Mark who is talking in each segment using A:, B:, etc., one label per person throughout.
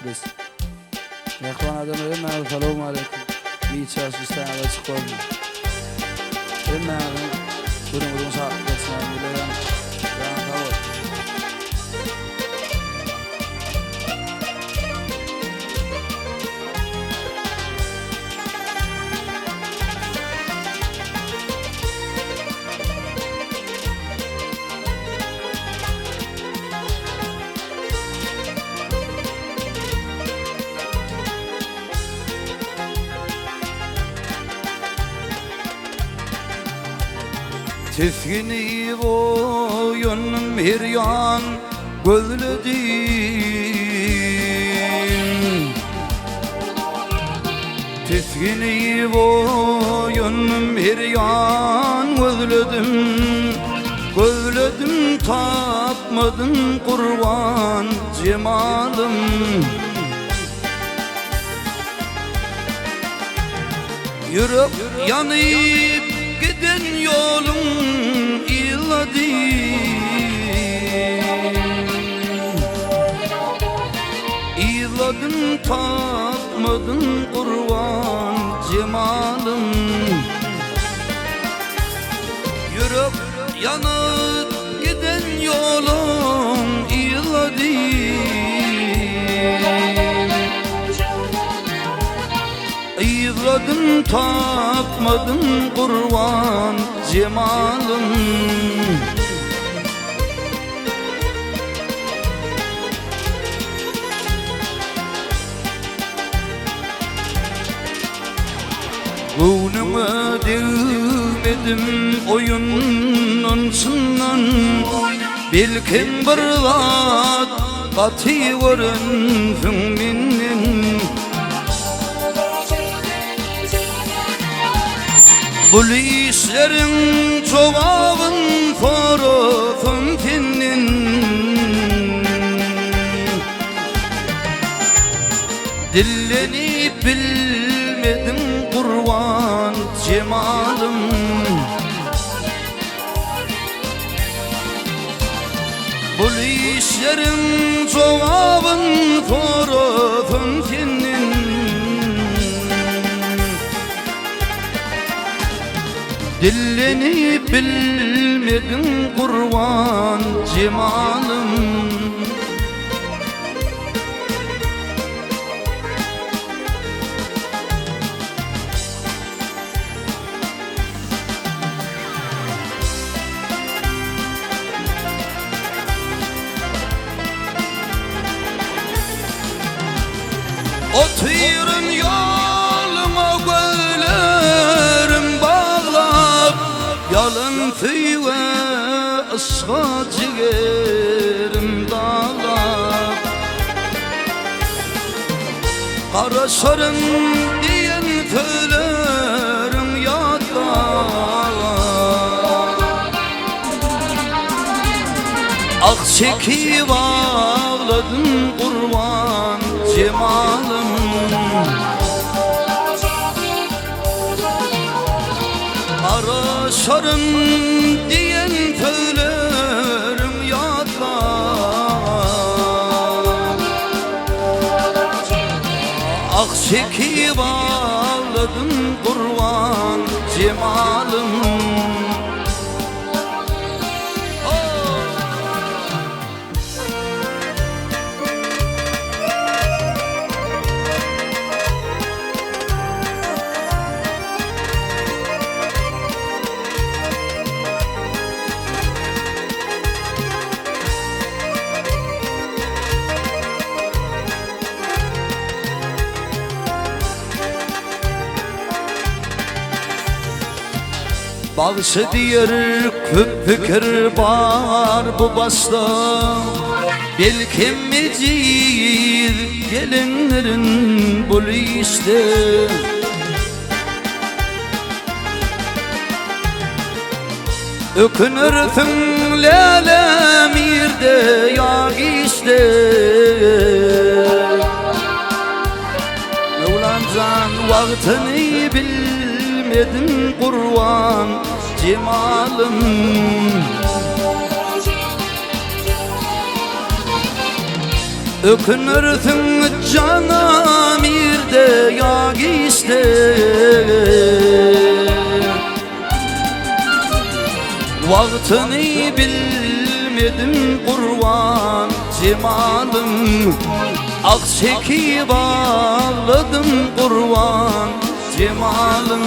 A: Express. Yaklan adamı hemen selamun aleyküm. Bir çalışırsan açık olmuyor. Hemen durun sağlıklasın abi. Ben tamam.
B: Tüfgini boyun bir yan gözledim. Tüfgini boyun bir yan gözledim. Gözledim tapmadım kurban cemalım. Yürüp yanıp giden yolum iladı. İladım tatmadım kurban cemalım. Yürüp yanıp giden yolum iladı. İladım tapmadım kurban cemalım. Gönlüme değmedim oyunun sunan. Bilkin bir zat katıveren hümminin. Polislerin çoğağın forofun kinnin. Dillenip bilmedim kurban cemalım. Polislerin çoğağın forofun kinnin. Dillenip bilmedim kurban cemalım. Oturun yoluma göllerim bağlap. Yalın tüy ve ısğa ciğerim dağlap. Kara sarın diyen tüylerim yadlar. Ak çekip ağladım kurban cemalım. Kara sarın diyen tüylerim yadlar. Ak çekip ağladım kurban cemalım. Bağısı diyer köp fikir var bu basta. Bilkim mecid gelinlerin bu liste. Ökünürsün lale mirde ya işte. Mevlam can vaktini bilmedim kurban cemalım. Ökünürsün canam irde yag iste. Vaktini bilmedim kurban cemalım, akseki bağladım kurban cemalım.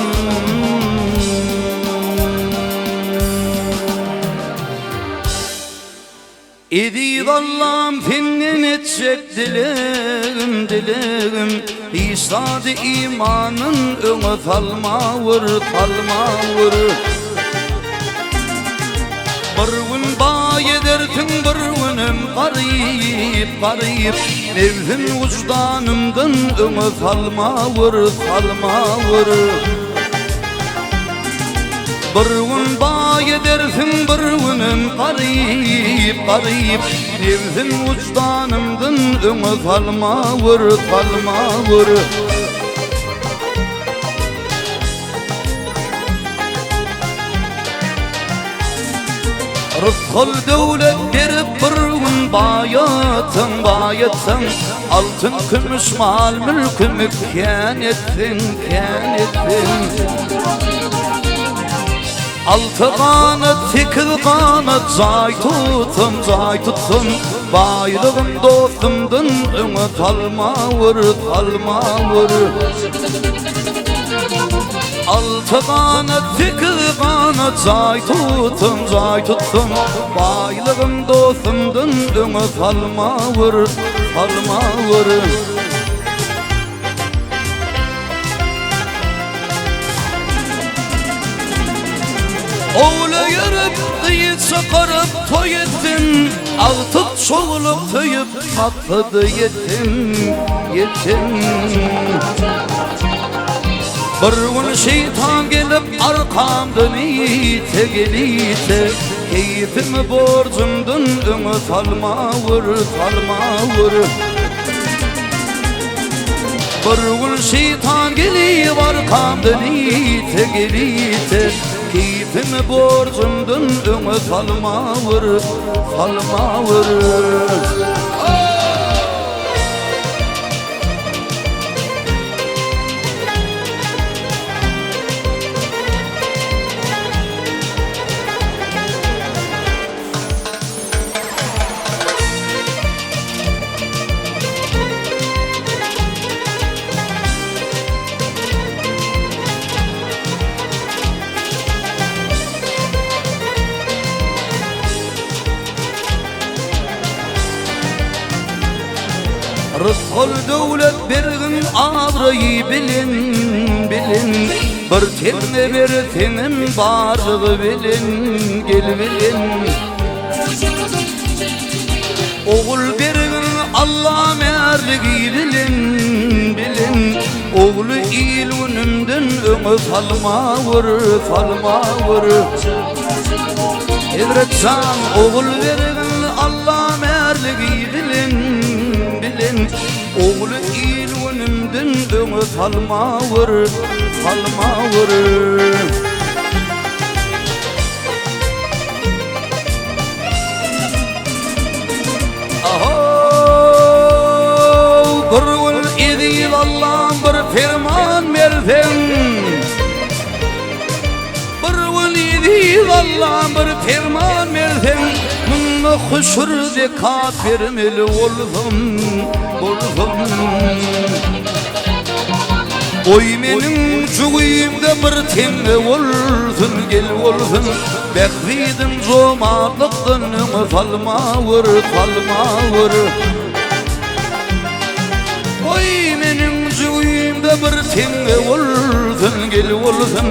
B: İdi Allah'ım finnen edecek dilerim dilerim, İsa'dı imanın öne talmavır talmavır. Bir gün bay edersin bir günüm garip garip, Mevhim vicdanımdan öne talmavır talmavır. Bir gün bay edersin bir günüm garip garip, Mevhim vicdanımdan öne talmavır talmavır. Rızkıl devlet verip bir gün bayatın bayatın, altın kümüş mal mülkümü kân ettin kân ettin. Altı kanat sekiz kanat zay tutun, baylığım dostumdun öne talmavır talmavır. Altı kanat sekiz kanat zay tutun, baylığım dostumdun öne talmavır talmavır. Oğla yarıp kıyısa karıp toy ettin, artık çoğulup töyüp matladı yetim yetim. Bir gün şeytan gelip arkamdan ite gelite, keyfimi borcumdun öne talmavır talmavır. Bir gün şeytan gelip arkamdan ite gelite, keyfimi borcumdun öne talmavır talmavır. Rızkıl devlet bergin ağrıyı bilin bilin, bir tenne bir tenim barlığı bilin gel bilin. Oğul bergin Allah merliği bilin bilin, oğlu il önümden öne talmavır talmavır. Edretsan oğul bergin Allah merliği bilin bilin, oğlu il önümden öne talmavır talmavır. Aho bir gün idil Allah'ım bir ferman verdin, bir gün idil Allah'ım bir ferman verdin. Huşurda kafirmeli oldum oy menin cüğümde bir temme olsun gel olsun, beklidim zomarlıktan öne talmavır talmavır. Oy menin cüğümde bir temme olsun gel olsun,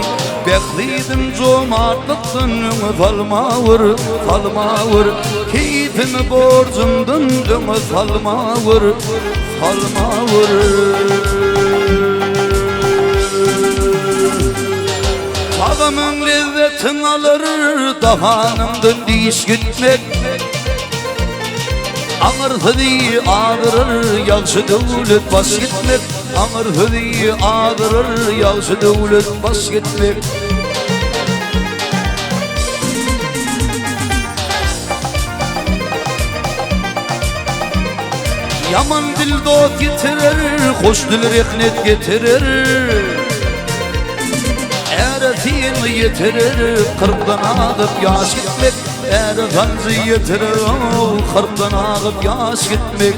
B: beklidim zomarlıktan öne talmavır talmavır. Keyfimi borcumdun öne talmavır talmavır. Tadımın lezzetini alır dahanımdan diş gitmek, ağır diye ağırır yağşı devlet bas gitmek, ağır diye ağırır yağşı devlet bas gitmek. Yaman dil dot getirir, hoş dil rehnet getirir. Eretin yetirir, kırktan ağıp yaş gitmek. Eretin yetirir, kırktan ağıp yaş gitmek.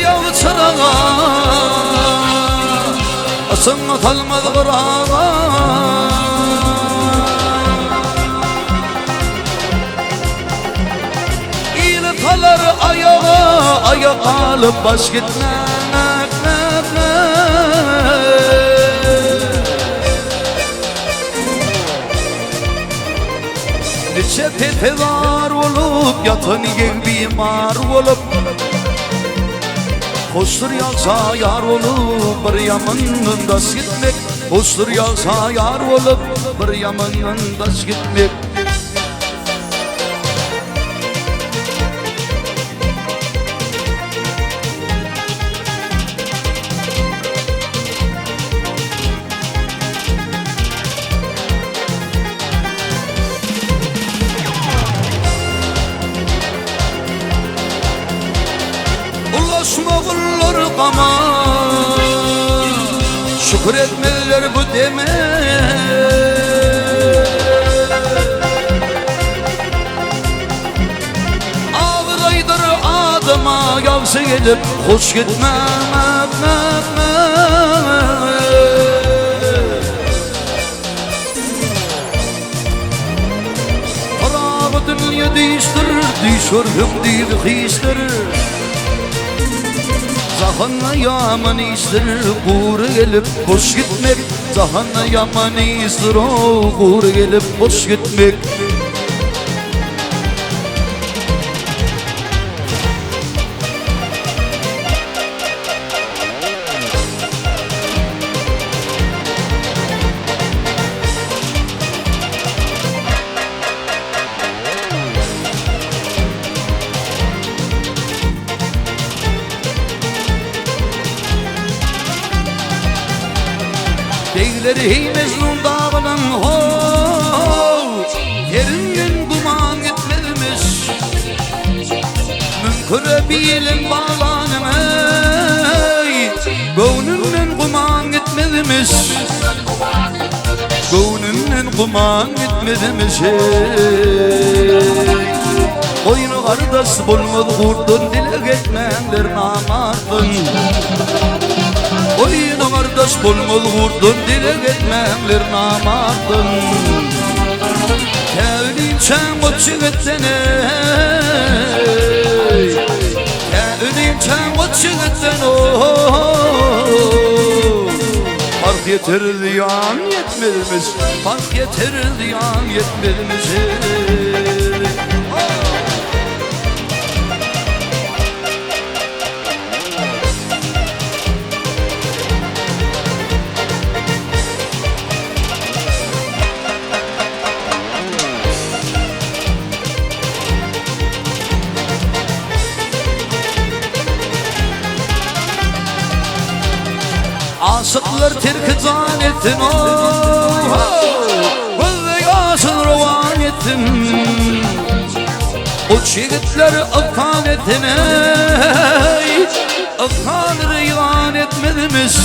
B: Yağlı çırağa Asınma kalmadı kırağa İyili kalar ayağa Ayak alıp baş gitmek Neçe tetevar olup Yatın gen bimar olup Hoştur yalsa yar olup bir yamanın daş gitmek. Hoştur yalsa yar olup bir yamanın daş gitmek. Ulaşma kullar kama Şükretmeler bu deme Ağlaydır adıma Yavsı gelip hoş gitmem Farağı dünya değiştirir Düşürgüm değil hiçtirir Zahanla yaman izdir Uğur gelip hoş gitmek Zahanla yaman izdir Uğur gelip hoş gitmek Beyleri hey Mecnun dağınan ho Yerinden duman gitmedimiz Münküre bilin bağlanım ey Gönlümden kuman gitmedimiz Gönlümden kuman gitmedimiz ey Oyunu kardeş bulmadı kurdun Dile gitmenler namardın Oyunu kardeş bulmalı vurdun Dile gitmemler namardın Kevlin çen koçu gittin ey Kevlin çen koçu gittin Fark yetirdi yan yetmedimiz Fark yetirdi yan yetmedimiz Aşıklar terk can ettin Ve yaşın rovan ettin O çiğitler afkan ettin Afkan reyhan etmedimiz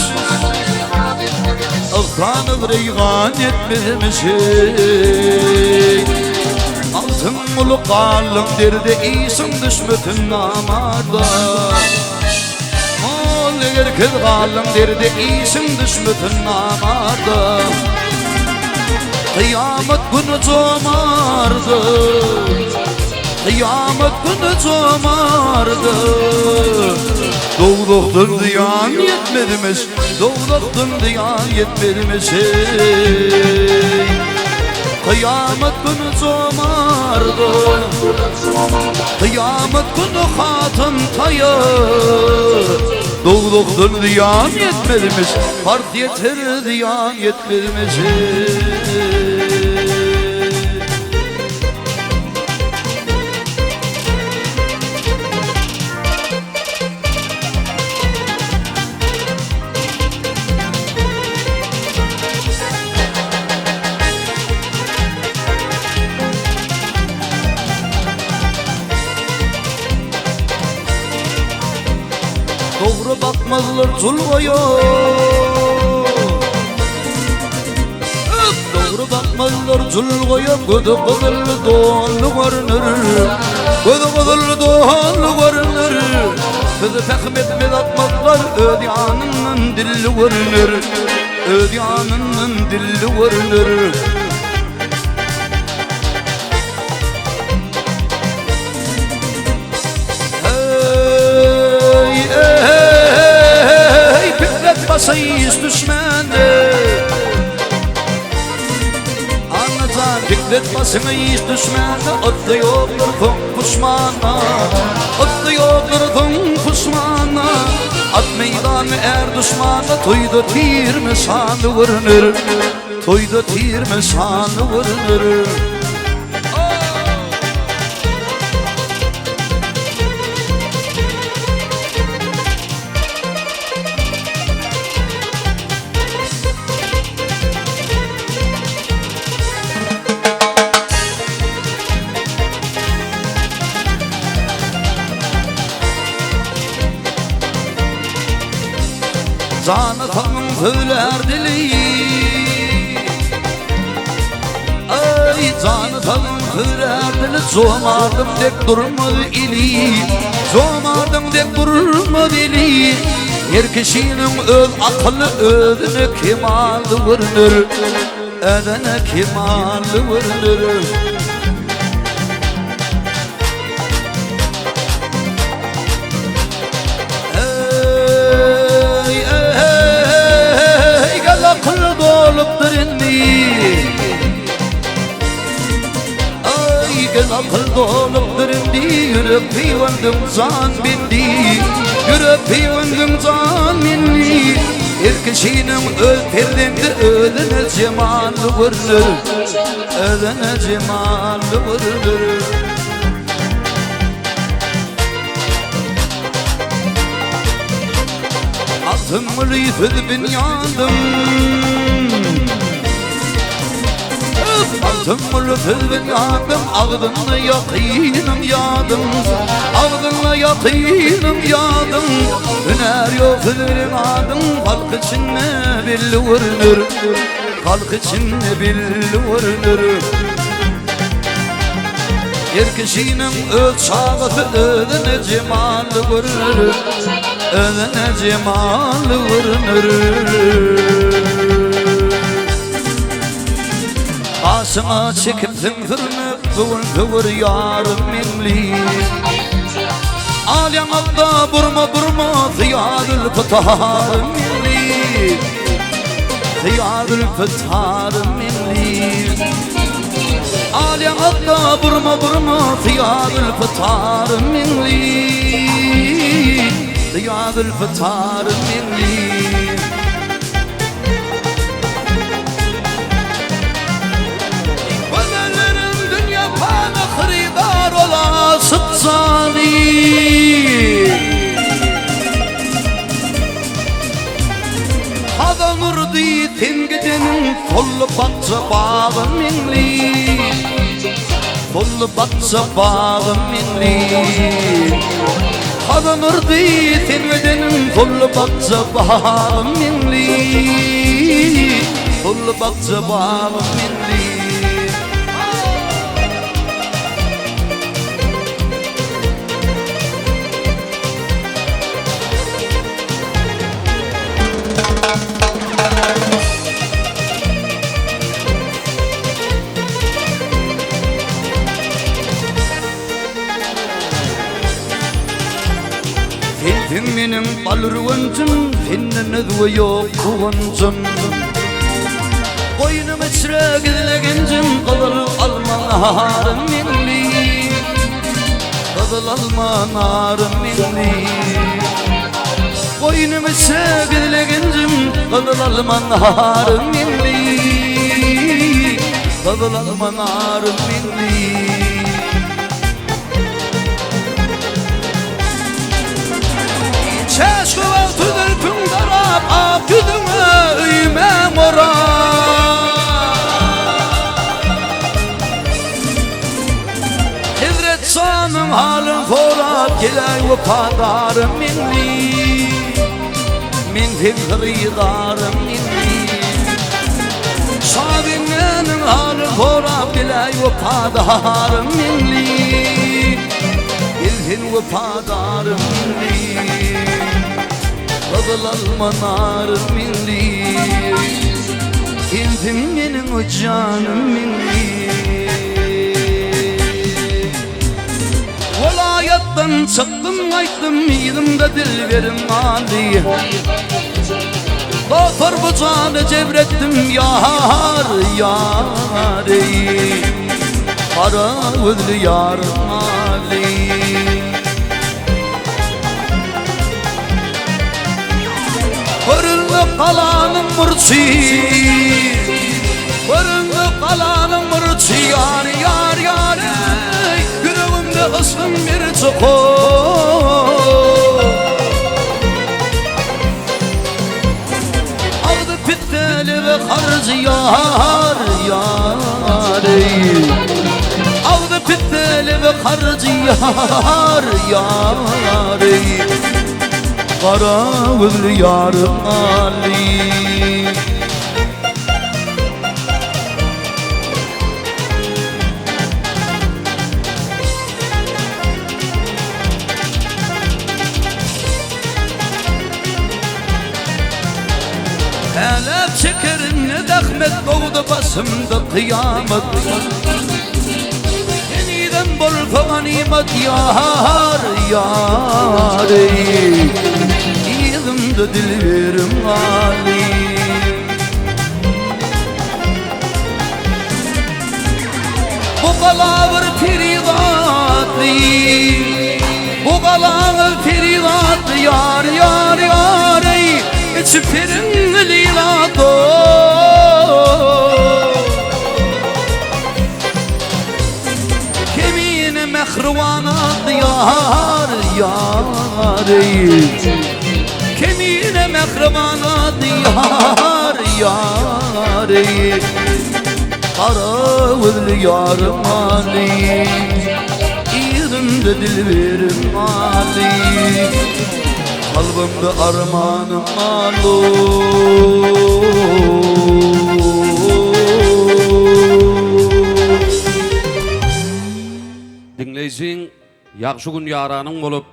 B: Afkan reyhan etmedimiz Altın ulu kalın derdi iyisin düşmetin namarda Erkek kalın derdi isim düşmetin namarda Kıyamet günü çomardı Kıyamet günü çomardı Doğduktan diyan yetmedimiz Doğduktan diyan yetmedimiz Kıyamet günü çomardı Kıyamet günü hatın tayır Doğduktan diyan yetmedimiz Fark yeter diyan yetmedimiz Doğru bakmazlar zulgoya. Doğru bakmazlar zulgoya. Gödü kızıl doğanlı görünür. Gödü kızıl doğanlı görünür. Kızı takım etmez atmazlar. Ödyanının dilli görünür. Ödyanının dilli görünür. Basayız düşmanı anlatan fikret basayız düşmanı Atlı yoktur puşmana Atlı yoktur puşmana At meydanı er düşmana Toyda tir mesanı vurunur Toyda tir mesanı vurunur Zanatanın söyler dili Ay zanatanın söyler dili Zomardım dek durmadı ili Zomardım dek durmadı ili Her kişinin öz akıllı özüne kemalı vurunur Özüne kemalı vurunur Akıl dolup dirindi Yürüp peyvandım zan bindi Yürüp peyvandım zan bindi Her kişinin öz perdemde Ödüne cemalı vurulur Ödüne cemalı vurulur Altın rifid bin yandım Altın rifid yandım Ağdınla yakınım yadım Ağdınla yakınım yadım Hüner yok hünerim adım Halk içinde belli vurunur Halk içinde belli vurunur Her kişinin öz şahısı Ödüne cemalı vurunur Ödüne cemalı vurunur Başıma çekip zınfırını Kıvır yarım minli Alem alda burma Ziyadül fıtar minli Ziyadül fıtar minli Alem alda burma Ziyadül fıtar minli Ziyadül fıtar minli Sıtsani Hada nurdi tengidenin Fullu batsa bağın minli Fullu batsa bağın minli Hada nurdi tengidenin Fullu batsa bağın minli Fullu batsa bağın minli Fin benim balırvancım Finnin ödüğü yok kuvancım Koynum içre gidilegencim Kızıl alman harım minli Kızıl alman harım minli Koynum içre gidilegencim Kızıl alman harım minli Kızıl alman harım minli Çeşke ve tüdürpün darab Ak yüzüme üymem ora Hizret sanım halim forat Gelen ve kadarım minni Tengridarım inni Şabinenin halı hora bilay vefadarım inni İlhin vefadarım inni Kızıl almanarım inni İldim benim o canım inni Velayattan çıktım ayttım yerimde dil verim Ali Gafar bu canı cevrettim yar yar ey Kara gözlü yar Ali Görünlü kalanım mırçı Görünlü kalanım mırçı yar yar yar ey Yüreğimde ısın bir çukur Aldı pitteli ve harcı yar yar ey Aldı pitteli ve harcı yar yar ey Kara gözlü yarım Ali Elep çekerim ne dehmet doğdu basımda kıyamet Yeniden bol ganimet yar yar ey Yerimde dil verim Ali Bu kalavır feridatlı Bu kalavır feridatlı yar yar yar ey İçipirin lilato Kemine mehruvanat yar yar ey Kemine mehruvanat yar yar ey Kara gözlü yarım Ali İrimde dil verim Ali Kalbimde armanım alo
C: Dinleyicin yaxşı gün yaranın bolup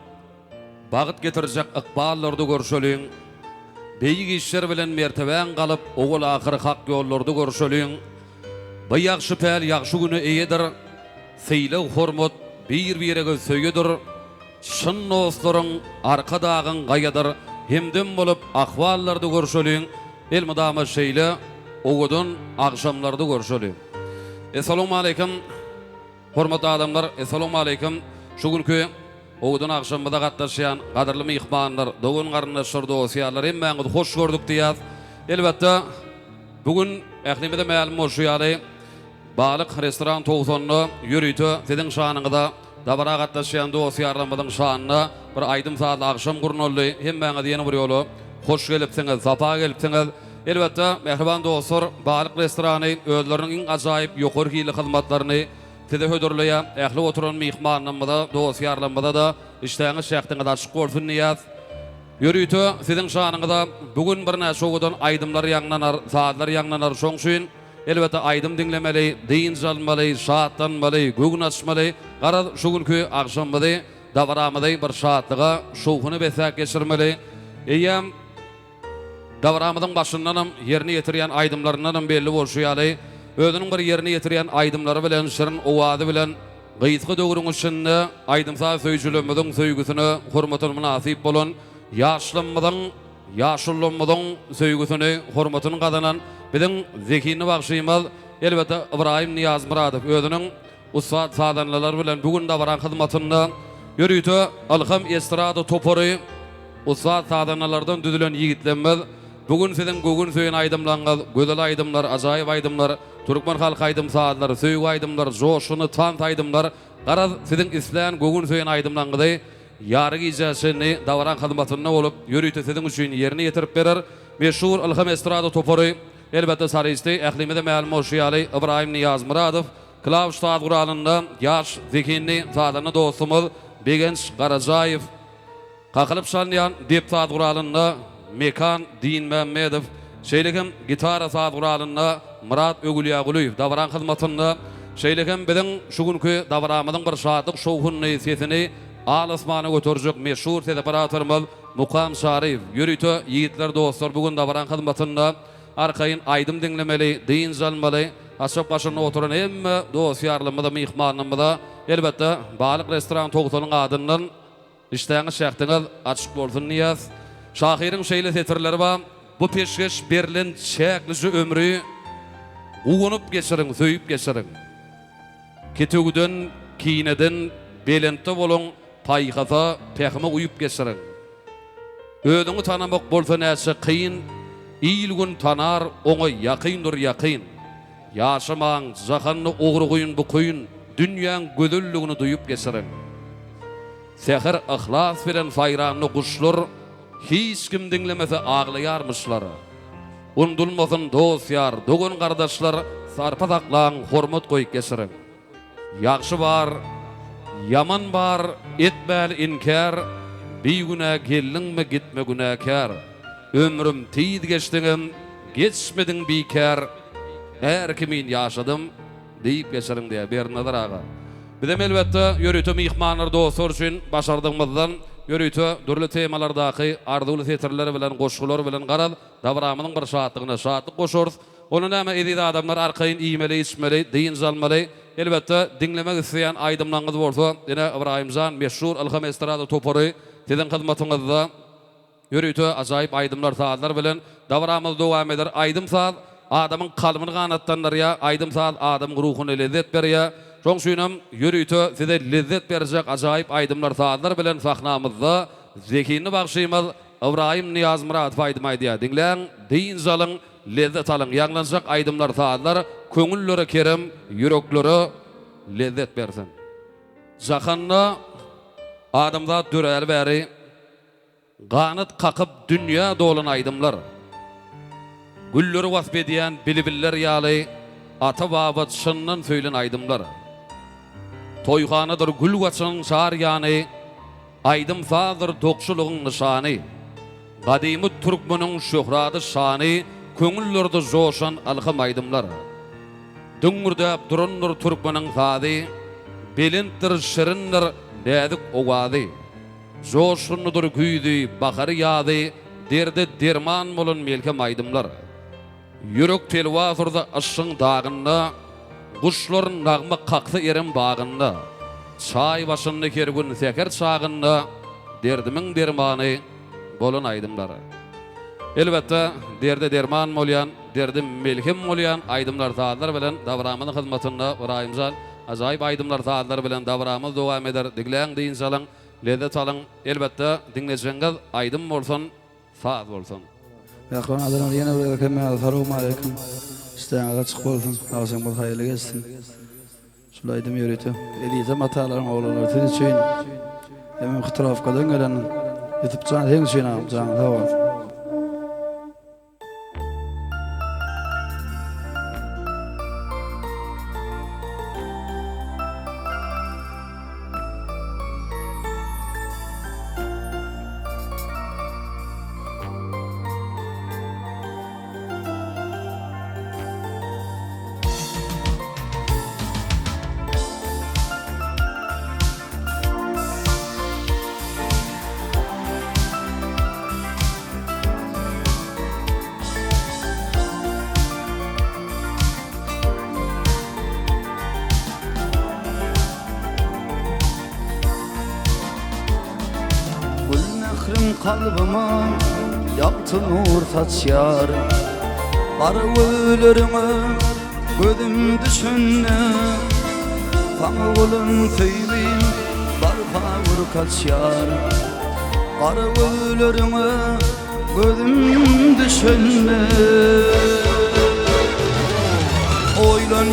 C: Bağıt getirecek ıkballarda görüşölüğün Beyik işler bilen merteben kalıp Oğul ahir hak yollarda görüşölüğün Bu yaxşı pel yaxşı günü eyedir Seyle hormot bir birege söyüdür Şın dostların arka dağın gayadır Hemden bolup ahvallarda görüşölüğün Elmadama şeyle Oğudun akşamlarda görüşölüğün Esselamu aleyküm Hormatly adamlar, assalamu aleyküm. Şu günkü Oğudun akşamında gatnaşýan gaderli mehmanlar, dogun garnaşlar, dosyalar hemmäňizi hoş gördük diýär. Elbetde bugün ählimide ma'lum bolşýary balyk restoran toğsonly ýürüýti siziň şanyňyzda dabara gatnaşýan dosyalarymyzyň şanyna bir aýdym saat akşam gurnoldy. Hemmäňizi ýene bir ýoly hoş gelipsiňiz, sapa gelipsiňiz. Elbetde mehriban dostlar, balyk restorany özleriniň iň ajaýyp ýokary hili hyzmatlaryny Tede hödürlüye, ähli oturan mihmanlarymyza, dosyalarymyza da işleňiz şähtiňiz açyk bolsun diýär. Ýürüýti siziň şanyňyzda bugün bir näçe ogudan aýdymlar ýanglanar, saatlar ýanglanar. Şoň üçin elbetde aýdym dinlemeli, diň jalmaly, şahatlanmaly, gögün açmaly. Gara şu günkü akşamda davaramyzy bir şahatlyga, şowhuny besäk geçirmeli. Eýem davaramyzyň başyndanam ýerine ýetirýän aýdymlaryndan belli bolşýaly. Özünün bir yerine getirýän aýdymlary bilen şirin owady bilen gyýtgy döwrüň içinde aýdymsa söýjülemediň söýgüsine hormatyny munasip bolan ýaşlymydyň söýgüsine hormatyny gazanan biziň zekini bagşymaz elbetde Ibrahim Niyaz Muradow özünün ustad sadanlar bilen bugün de baran hyzmatynda ýürüýti alham estrada topory ustad sadanlardan düzülen ýigitlenmez. Bugün siziň gögün söýen aýdymlaryňyz, gözel aýdymlar, ajaýyp aýdymlar, Türkmen halk aýdym saatlary, söýgü aýdymlar, joşuny tant aýdymlar, gara siziň isleýän gögün söýen aýdymlaryňyzy ýary gijasyny dawran hyzmatyna bolup ýürüýti siziň üçin ýerine ýetirip berer. Meşhur alham estrada topory elbetde Saraýsty ählimide ma'lum bolşýaly Ibrahim Niyaz Muradow klaw ustad guranynda ýaş zekini saatlaryny dostumyz Begenç Garajaýew Kakılıp şanlayan deputat guralında Mekan Din Mehmedov, şeýlekem gitara saat guralynda Murat Ögülýagulyýew dawaran hyzmatynda, şeýlekem biziň şu günkü dawaramyzyň bir şadlyk şowuny sesini alasmana götürjek meşhur operatorymyz Mukam Şaryp. Ýürüýte ýigitler dostlar bugün dawaran hyzmatynda arkaýyn aýdym dinlemeli, diň zalmaly, aşap başyna oturan hemme dost ýarlymyza, mehmanlymyza elbetde balyk restoran Togutanyň adyndan iştäňiz şähtiňiz açyk bolsun niýaz. Şahyryň şeýle setirleri bar. Bu peşkeş berilen çäklisi ömrü ugunup geçiriň, söýüp geçiriň. Ketugden, kiýneden belente bolan paýgaza, pähime uyup geçiriň. Ödüňi tanamak bolsa näçe kyn, ýyl gün tanar, oňa ýakyndyr ýakyn. Ýaşamaň, jahanny ogrugyň bu kuýun, dünýäň gözelligini duýup geçiriň. Säher ihlas bilen faýranyny guşlar hiç kim dinlemese ağlaýarmyşlar. Undulmasyn dostlar, dogun gardaşlar, sarpadaklan hormat goýup geçiriň. Ýagşy bar, yaman bar, etmäli inkar, beýguna gelliňmi gitme günäkär. Ömrüm tiýdi geçdiňim, geçmediň beýkär. Her kimin ýaşadym diýip geçiriň diýe Bernadar aga. Bizem elbetde ýörüýte mehmanlar dostlar üçin başardygymyzdan ýörüýte durly temalardaky arzuly setirleri bilen goşgular bilen garab dawramynyň bir şatlygyna şatlyk goşurys. Onu näme edýär adamlar arkaýyn iýmeli, içmeli, diň zalmaly. Elbetde dinlemek isleýän aýdymlaňyz bolsa, ýene Ibrahimjan meşhur Alham estrada topary sizin hyzmatyňyzda ýörüýte ajaýyp aýdymlar saatlar bilen dawramyz dowam eder. Aýdym saat adamyň kalbyny ganatdanlar ýa, aýdym saat adamyň ruhuny lezzet berýär. Şoň şuňam ýörüýte size lezzet berjek ajaýyp aýdymlar saatlar bilen sahnamyzda zekini bagşymyz Ibrahim Niyaz Murat aýdym aýdýar. Dinleň, diň zalyň, lezzet alyň. Ýaglanjak aýdymlar saatlar köňüllere kerem, ýüreklere lezzet bersin. Jahanna adamda dörer bäri ganat kakyp dünýä dolan aýdymlar. Gülleri wasp edýän bilibiller ýaly ata baba çyndan söýlen aýdymlar. Toýhanadyr gül waçyň şar ýany, aýdym sadyr dokşulugyň nyşany. Gadymy türkmeniň şöhrady şany, köňüllerde joşan alham aýdymlar. Düňürde durandyr türkmeniň sady, belintir şirindir nädik owady. Joşundyr güýdi, bahary ýady, derde derman bolan melkem aýdymlar. Yürek telwazurda aşyň dagynda, guşlaryň nagma kaksa erim bagynda, çaý başynda kergün seker çagynda, derdimiň dermany bolan aýdymlar. Elbetde derde derman bolýan, derdim melhem bolýan aýdymlar saatlar bilen dawramynyň hyzmatynda Ibrahimjan ajaýyp aýdymlar saatlar bilen dawramyz dowam eder. Digläň diň salyň, lezzet alyň. Elbetde dinlejengiz aýdym bolsun, saat bolsun.
A: Yakın adına yine buraya kemale selamun aleyküm. İsteyen açık olsun. Ağzın bol hayırlı gelsin. Şulaydım yürütü. Elize mataların oğlanlar tüy için. Hemen kıtraf kadın gelenin. Yetip can hen için ağam can. Tamam.
B: Kalbıma yaktı nur saçyar, arıvılarımı gözüm düşünne, Pamulun tüybin barpa vur kaçyar, arıvılarımı gözüm düşünne. Oylan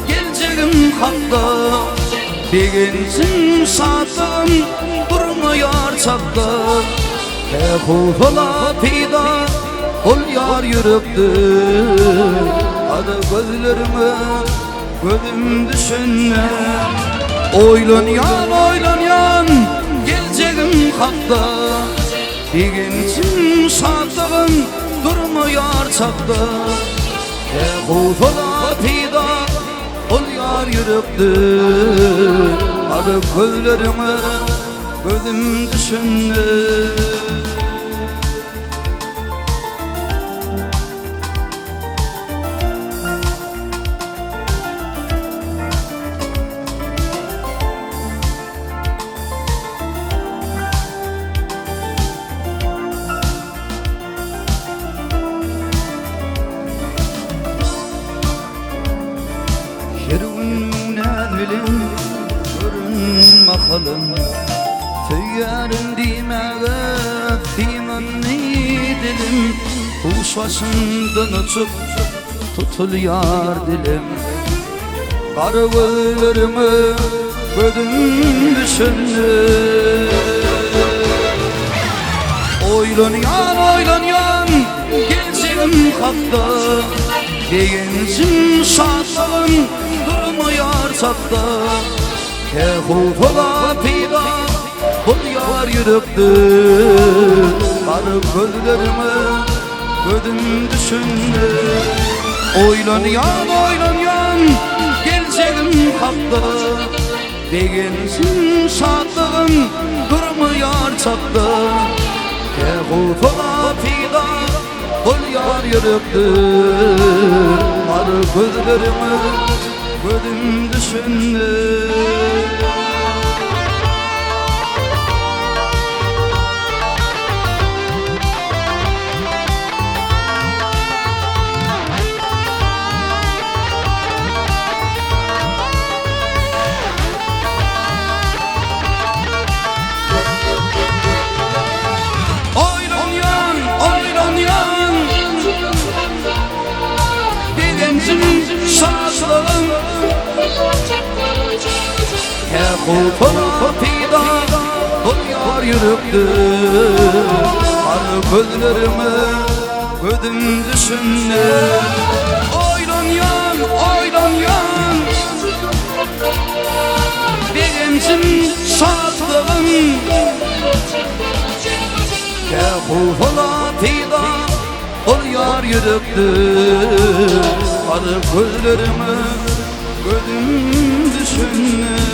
B: geleceğim hakta, bir gençim sattım durmuyor çapta. Hufala pida ol yar yürekti, adı gözlerime gözüm düşünme. Oylan yan geleceğim hakta, Digencim sattığın durmuyor çapta Kufala pida ol yar yürekti Arıp gözlerime gözüm düşündü Bilim görün bakalım Tüyyarın dimağı Fimanni dilim Kuş başından uçup tutuluyor dilim Karı gözlerimi gözüm düşündü Oylanyan geleceğim kalktı Gencim şaşalım durmuyor çapta Kehufala pida ol yar yürekti Karı gözlerime gözüm düşündü Oylanyan geleceğim kalktı Gencim şaşalım durmuyor çapta Kehufala pida ol yar yürekti Karı gözlerime gözüm düşündü Kefufala pida ol yar yürekti Karı gözlerime gözüm düşündü Oylanyan Begencim şadlığım Kefufala pida ol yar yürekti Karı gözlerime gözüm düşündü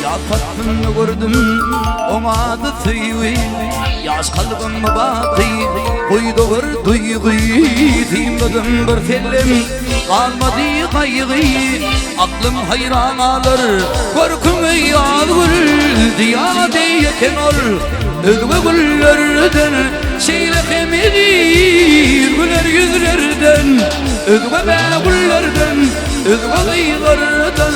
B: Yapattığını gördüm omadı tüyü Yaz kalbim batı Koydu bir duygu Dimledim bir film Kalmadı kaygı Aklım hayran alır Korkum yad gül Diyade yeken ol Özgü güllerden Seylekemedir Güler yüzlerden Özgü be güllerden Özgü gıylardan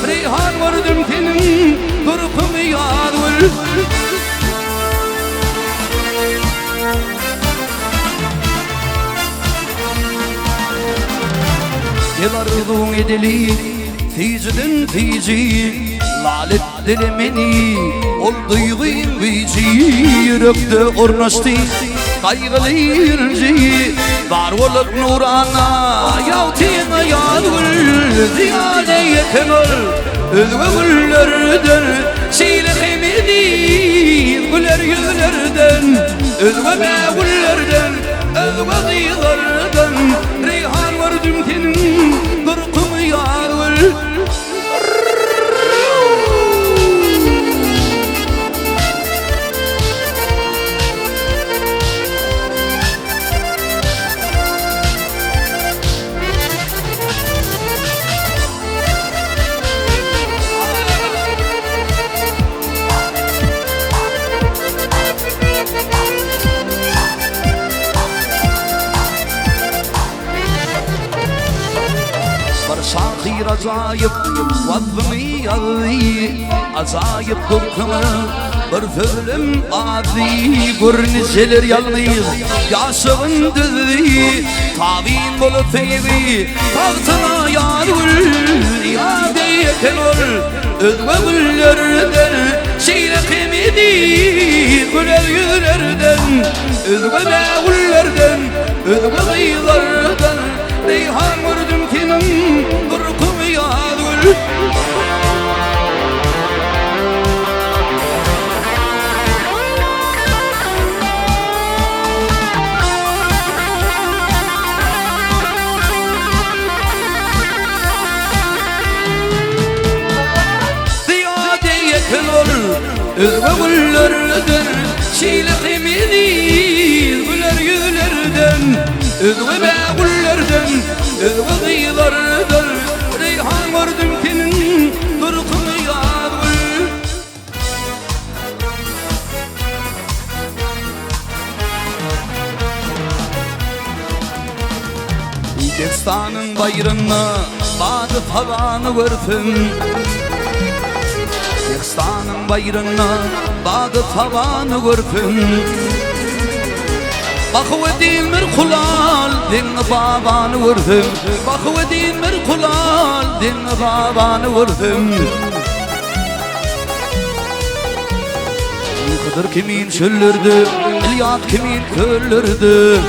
B: Reyhan gördüm tenim Korkum yad gül Yılardığın edeli Tizden tizi Lalet dilemeni Ol duyğun bizi Yürekte ornaştı Kaygılı yürüci Var olup nurana Yavtına yadgül Ziyade yeken ol Özgü güllerden Seylekemedi Güler yüzlerden Özgü be güllerden Özgü dıylardan Reyhan gördüm tenim Korkum yadgül Şahir acayip Vadvımı yalı Acayip korkumu Bir fövlüm adi Görünüşeler yalnız Yaşığın düzü Tavin bolu teybi Tahtına yar gül Yade yeken ol özge güllerden Seylek emidi güler yüzlerden özge güllerden özge kıyılardan Reyhan gördüm kimin durkum yağdır özge güllerden Seylek emidi güler yüzlerden özge güllerden özge kıyılardan Reyhan gördüm kimin durkum yağdır Destanın bayrağına bağdı tavanı gördüm Destanın bayrağına bağdı tavanı gördüm Bakıve dinmir kulal dinni babanı gördüm Bakıve dinmir kulal dinni babanı gördüm Kıdır kimin çöllürdü İlyat kimin köllürdü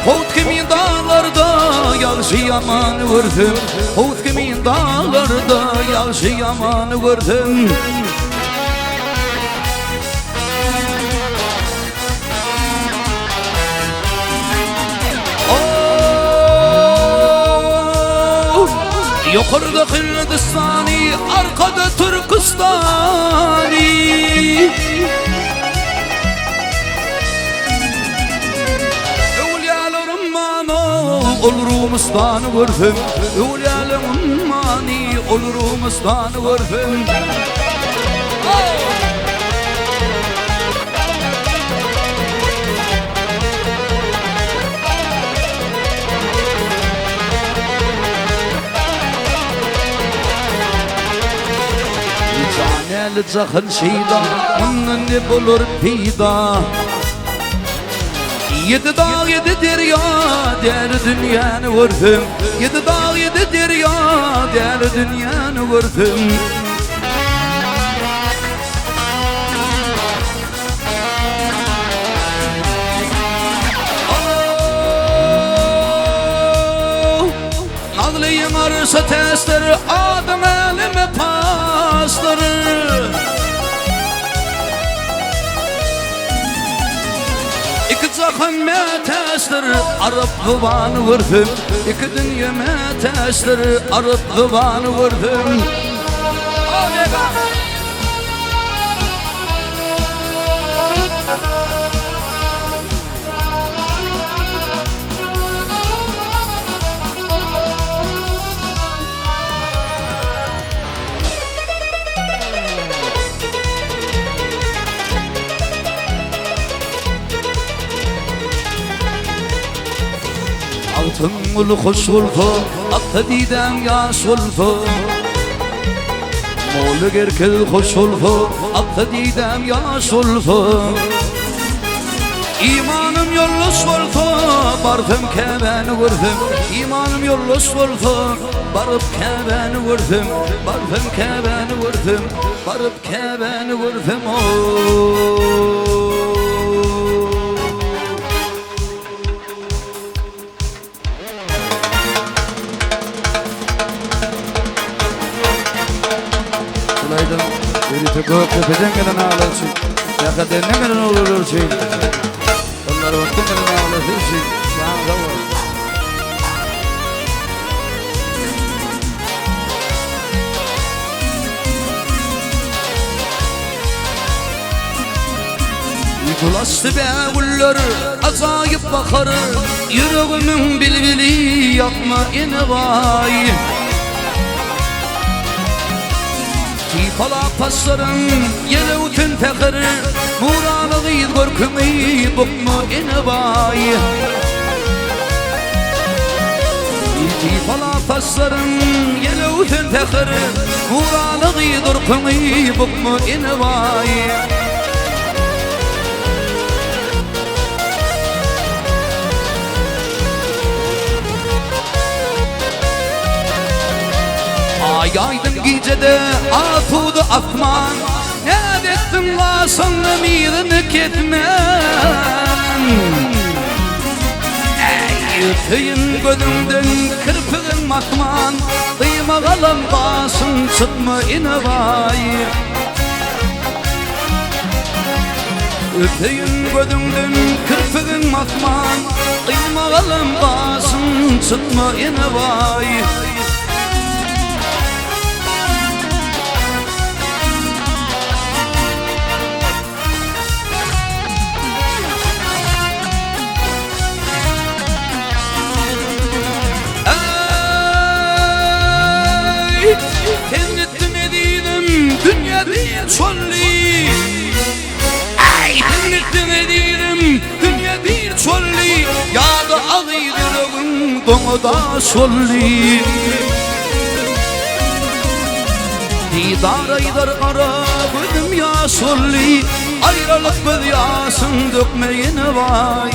B: Hoğut kimin dağlarda yağışı yamanı gördüm Hoğut kimin dağlarda yağışı yamanı gördüm Yukarıda Kırgızstani, arkada Türkistani Evliyalarım mani olurum ıstanı gördüm Evliyalarım mani olurum ıstanı gördüm Caneli cahil şeyda onun ne bulur peyda Yedi dağ yedi derya der dünyanı gördüm Yedi dağ yedi derya der dünyanı gördüm Nazlıyım arsa testleri adım elime pasları İki cahın metesleri Arap kıvanı vurdum İki dünya metesleri Arap kıvanı vurdum Altın ulu hoş oldu, akta didem yaş oldu Moğlu gerkel hoş oldu, akta didem yaş oldu İmanım yolluş oldu, bardım kebeni vurdum İmanım yolluş oldu, barıp kebeni vurdum Bardım kebeni vurdum, barıp kebeni vurdum
A: Şulaydan beri tıkıp tepeden gelen ağlarsın Yakadenden gelen olursun Onları vaktin gelen ağlarsın Bana da var
B: Yıkılastı be güller acayip bakar Yüreğimin bilbili yapma ine vay Tipala pasların yele ütün tekir Muranı gıyız görkümü bukmu ine vay Tipala pasların yele ütün tekir Muranı gıyız görkümü bukmu ine vay Ay aydın gecede atudu akman, ne dettin vasını mirini ketmen. Tüyün gözünden kırpığın makman, kıyma kalan basın çıkma inevay. Tüyün gözünden kırpığın makman, kıyma kalan basın çıkma inevay. Tennettim ediydim dünya değil çolli. Tennettim ediydim dünya değil çolli. Yağda ağıydım donu da solli. Didar aydar kara gözüm ya solli. Ayrılık biz yasın dökmeyin vay.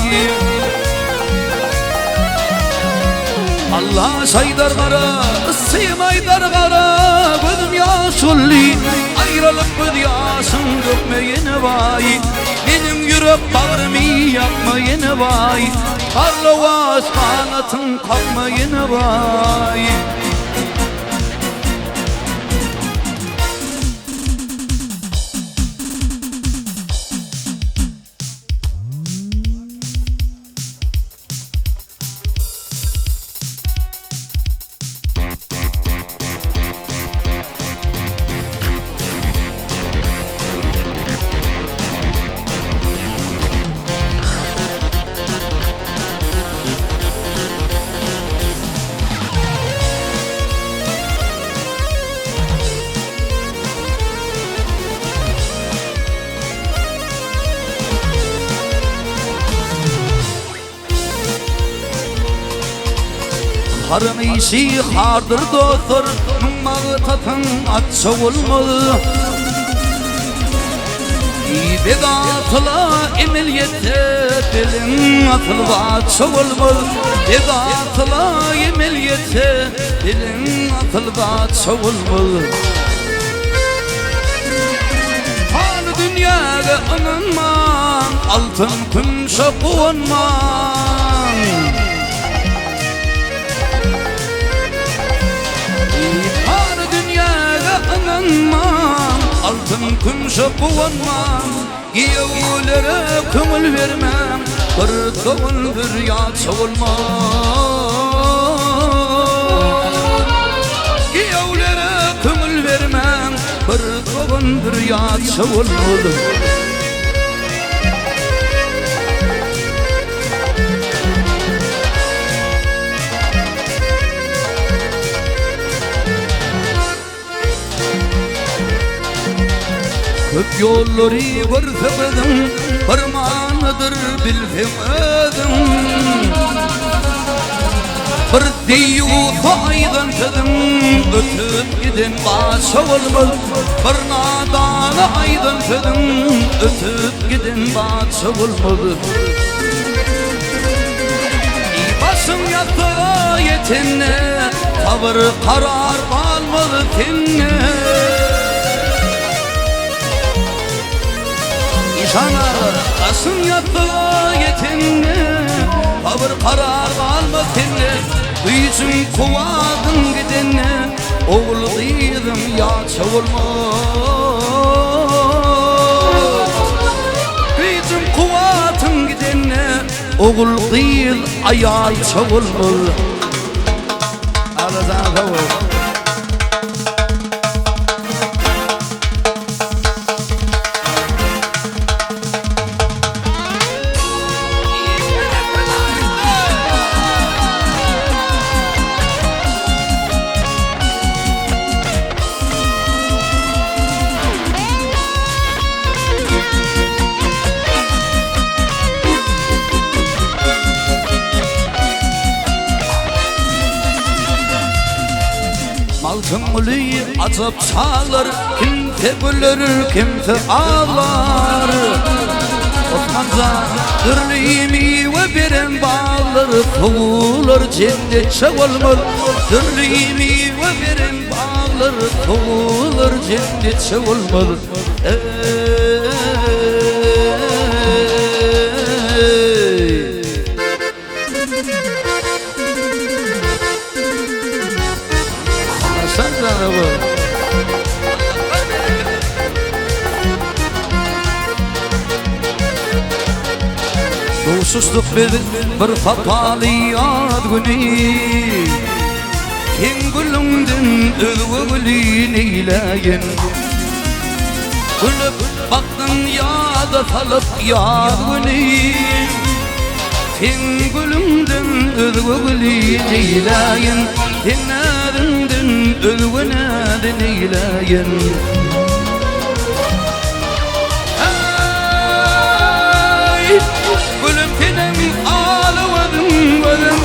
B: Allah saydar kara, ıssıyım aydar kara, gözüm ya solli. Ayrılık büdyasın dökmeyin vay. Benim yürek bağırmı yapmayın vay. Karlı vaz kanatın kalmayın vay. Harın işi hardır dostur, mağı tatın atça olmalı. Bedatıla emeliyete dilin atılıp atça olmalı. Bedatıla emeliyete dilin atılıp atça olmalı. Hanı dünyada ınınman, altın kümşe kuvunman. Altın kümşe kuvvanmam, giyevlere kömül vermem, bir doğun bir yatsa olmam. Giyevlere kömül vermem, bir doğun bir yatsa olmam. Köp yolları görsemedim, parmağınıdır bilsemedim. Bir deyufa aydınsadım, ötüp gidin başa olmaz. Bir nadana aydınsadım, ötüp gidin başa olmaz. Başım yattı yetinne, tavır karar almalı tinne. Sana asın yattı yetinne, tavır karar alma tinne. Büyüsün kuvadın gidinne, oğul değilim yatsa olmaz. Büyüsün kuvadın gidinne, oğul değil ayatsa olmaz. Ağzına kavur. Altınlı azap çalar, kimse gülür, kimse ağlar. Osmanca dürlüğümü ve birin bağlar, Soğulur cennet şevolmur, dürlüğümü ve birin bağlar. Tuğlar tuğlar cennetçe olmalı. Sen de araba. Susuzluk bir fataliyat günü. Kim gülündün övgülün eyleyin. Gülüp baktın ya da talıp ya günü. Kim gülündün övgülün eyleyin. Kim nerindin övgünedin eyleyin. Gülüm benim ağlamadım gülüm.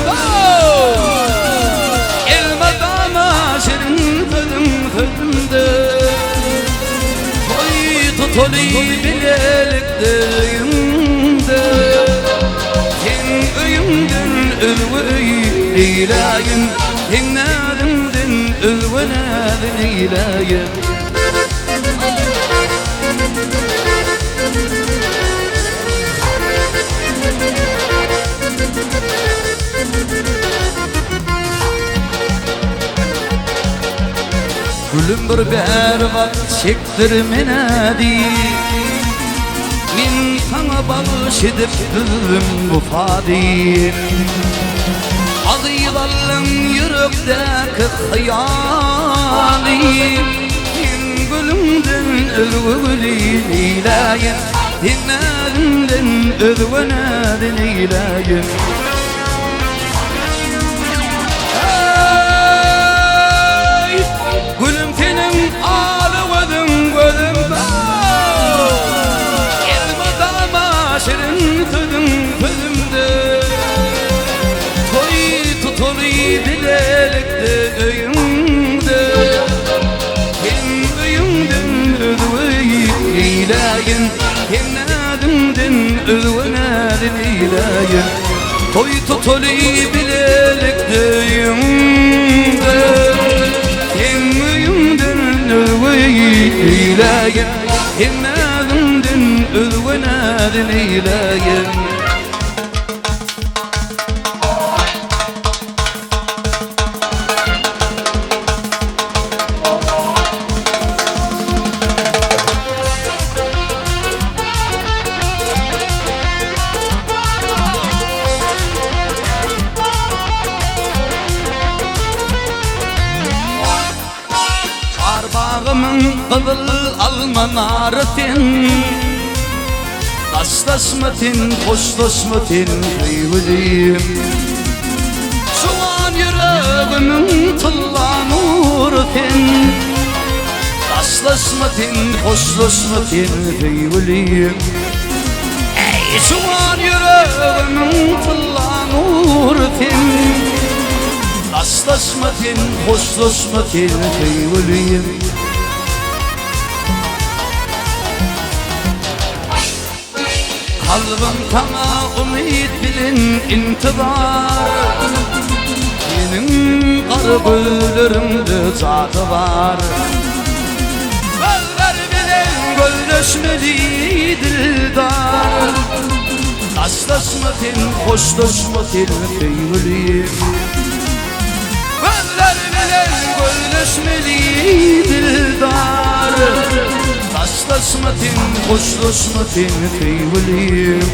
B: Toli bilelikdeyimde Sen öyümdün ülvü eyleyin Sen nedimdin ülvü nedin eyleyin Gülüm bir berbat çektirmenedi Min sana bağış edip düzdüm bu fadim Azıylalım yürekteki hayalim Kim gülümdün ülgülün eyleyin Dinledin ülgünedin eyleyin Gülüm senin ağlamadın gülüm Elmadama şirin tüdüm tüdümde Toy tutulu bilelikte öyümde Kim öyümdün ülvü eyleyin Kim nedimdin ülvünedin eyleyin Toy tutulu bilelikte öyümde eyleyin Himmelimdin ülvünedin eyleyin Kızıl almanarıtin Astasmatin, hoşlaşmatin kıyvıdıyım Soğan yüreğimin tıllanurtin Astasmatin, hoşlaşmatin kıyvıdıyım Ey soğan yüreğimin tıllanurtin Astasmatin, hoşlaşmatin kıyvıdıyım Kalbim sana umid bilin intizar Senin karı güllerimde zatı var Gözler bilen gölleşmeli dildar Aslaşmatin, hoşlaşmatin kıyvılıyım Gözler bilen gölleşmeli dildar Aslaşmatin, hoşlaşmatin kıyvılıyım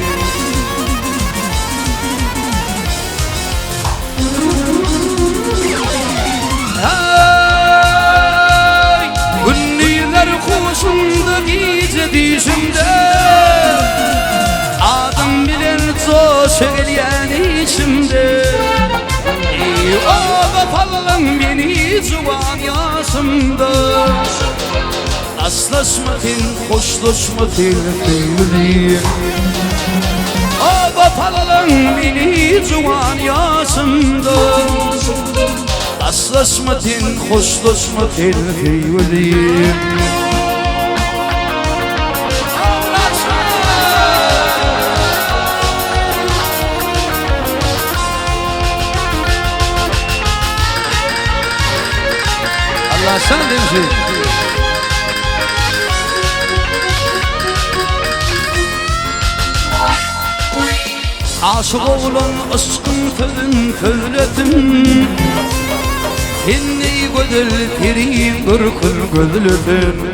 B: Hey! Ünlüler kuşumda gece dişimde Adım bilen coş eğleyen içimde Ey o vefalım beni cuvan yaşımda Aslaşmatin, hoşlaşmatin kıyvılıyım O vefalım beni cuvan yaşımda Aslaşmatin, hoşlaşmatin kıyvılıyım Allah sen demişsin. Aşık oğlan aşkın tövün tövletin Inni gödül terim gürkül gödülüdün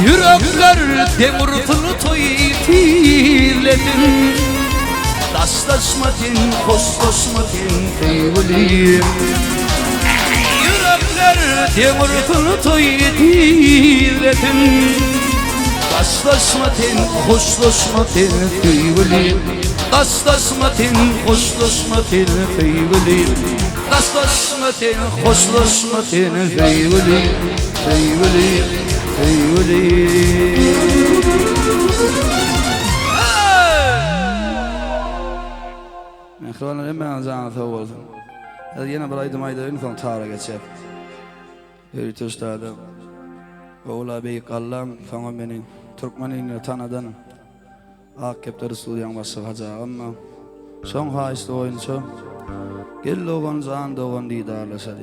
B: Yürekler demirtini toy tirledin Dastasmatin, kostasmatin teygulim Yürekler demirtini toy tirledin Dastasmatin, kostasmatin teygulim Dastasmatin, kostasmatin teygulim Dastasmatin, kostasmatin teygulim Teygulim, teygulim
A: Mehribanlar hemen zahmet oldu. Yine bir aydım ayda ünifon tara geçip. Öğreti ustadım. Oğla bey kallam fenomenin Türkmenini tanıdan Akkepte Resulü'nün başı haca ama son haiste oyuncu gel doğan zan doğan didarlaşadı.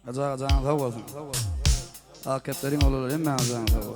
A: Haca zan oldu. Akkepterin olur hemen zan oldu.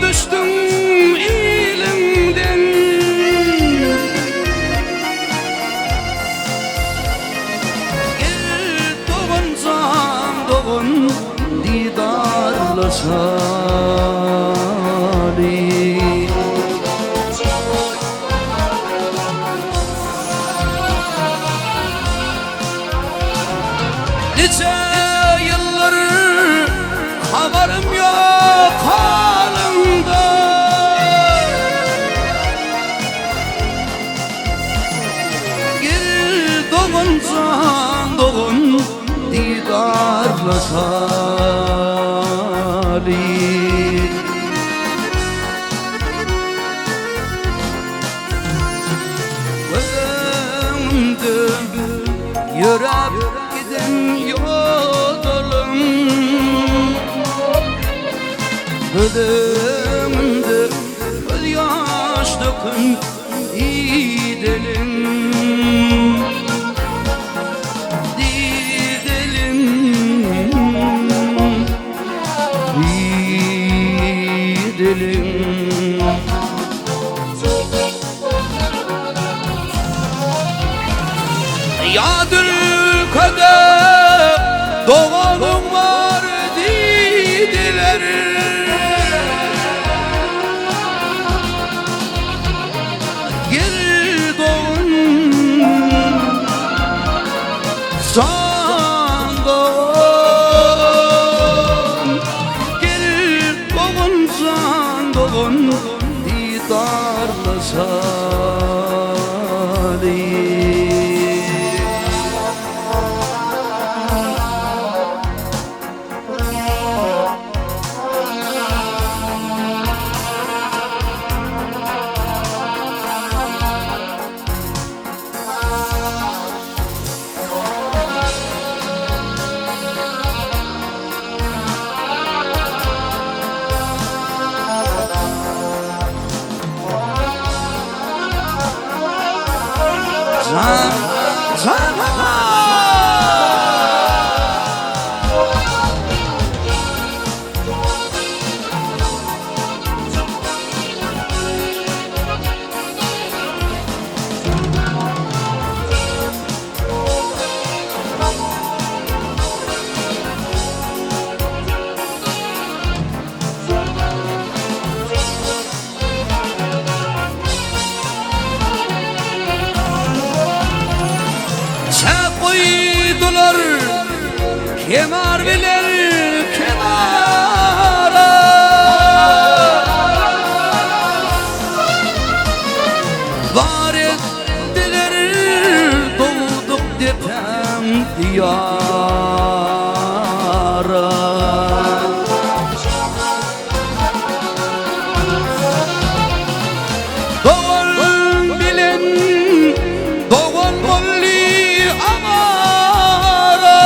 B: Düştüm ilimden Gel doğan can doğan didarlaşali Nice yıllar haberim yok Can doğun didarlaşali Gözümdü yürüp giden yolum Gözümdü göz yaş dökün gidelim Yadül kader doğanım var dediler Gel doğun can doğun Gel doğun can doğun didarlaşali kenar bilir kenara var ettiler doğduk detem diyara doğan bilen doğan molli amara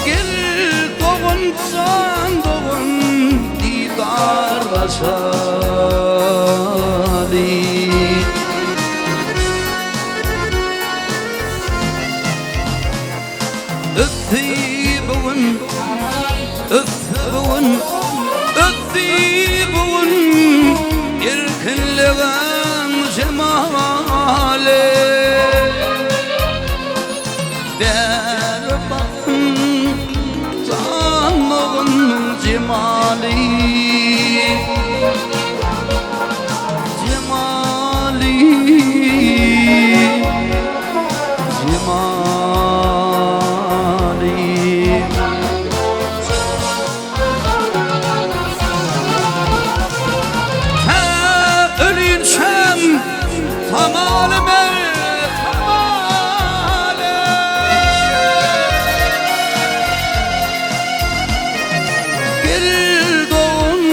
B: gel doğan san doğan didarlaşali öthibun öthibun öthibun irkillegan cemale derbakın canlığın cemali cemali cemali ha ölün şem tamale tamale gel doğun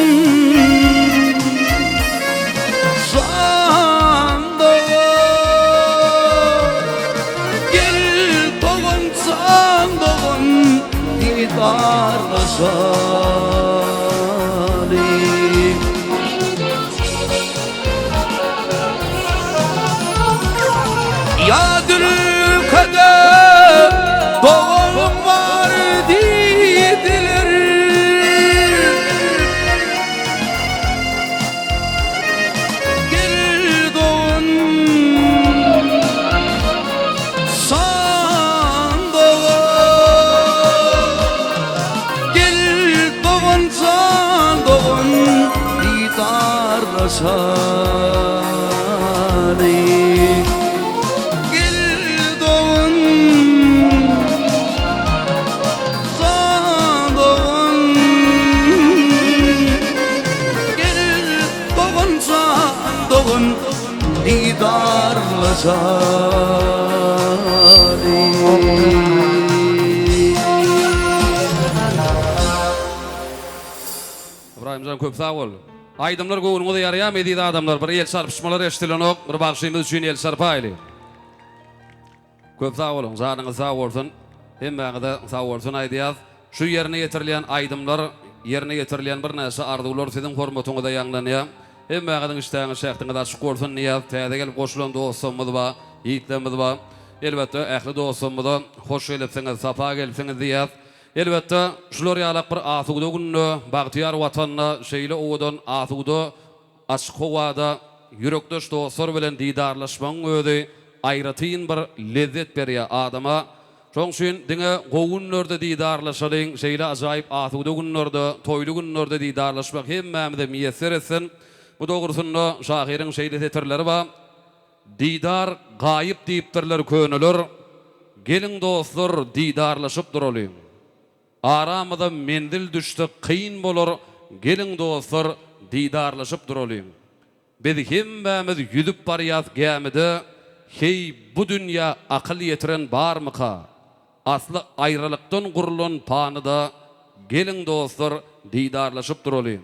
B: sanda gel doğun sanda didarlaşali yadır kader doğum var dediler gel doğun sandığı gel doğun sandığın didarlaşali didarlaşali
C: İbrahimcan köp sağ ol. Aydımlar goğunumu da yarayam ediydi adamlar. Bir el sarpışmalar eştilen ok. Bir bakşıyımız üçün el sarpaylı. Köp sağ olun. Zanınız sağ olsun. Hem bağı da sağ olsun aydiyaz. Şu yerine getirilen aydımlar, yerine getirilen bir neyse ardular sizin hormatunu da yanlanıyor. Hem bağıdın iştahını şehtini da şık olsun niyaz. Teyde gelip koşulan dostumuz var, yiğitlerimiz var. Elbette ehli dostumuz da hoş gelipsiniz, safa gelipsiniz diyaz. Elbette şular yalak bir asuğda günü, Bahtiyar vatanına, şeyli oğudan asuğda, açık hovada, yürektaş dostlar bilen didarlaşman ödü, ayrıtıyın bir lezzet veriyor adama. Şoň üçin diňe gogunlarda didarlaşalyň, şeýle ajaýyp asuda günlerde, toýly günlerde didarlaşmak hemmämize miýesser etsin. Bu dogrusunda şahyryň şeýle tetirleri bar. Didar gaýyp diýipdirler köneler. Gelin dostlar didarlaşyp duralyň. Aramyda mendil düşdi, kyn bolar. Gelin dostlar didarlaşyp duralyň. Biz hemmämiz ýüzüp barýas gämide, hey bu dünýä akyl ýetiren barmyka? Aslı ayrılıktan kurulan panıda gelin dostlar didarlaşıp duralyň.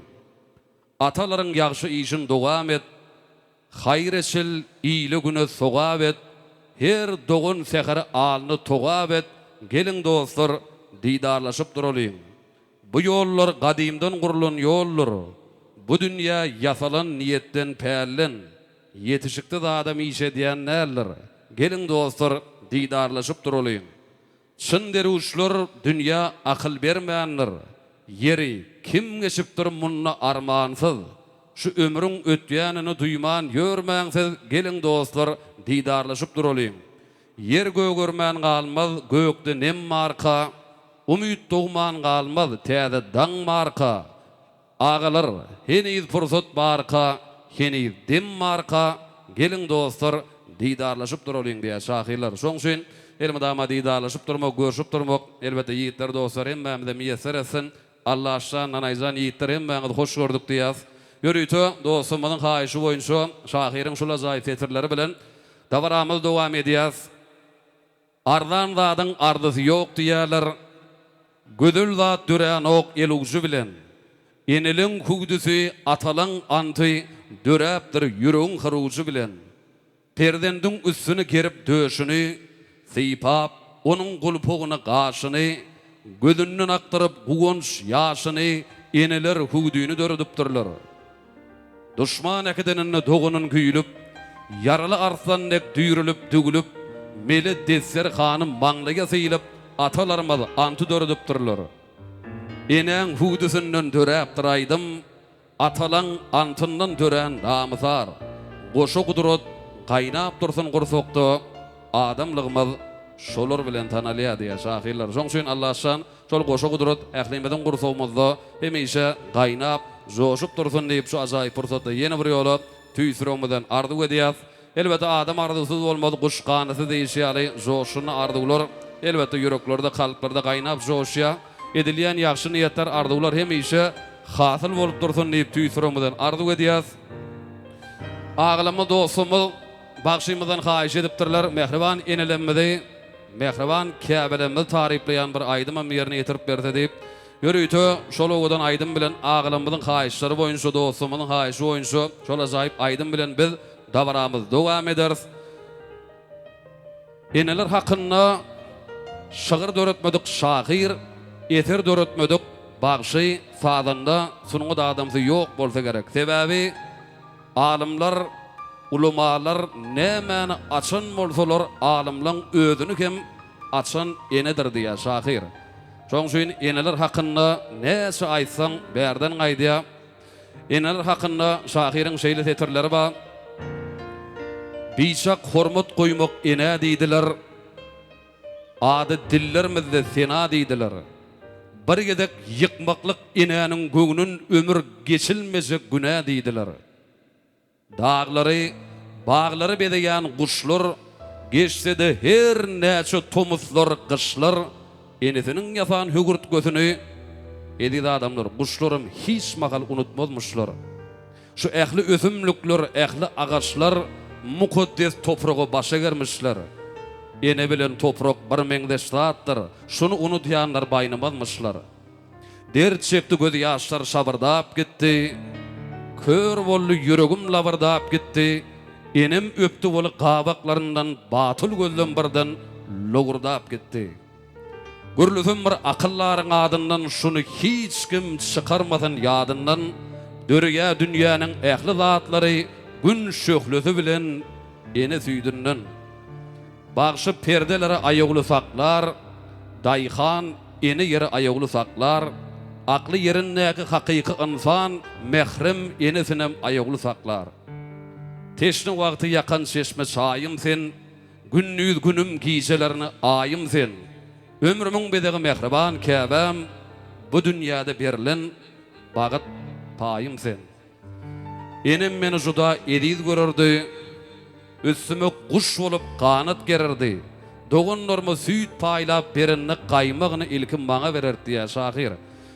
C: Ataların ýagşy işin dogam et, hayır eşil iyili güne sogab et, her dogun seheri alny togab et, gelin dostlar didarlaşıp duralyň. Bu yollar gadimdan kurulan yollar, bu dünýä yasalan niyetten pälen, yetişikde de adam işe diýen näler, gelin dostlar didarlaşıp duralyň. Çın deruşlar dünya akıl bermeýänler. Yeri kim geçipdir munna armansız. Şu ömrüň ötýänini duýman ýörmäňsiz gelin dostlar didarlaşyp duralyň. Yer gögürmän galmaz gökde nem marka. Umyt dogman galmaz täze daň marka. Agalar heniz fursat barka, heniz dem marka. Gelin dostlar didarlaşıp duralım diye şahirler. Şoň üçin elmedama didarlaşıp durmak, görüşüp durmak elbette yiğitler dostlar hemme de miyeser etsin. Allah aşan nanayzan yiğitler hemme hoş gördük diýär. Yürüýtü dostumyň haýyşy boýunça şahirin şula zaýyf etirleri bilen davaramyz dowam edýär. Ardan zadyň ardysy ýok diýerler. Gödül zat dürän ok elugju bilen. Eniliň hugdusy atalan anty döräpdir ýüregiň hyrugju bilen. Perdendiň üstüni kerip döşüni sypap, onuň gulpugyny gaşyny, gözünden aktyryp gugonç ýaşyny eniler hugdyny döredipdirler. Duşman ekedenini dogunun küýülüp, yaralı arslandek düýrülüp dügülüp, meli desser hanım maňlyga syýlyp, atalarymyz anty döredipdirler. Eneň hugdusynyň döräpdir aýdym, atalan antyndan dörän namysar. Goşa gudrat gaýnap dursun gursokda, adamlygymyz şolar bilen tanalýar diýär şahirler. Şoň üçin Allah şan şol goşa gudrat ählimizden gursogmazda hemişe gaýnap joşup dursun diýip şu ajaýyp pursatda ýene bir ýola tüýsüremeden ardy edýär. Elbette adam ardysyz bolmaz, guş ganysy diýişýär, joşuny ardylar. Elbette yüreklerde, kalplarda gaýnap joşýar. Edilýän ýaxşy niýetler ardylar hemişe hasyl bolup dursun diýip tüýsüremeden ardy edýär. Aglamy dostumyz bagşymyzdan haýyş edipdirler. Mehriban enelenmedi, mehriban käbelenmedi taripleýän bir aýdyma ýerine ýetirip berdi diýip yürüýtü şol owadan aýdym bilen aglamyzyň haýyşlary boýunça dostumyň haýyşy boýunça şol ajaýyp aýdym bilen biz dawaramyz dowam ederiz. Eneler hakynda şygyr döretmedik şahir, eter döretmedik bagşy fadanda sunuňy da adamsy ýok bolsa gerek. Sebäbi alimler, ulamalar nämäni açan bolsalar alimlaň özüni hem açan enedir diýär şahir. Şoň üçin eneler hakynda näçe aýtsaň berden gaýdýar. Eneler hakynda şahirin şeýle tetirleri bar. Biçak hormat goýmak ene diýdiler. Ady dillermizde sena diýdiler. Bir gedek ýykmaklyk enäniň göňünin ömür geçilmejek günä diýdiler. Dağlary, bağlary bedeýän guşlar, geçsede her näçe tomuslar, gyşlar, enesiniň ýapan hügürt gözüni edýär adamlar. Guşlarym hiç mahal unutmazmyşlar. Şu ähli ösümlükler, ähli agaçlar mukaddes toprağa başa germişler. Ene bilen toprak bir meňdeşlatdyr. Şunu unutýanlar baýnamazmyşlar. Dert çekdi göz ýaşlar şabardap gitdi. Kör bolly yüregim labardap gitdi. Enem öpdi boly gabaklарyndan batyl gözlem birden logurdap gitdi. Gürlüsüm bir akıllaryň adyndan şunu hiç kim çykarmadan ýadyndan dörýä dünýäniň ähli zatlary gün şöhlüsü bilen ene süýdünden. Bagşy perdelere aýagly saklar, daýhan ene ýere aýagly saklar, akly ýerindäki hakyky insan mehrem enesinem aýagly saklar. Teşni wagty ýakan çeşme çaýym sen, günnüz günüm gijelerini aýym sen. Ömrümiň bedegi mehriban käbem, bu dünýäde berilen bagyt paýym sen. Enem meni juda ediz görerdi, üstüme kuş bolup kanat gererdi. Dogunlarmy süýt paýlap berenni gaýmagyny ilkim maňa bererdi diýär şahir.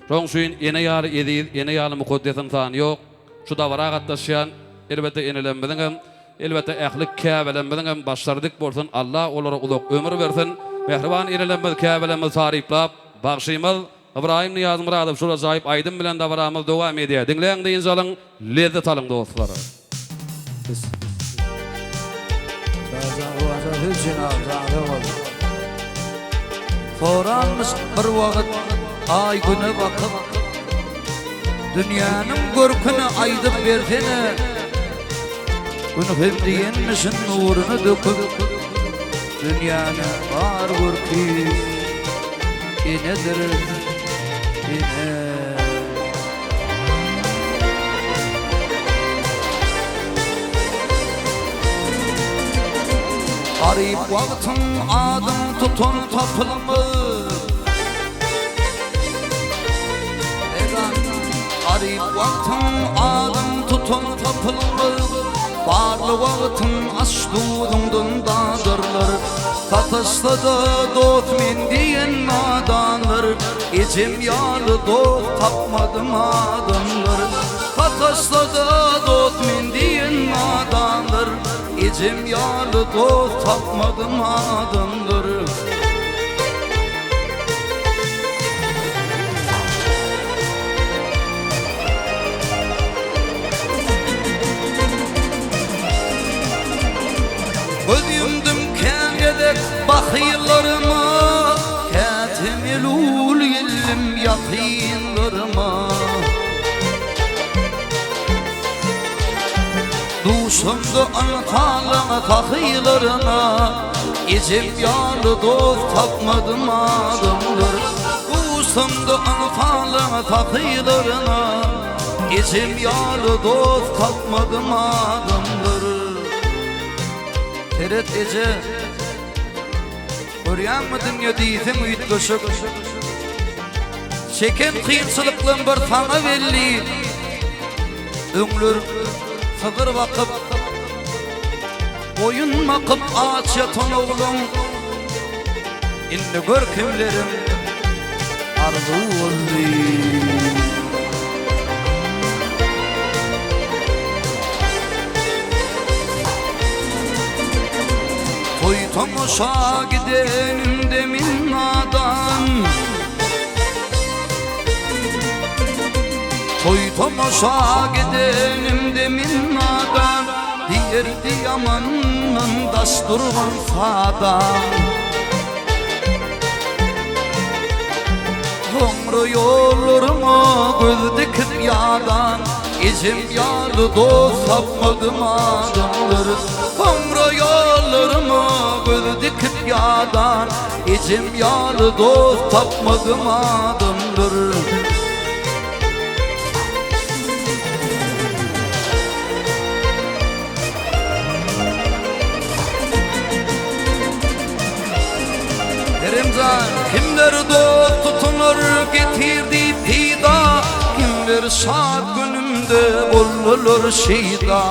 C: Şoň üçin ene ýaly ediz, ene ýaly mukaddesin tan ýok. Şu dawara gatnaşýan elbette enelenmeden hem, elbette ähli käbelenmeden hem başlardyk bolsun. Allah olara ulak ömür bersin. Mehriban enelenmez käbelenmez taryplap bagşymyz İbrahim Niyaz Muradov şol ajaýyp aýdym bilen dawaramyz dowam edýär. Dinleýän diýen zalyň lezzet alyň dostlar.
B: Soranmış bir wagt ay güne bakyp dünýäniň görküni aýdyp bersene. Bunu hem diýenmişin nuruny döküp dünýäni bar görki enedir ene. Garip wagtyň adym tutan tapylmaz. Garip wagtyň adym tutan tapylmaz. barlı vaqtın aştuğundan Tatastada dost men diyen nadanlar İcim yalı dost tapmadım adamlar Tatastada dost men diyen nadanlar İcim yalı dost tapmadım adamlar Gözümdüm kelgedek bakıylarıma Katimilul illim yakınlarıma Duşumdu antalına takıylarına İcim yalı dost tapmadım adamlar Duşumdu antalına takıylarına İcim yalı dost tapmadım adamlar Teret ece Görýän mi dünýä diýsem üýtgeşik Çeken kıyınçılıklan bir sana belli Öňler sygyr bakyp Boyun makyp aç yatan oglum Indi gör kimlerim arzu boldy Toy tomoşa gidenim min nadan Toy tomoşa gidenim min nadan Diyerdi yamanın dasturgan sadan Homru yollarıma göz dikip yadan İcim yalı dost tapmadım adamları Homru yollarıma göz dikip yadan İcim yalı dost tapmadım adamları Kerimcan kimler dost tutunur getirdi pida Kimler saat günümde bulunur şida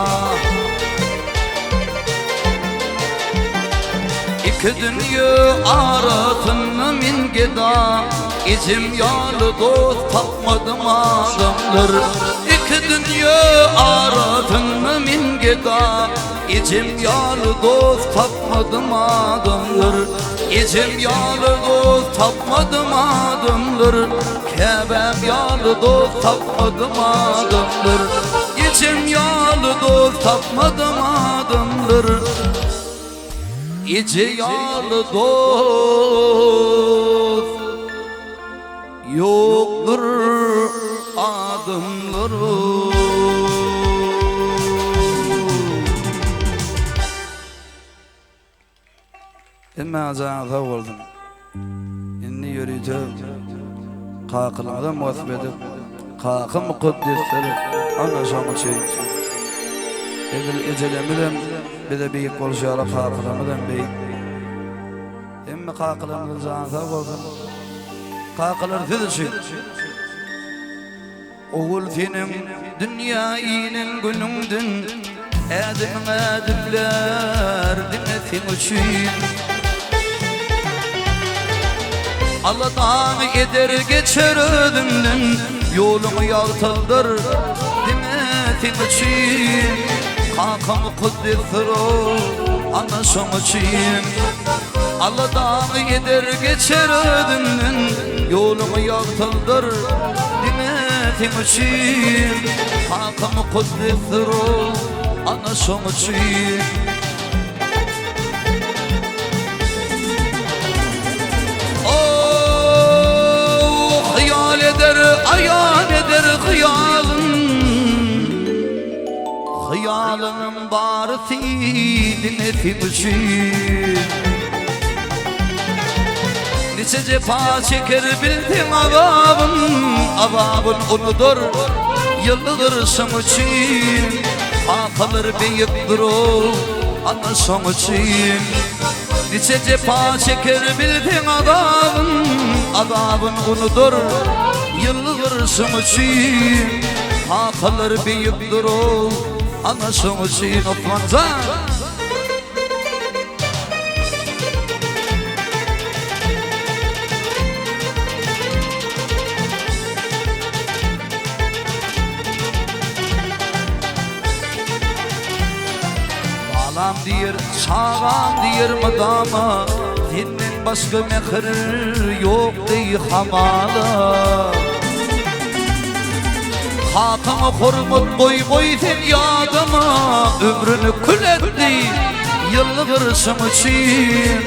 B: İki dünya arasında min geda İcim yalı dost tapmadım adamlar İki dünya arasında min geda İcim yalı dost tapmadım adamlar İcim yalı dost tapmadım adamlar Kebem yalı dost tapmadım adamlar İcim yalı dost tapmadım adamlar İci yalı dost yoktur adımları
A: Emme azağıza oldum. İnni yürüyce kakılmadan vasf edip kakı mukaddesleri anlaşamı şey. Edil ecelemiden bir de büyük oluşara kakılamadan büyük. Emme kakılamız azağıza oldum. Kakılar sizin. Oğul senin dünya iyinin günündün. Edim edimler dinlesin için. Allah'tan eder geçer ödümden Yolumu yaltıldır demetin için Kakamı kuddettir o anlaşam için Allah'tan eder geçer ödümden Yolumu yaltıldır demetin için Kakamı kuddettir o anlaşam için Ayan eder hıyalın barısı dinletim için Nice cefa çeker bildim avabın unudur yıllıdır şam için Kalır beyiktir o anlaşam için Nice cefa çeker bildim adabın unudur yıllıdır şam için Kalır beyiktir o
B: anasın için Osmancan. Balam diyer, çağam diyer madama, dinnin başka mehir yok dey hamala. Hatana hormat koy sen yadıma, ömrünü kül etti yıllırsın için.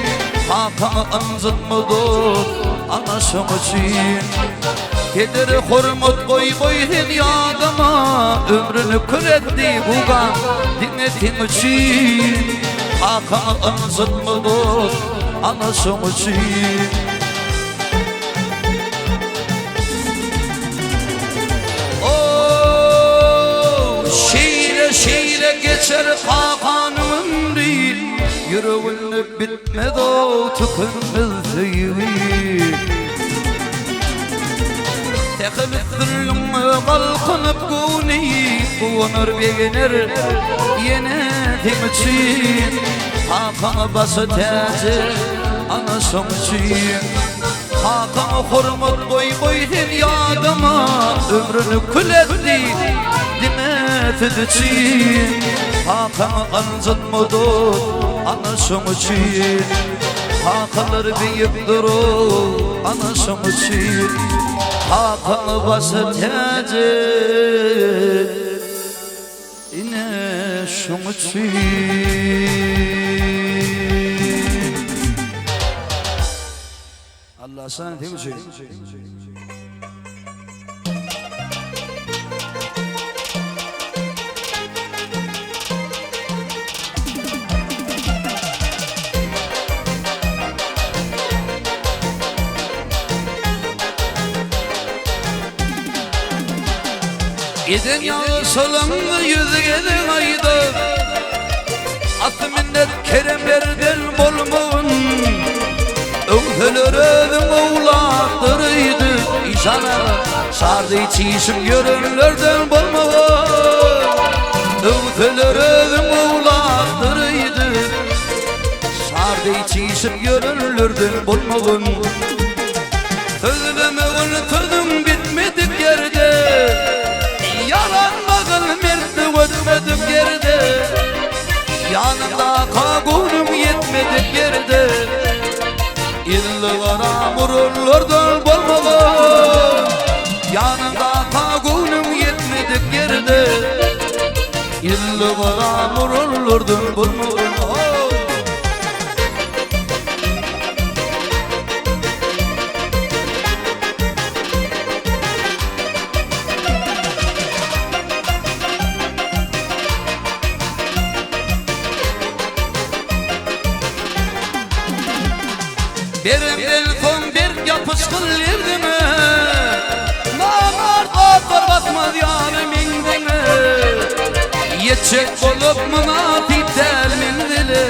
B: Hatana anzıtmadı anasın için. Kederi hormat koy sen yadıma, ömrünü kül etti bugan dinletin için. Hatana anzıtmadı anasın için. Şeyle geçer kakan ömrü, yüreğinde bitmez o tükünmez zeyvi. Tekbittirliğime kalkınıp guni, kuvanır beğenir yenetim için. Hakanı bası tezi anasım için. Hakanı hormat koy sen yadıma, ömrünü kül etti demet için. Hakanı anzıtmadı anasım için. Hakanlar büyüktür o anasım için. Hakanı bası tezi ineşim için. Allah sana değil mi şey? Giden yağsalan yüzgeden ayda, atı minnet keremlerden bolmağın. Öğütülürüm oğlattırıydı İşana sardı içişim görünlerden bolmağın. Öğütülürüm oğlattırıydı sardı içişim görünlerden bolmağın. Sözlemeğin sözüm bitmedik yerde, yalanmağın mertli ötmedim yerde. Yanında kagunum yetmedik yerde, İllara murullardan bolmağın. Yanında kagunum yetmedik yerde, İllara murullardan bolmağın. Berimden son bir yapışkın yerdime, namart atlar batmaz yanım indime. Yetecek bolup münafitler mindili,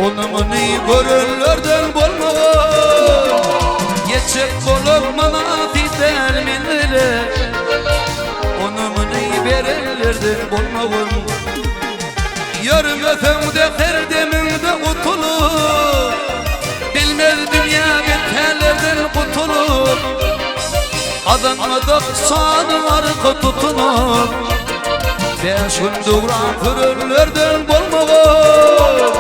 B: onu mını görürlerden bolmağın. Yetecek bolup münafitler mindili, onu mını verirlerden bolmağın. Yarım öfemde her deminde kutulur, bilmez dünya beterlerden kurtulur. Adanmadık sanım arka tutunur, 5 gün duran pürürlerden bolmağın.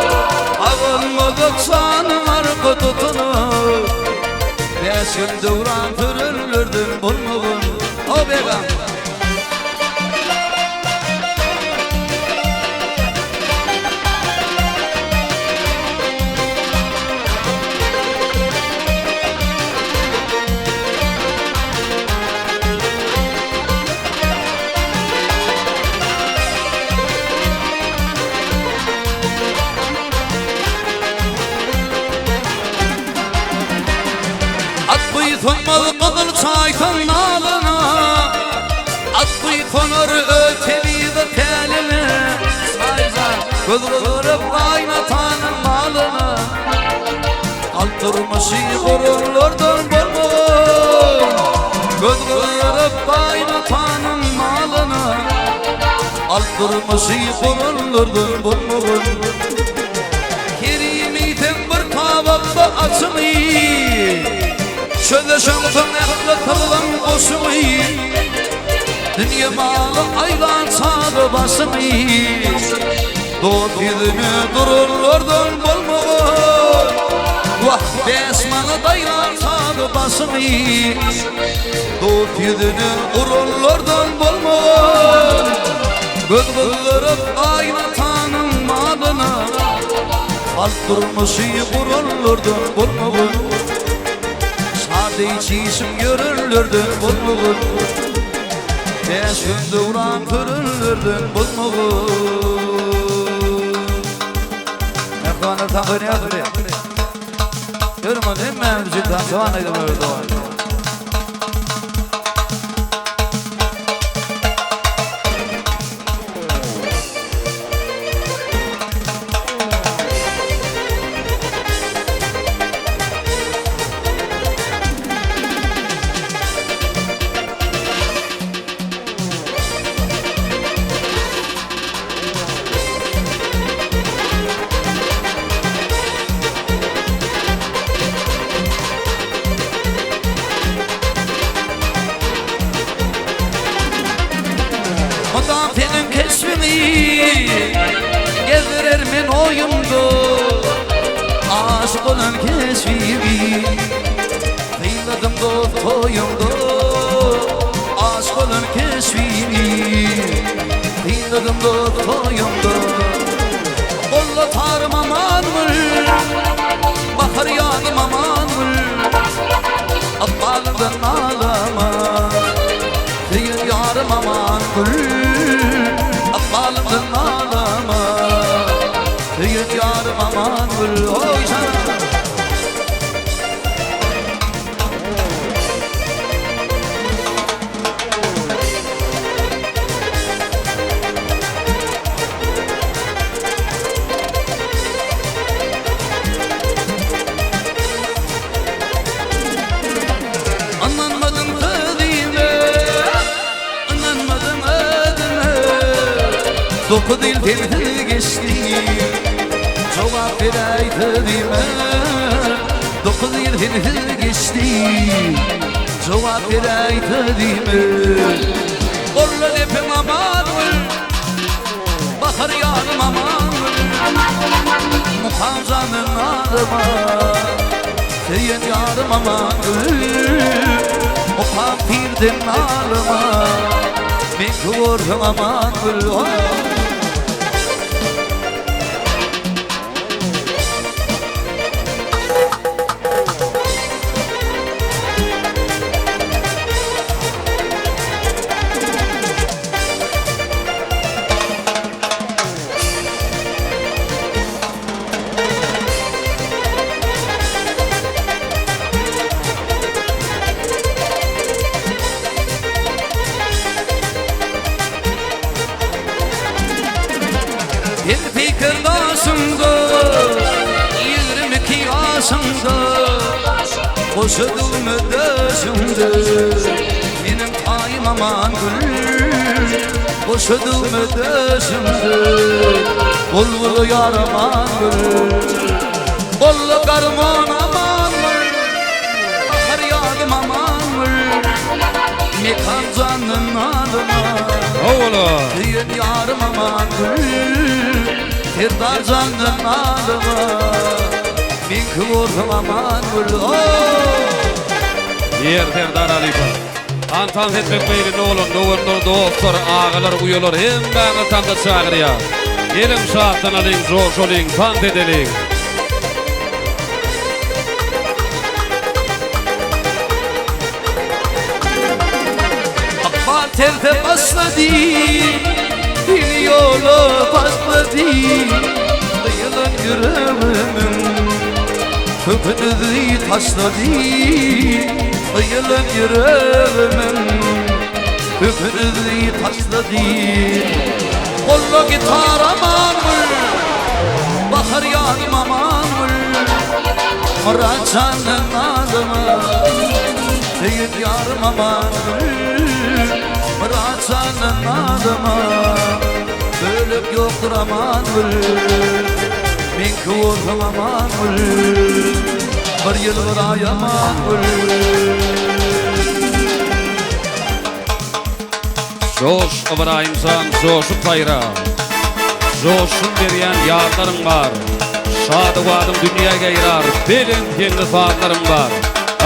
B: Adanmadık sanım arka tutunur, 5 gün duran pürürlerden bolmağın. O beğen Sonmalı kızıl çaytan nalına, attı konar öteliği teline. Göz kırıp kaynatanın malına, altırmışı gururlardan bolmağın. Göz kırıp kaynatanın malına, durması kurulurdun bulmuğun Kerimiyden bir tabakta açımı Şöyle şamtın ehli tırlan koşumu Dünya malı aylan sağı basımı Doğut yüzünü durulurdun bulmuğun Vah besmanı daylan sağı basımı Doğut yüzünü durulurdun bulmuğun Bıldırıp ayna tanınmadığını Kalp durması kurulurdun bulmuğun Sade içisim görülürdün bulmuğun Beş günde uğran kırılırdın bulmuğun Ekvanı takını yakırıyor Görme değil mi? Cidden zamanıydı böyle doğru Mudafinin kesbini gezdirir min oyumdu Aşık olan kesbimi kıyladım dost toyumdu Aşık olan kesbimi kıyladım dost toyumdu Kolla tarım aman mı bakar yanım aman mı Akbalından ağlama Değil yarım aman gül Akbalımdan ağlama Değil yarım aman gül Oy sana Anlanmadın kızime Anlanmadın adını Doku dilden geçti Cevap vereydi dime Doku dilden geçti Cevap vereydi dime Kolla lepim aman Bakar yarım aman Muhamzanın adıma Seyen yarım aman Muham pirdin alıma Ben kıvırdım aman Bir fikir dasında 22 yaşında Koşudum ödeşimde Benim payım aman gül Koşudum ödeşimde Bulvulu yar aman gül Bollu karman aman gül Bakar yarım aman gül Mekan canın adıma
C: Oğlum
B: Diyen yarım aman gül Firdar canın adıma Bin kıvırdım aman gül
C: Yerden Alifa Antan etmek beyli oğlum Doğundur doktor ağalar uyulur Hem bana tam da çağır ya Gelin şahtan alın Zoş olun Pant edelim
B: Akbar terde başladı Bir yolu başladı Yılın yüreğimin Köpünü taşladı Yılın yüreğimin Köpünü taşladı Kolla gitar aman Bakar yanım aman Murat canın adıma Değil yarım aman Murat canın adıma Ölüp yoktur aman ol Men kuvulum aman ol Bir yıl bir ay aman ol
C: Joş İbrahimsan joşup bayra Joşun berýän ýarlaryň bar Şady wadyň dünýäge girar Belin teňli saatlaryň bar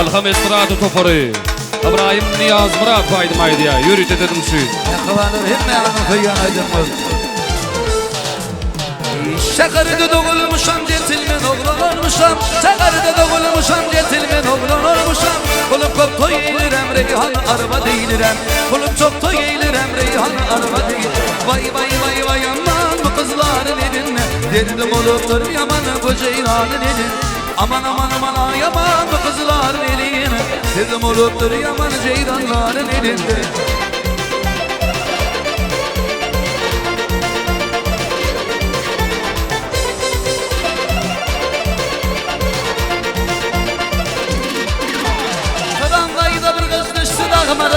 C: Alham estrady topury İbrahim Niyaz Murat baydymaýdy ýürüt ededim süýt
B: Kalanır hemme anın kıyyan aydınmaz Şakarıda doğulmuşam yetilmen oğlan olmuşam Şakarıda doğulmuşam yetilmen oğlan olmuşam Kulum çok toy eğilirem reyhan araba değilirem Kulum çok toy eğilirem reyhan araba değil Vay vay vay vay aman bu kızların elinle Derdim oluptur yaman bu ceylanın elin Aman aman aman ay aman bu kızların eline Derdim oluptur yaman ceylanların elinde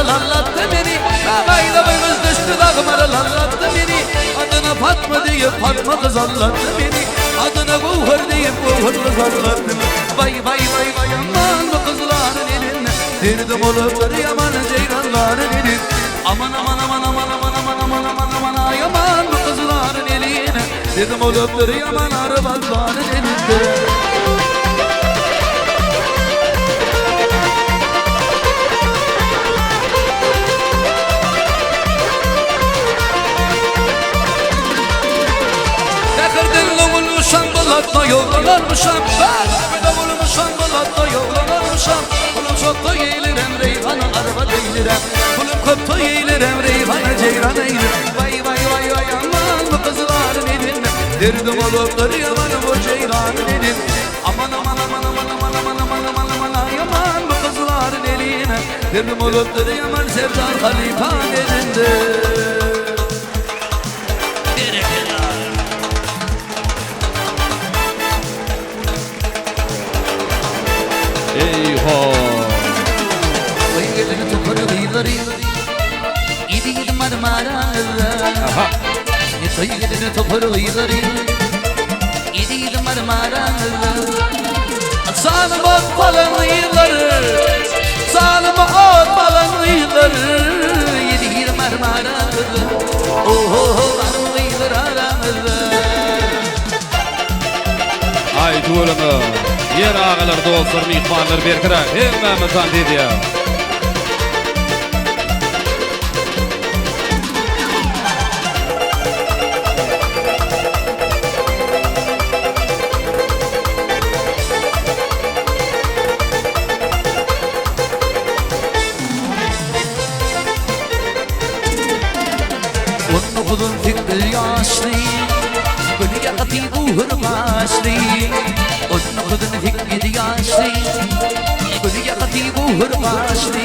B: Lallattı beni Ağayla bir kız düştü dağımarı lallattı beni Adına Fatma deyip Fatma kız anlattı beni Adına Guvhur deyip Guvhur kız anlattı beni Vay vay vay vay aman bu kızların eline Derdim oluptur yaman ceylanların elin Aman aman aman aman aman aman aman aman aman ay aman bu kızların eline Derdim oluptur yaman arabazların elinde Balatla yollanırmışam Ben olmuşam balatla yollanırmışam Kulum çok da yeğilirem reyhana araba değilirem Kulum çok da yeğilirem reyhana ceyran eğilir Vay vay vay vay aman bu kızların elinde Derdim oluptur yaman bu ceyranın elin Aman aman aman aman aman aman aman aman aman ay aman bu kızların eline Derdim oluptur yaman Serdar Halifan elinde
C: Eyho
B: Oyungelini toparlayıları İdi marmaralı Oyungelini toparlayıları İdi marmaralı Salım ot balanıyları Salım ot balanıyları İdi marmaralı Oho balanıyları aralı
C: Ay tuğulunu Yer ağalar dostlar mihmanlar berkirak hemmemizden dedi ya
B: Onu kudun fikri yaşlı Gölü yakatı buhur başlı Onu kudun fikri yaşlı Gölü yakatı buhur başlı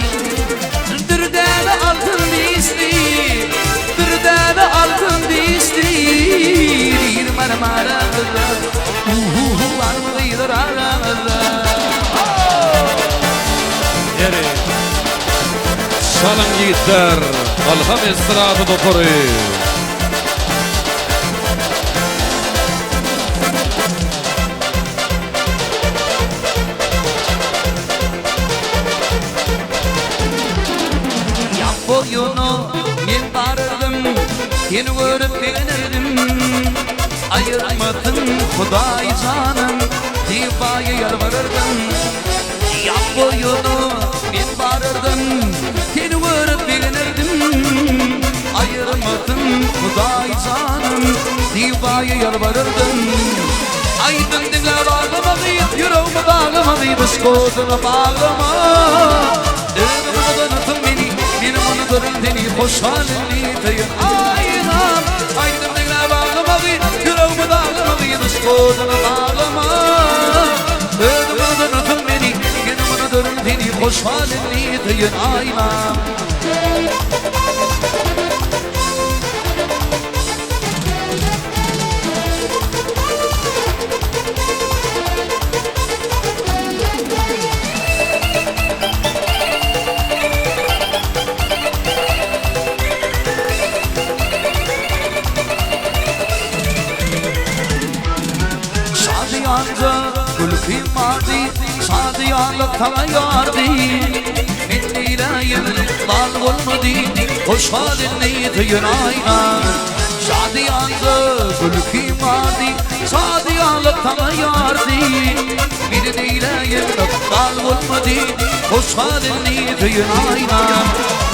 B: Dürdane altın dizli Dürdane altın dizli Bir marmara var mı kıyılır aramızda
C: Yeri Şalın yiğitler Alham estradı dopuru
B: Boyunu men barırdım Seni görüp beğenirdim Ayırmadın Huday canım Divaya yalvarırdım Yap boyunu men barırdım Seni görüp beğenirdim Ayırmadın Huday canım Divaya yalvarırdım Aydın dinle bağlama gıyıp Yüreğimi bağlama gıyıp Iskoğuzunu bağlama Ömrümü unutun beni Benim unuturum seni hoş halini tayın Aynam Aydın dinle bağlama gıyıp Yüreğimi bağlama gıyıp Iskoğuzunu bağlama Ömrümü unutun beni Benim unuturum seni hoş halini tayın Aynam Gülfi madi Sadiyalık tala yardi Minnileyin Lal olmadı Hoş halini tüyün ayna Şadiyanlı Gülfi madi Sadiyalık tala yardi Minnileyin Lal olmadı Hoş halini tüyün ayna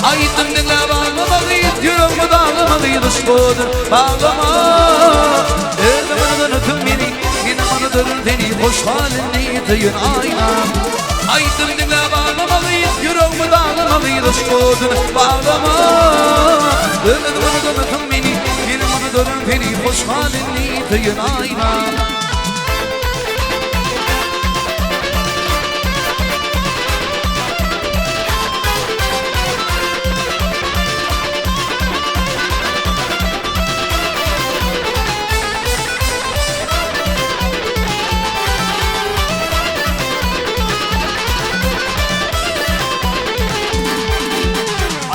B: Aydım dinle bağlama git Yüreğimi dağlama git Işkodur bağlama Elimi tüm beni Yine bana dönün beni Hoş halini tüyün ayna Aydım dinle bağlama git Yüreğimi dağlama git Işkodur bağlama Elimi tüm beni Yine bana dönün beni Hoş halini tüyün ayna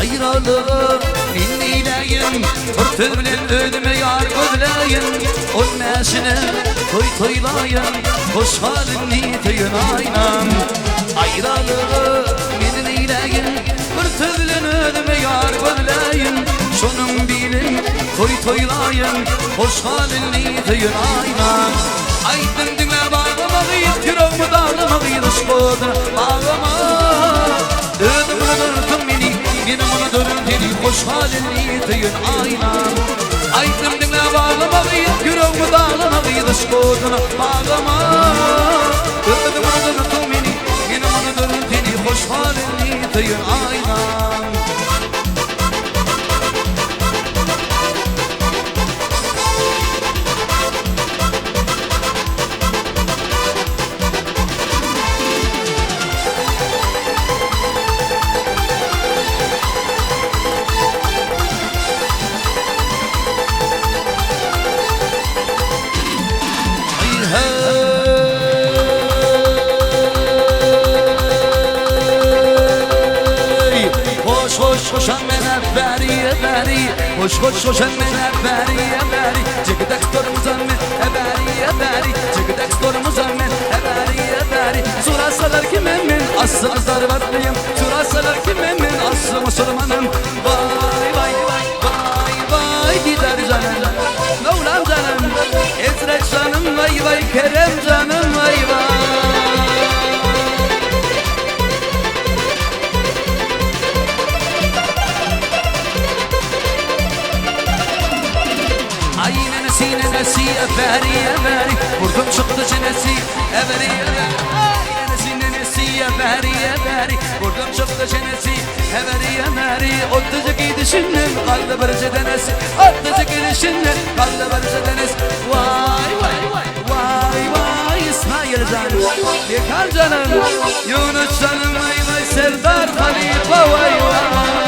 B: Ayrılığı ninnileyin Fırtı bilen ödüme yar gözleyin Olmasını toy toylayın Hoş halini tüyün aynan Ayrılığı ninnileyin Fırtı bilen ödüme yar gözleyin Şunun bilin toy toylayın Hoş halini tüyün aynan Aydın dinle bağlama git Yüreğimi dağlama git Işkodur bağlama Ödümü döndüm beni Yine bana dönün beni Hoş halini tüyün ayna Aydım dinle bağlama git Yüreğimi dağlama git Işkoduna bağlama Ödümü döndüm beni Yine bana dönün beni Hoş halini tüyün ayna Hoşan mene beri hoşan mene beri Çekirdek storumuzan men beri Çekirdek storumuzan men beri Surasalar ki men aslı zarvatlıyım Surasalar ki men aslı musulmanım Vay vay vay vay vay Gider canım Mevlam canım Ezreç canım vay vay Kerem canım vay vay Nenesi everi Vurdum çıktı çenesi everi Nenesi Vurdum çıktı çenesi everi Ottucu gidişinin kaldı barıcı denesi Ottucu gidişinin kaldı barıcı denesi Vay vay vay vay vay İsmail canım Yekar canım Yunus canım vay vay Serdar Halife vay vay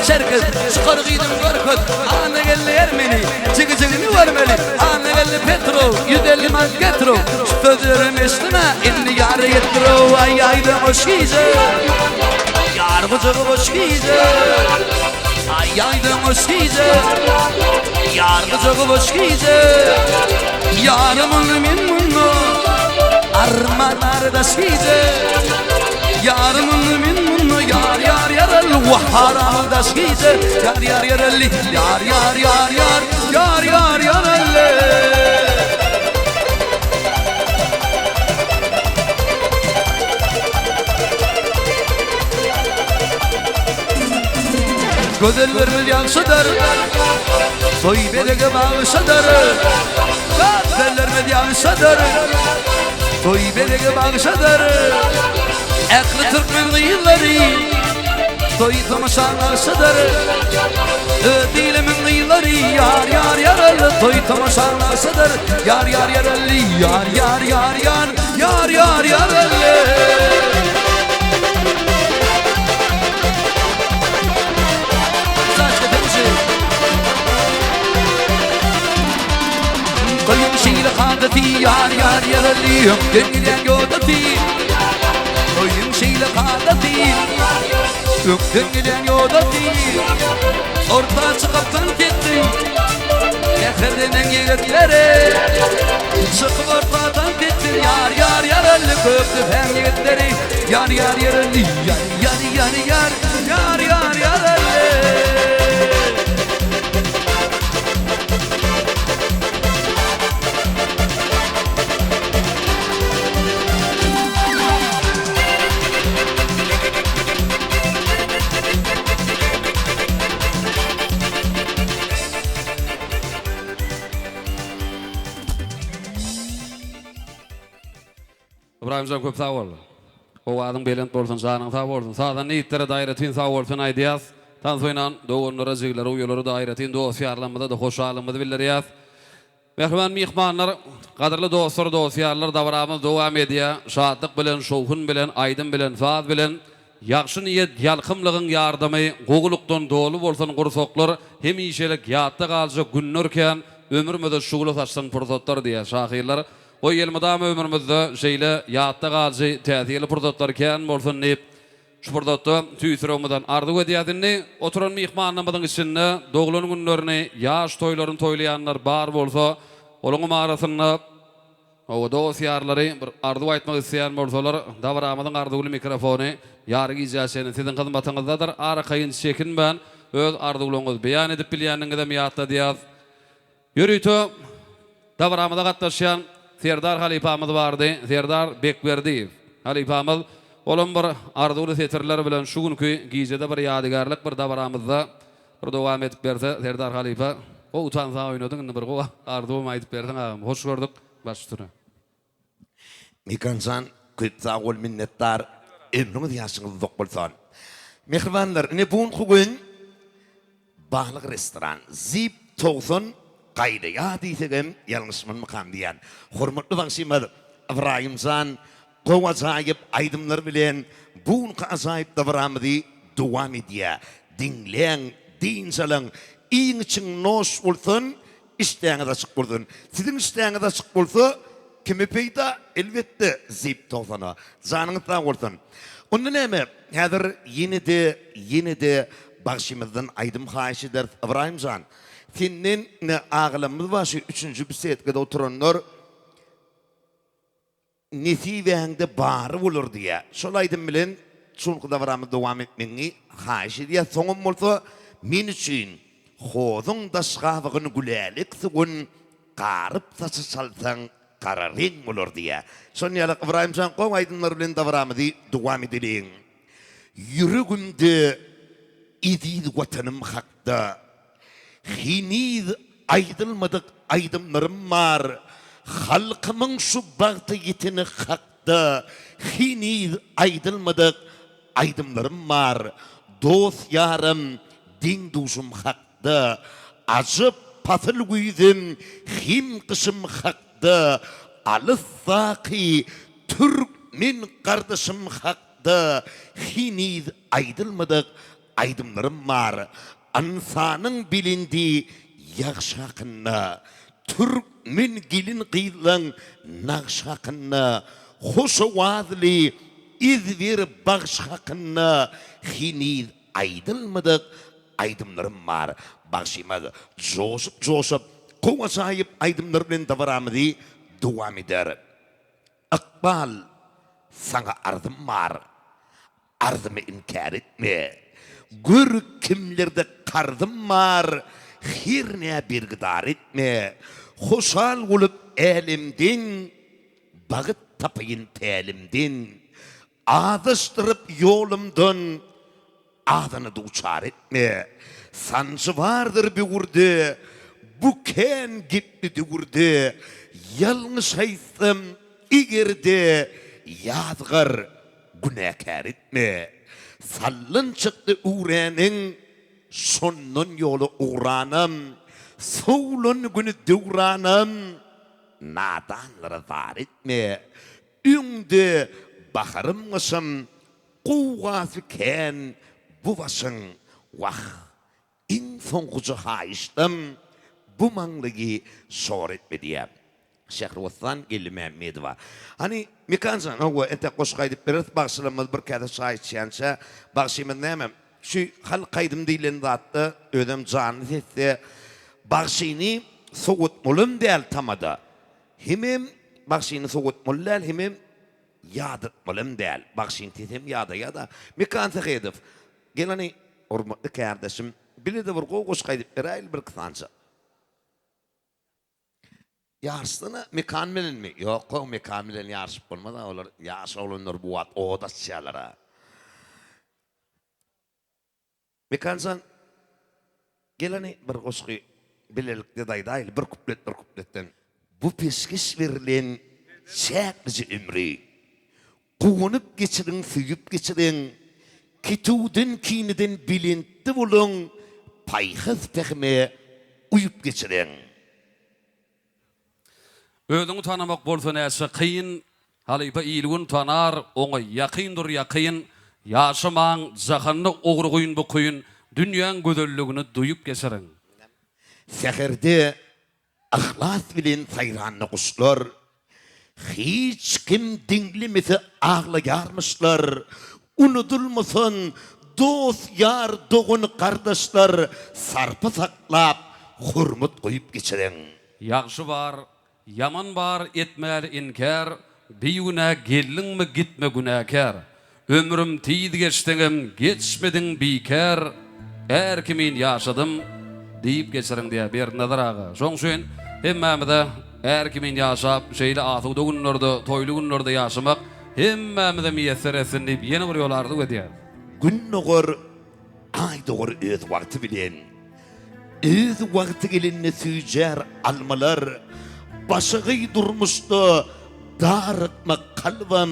B: şerkız Çıkar giydim korkut Ana geldi Ermeni Çıkıcığını vermeli Ana geldi Petro 150 man getro Sözlerim üstüne İnni yarı yetro Ay aydım hoş giyce Yar kucağı hoş giyce Ay aydım hoş giyce Yar kucağı hoş giyce Yarımın minmunlu Arman ardaş giyce Yarımın minmunlu Yar yar yaralı Haram daş giyce Yar yar yaralı Yar yar yar yar Yar yar yaralı Gözellerimiz yansıdır Soy belege bağışıdır Gözellerimiz yansıdır Soy belege bağışıdır Ekli Türkmen yılları Toy tamaşanasıdır Dilimin kıyıları Yar yar yaralı Toy tamaşanasıdır Yar yar yaralı Yar yar yar yar Yar yar yaralı Saçka temizim Toyun şiiri kadeti Yar yar yaralı Gönlüden gödeti Toyun şiiri kadeti Öktün giden yoda değil Orta çıkıptın gittin Getirdiğinin yigitleri Çıkıp ortadan gittin Yar yar yar öllü köptü hem yigitleri Yar yar yar öllü Yar yar yar yar Yar yar yar öllü
C: İbrahimcan köp sağ ol. O adın belent bolsun, canın sağ olsun. Sağdan niyetlere daire sağ olsun aydiyaz. Tan soynan doğunlara jigler, uyoları daire dost yarlamada da hoş alımda billeriyaz. Mehman mihmanlar, qadrlı dostlar, dost yarlar davramız devam ediyor. Şadlık bilen, şovhun bilen, aydın bilen, faz bilen, yaxşı niyet, yalqımlığın yardımı, qoğuluktan dolu bolsun qursoklar, hem işelik yatta qalacak günlerken ömrümüzde şugulu taşsan fırsatlar diye şahirler. O yelmadam ömrümüzde şeyle yatta qalıcı təsirli fırsatlarken bolsun neyip şu fırsatı tüysürümüzden ardı ediyadini oturan mihmanımızın içinde doğulun günlerini yaş toyların toylayanlar bar bolsa onun arasında o dosyarları bir ardı aytmak isteyen bolsalar davramızın ardıglı mikrofonu yarı icazeni sizin hizmetinizdedir. Arkayın çekin ben öz ardıglyňyzy beyan edip bilýäniniňizde miýatda diyaz. Yürüýtü davramyza gatnaşýan Serdar Halipamız vardı. Serdar Bekberdiýew. Halipamız olan bir arzuly setirler bilen şu günkü gijede bir ýadygarlyk bir davramyzda bir dowam edip berse Serdar Halipa o utansa oynadyň bir gowa arzuwmy aýdyp berdiň agam. Hoş gördük. Başlygyna.
D: Mikansan köp sağ ol minnettar. Ömrüňiz ýaşyňyz zok bolsun. Mehmanlar, ne bugün bugün Bahlyk restoran Zip Togsun Qayda ya diýsegem ýalňyşmyň mykam diýen. Hormatly baňşymyz Ibrahimjan gowa ajaýyp aýdymlar bilen bugün ajaýyp dawramyzy dowam edýär. Dinleň, dinçalaň, iň için noş bolsun, işleňiz açyk bolsun. Siziň işleňiz açyk bolsa, kime peýda elbetde Zip Togsuna. Janyňyz sag bolsun. Onda näme? Häzir ýene-de baňşymyzdan aýdym haýyş eder Ibrahimjan. Senin ne ağlamız başı 3. bir setkede oturanlar nesibeğinde bağırı olur diye. Şolaydım bilen şunku davramı devam etmeni haşi diye sonum olsa min için hozun da şahvağını gülelik sıgın qarıp saçı salsan qararın olur diye. Son yalık İbrahimcan qoğum aydınlar bilen davramı devam edelim. Yürügümde idil vatanım hakta Hiniz aydılmadık aydımlarım var. Halkımın şu bağda yetini hakta. Hiniz aydılmadık aydımlarım var. Dost yarım, din duşum hakta. Acıp pasıl güydüm, him kışım hakta. Alız zaki, Türkmen kardeşim hakta. Hiniz aydılmadık aydımlarım var. Ansanyň bilindiği yakşakına, Türkmen gilin qıylan nakşakına, hoşavazli izvir bağşakına, hiniz aydılmadık aydımlarım var. Başımız coşup, kova sahip aydımlar bilen davramyzy dowam eder. Akbal, sana ardım var, ardımı inkar etme. Gör kimlerde kardım var, hirne bir gıdar etme. Hoşal olup elimden, bağıt tapayın telimden. Ağdıştırıp yolumdan, ağdını da uçar etme. Sancı vardır bir vurdu, bu ken gitti de vurdu. Yalnız haysım, igirdi, yadgar günahkar etme. Sallın çıktı uğrenin, sonun yolu uğranım, soğulun günü devranım, nadanlara zar etme. Üngde bakarım mısın, kuvası ken bu basın, vah, in sonkucu haiştim, bu manlığı sor etme diye. Şehrivat'tan Gelli Mehmedova. Hani mikansan o ente koşkaydıp biret bağışlamaz bir kere şahit şiyansa bağışımın nemem. Şu hal kaydım dilen dattı ödem canı etti. Bağışını soğutmulum değil tamada. Himim bağışını soğutmulum değil himim yadıtmulum değil. Bağışını tetem yada. Mikansa kaydıp. Gelani ormaklı kardeşim bile de bir koşkaydıp birayl bir kısanca. Yarıştığını mekanmelin mi? Yok o mekanmelin yarışıp olmadan olur. Yarış olunur bu at o da şeylere. Mekansan geleni bir koşku bilelikte daydaylı bir kupletten. Bu peşkiş verilen çeklici ömrü. Kuğunup geçirin, füyüp geçirin. Kitudun kinidin bilinti bulun. Payhız pekme uyup geçirin.
C: Özüňi tanamak bolsa näse kıyın, halypa iyilgün tanar, oňa ýakyndyr ýakyn, ýaşamaň jahanny ogry goýun bu koýun, dünýäň gözelligini duýup geçiriň.
D: Seherde ahlas bilen sayranly kuşlar, hiç kim dinlemese ağlaýarmyşlar, unutulmasyn dost yar dogun kardeşler, sarpy saklap, hurmat goýup geçiriň.
C: Ýagşy bar, yaman bar etmäl inkar, biýüne gelliňmi gitme günäkär. Ömrüm tiýdi geçdiňim, geçmediň bikär, her kimin ýaşadym diýip geçiriň diýär bir nazar ağa. Şoň üçin hemmämide her kimin ýaşap, şeýle asuda günlerde, toýly günlerde ýaşamak hemmämide miýesser etsin diýip ýene bir ýollardy ödýär.
D: Gün nogor, ay doğru öz vakti bilen. Öz vakti gelinne süýjer almalar, başıgı durmuşdu, darıtma kalbam,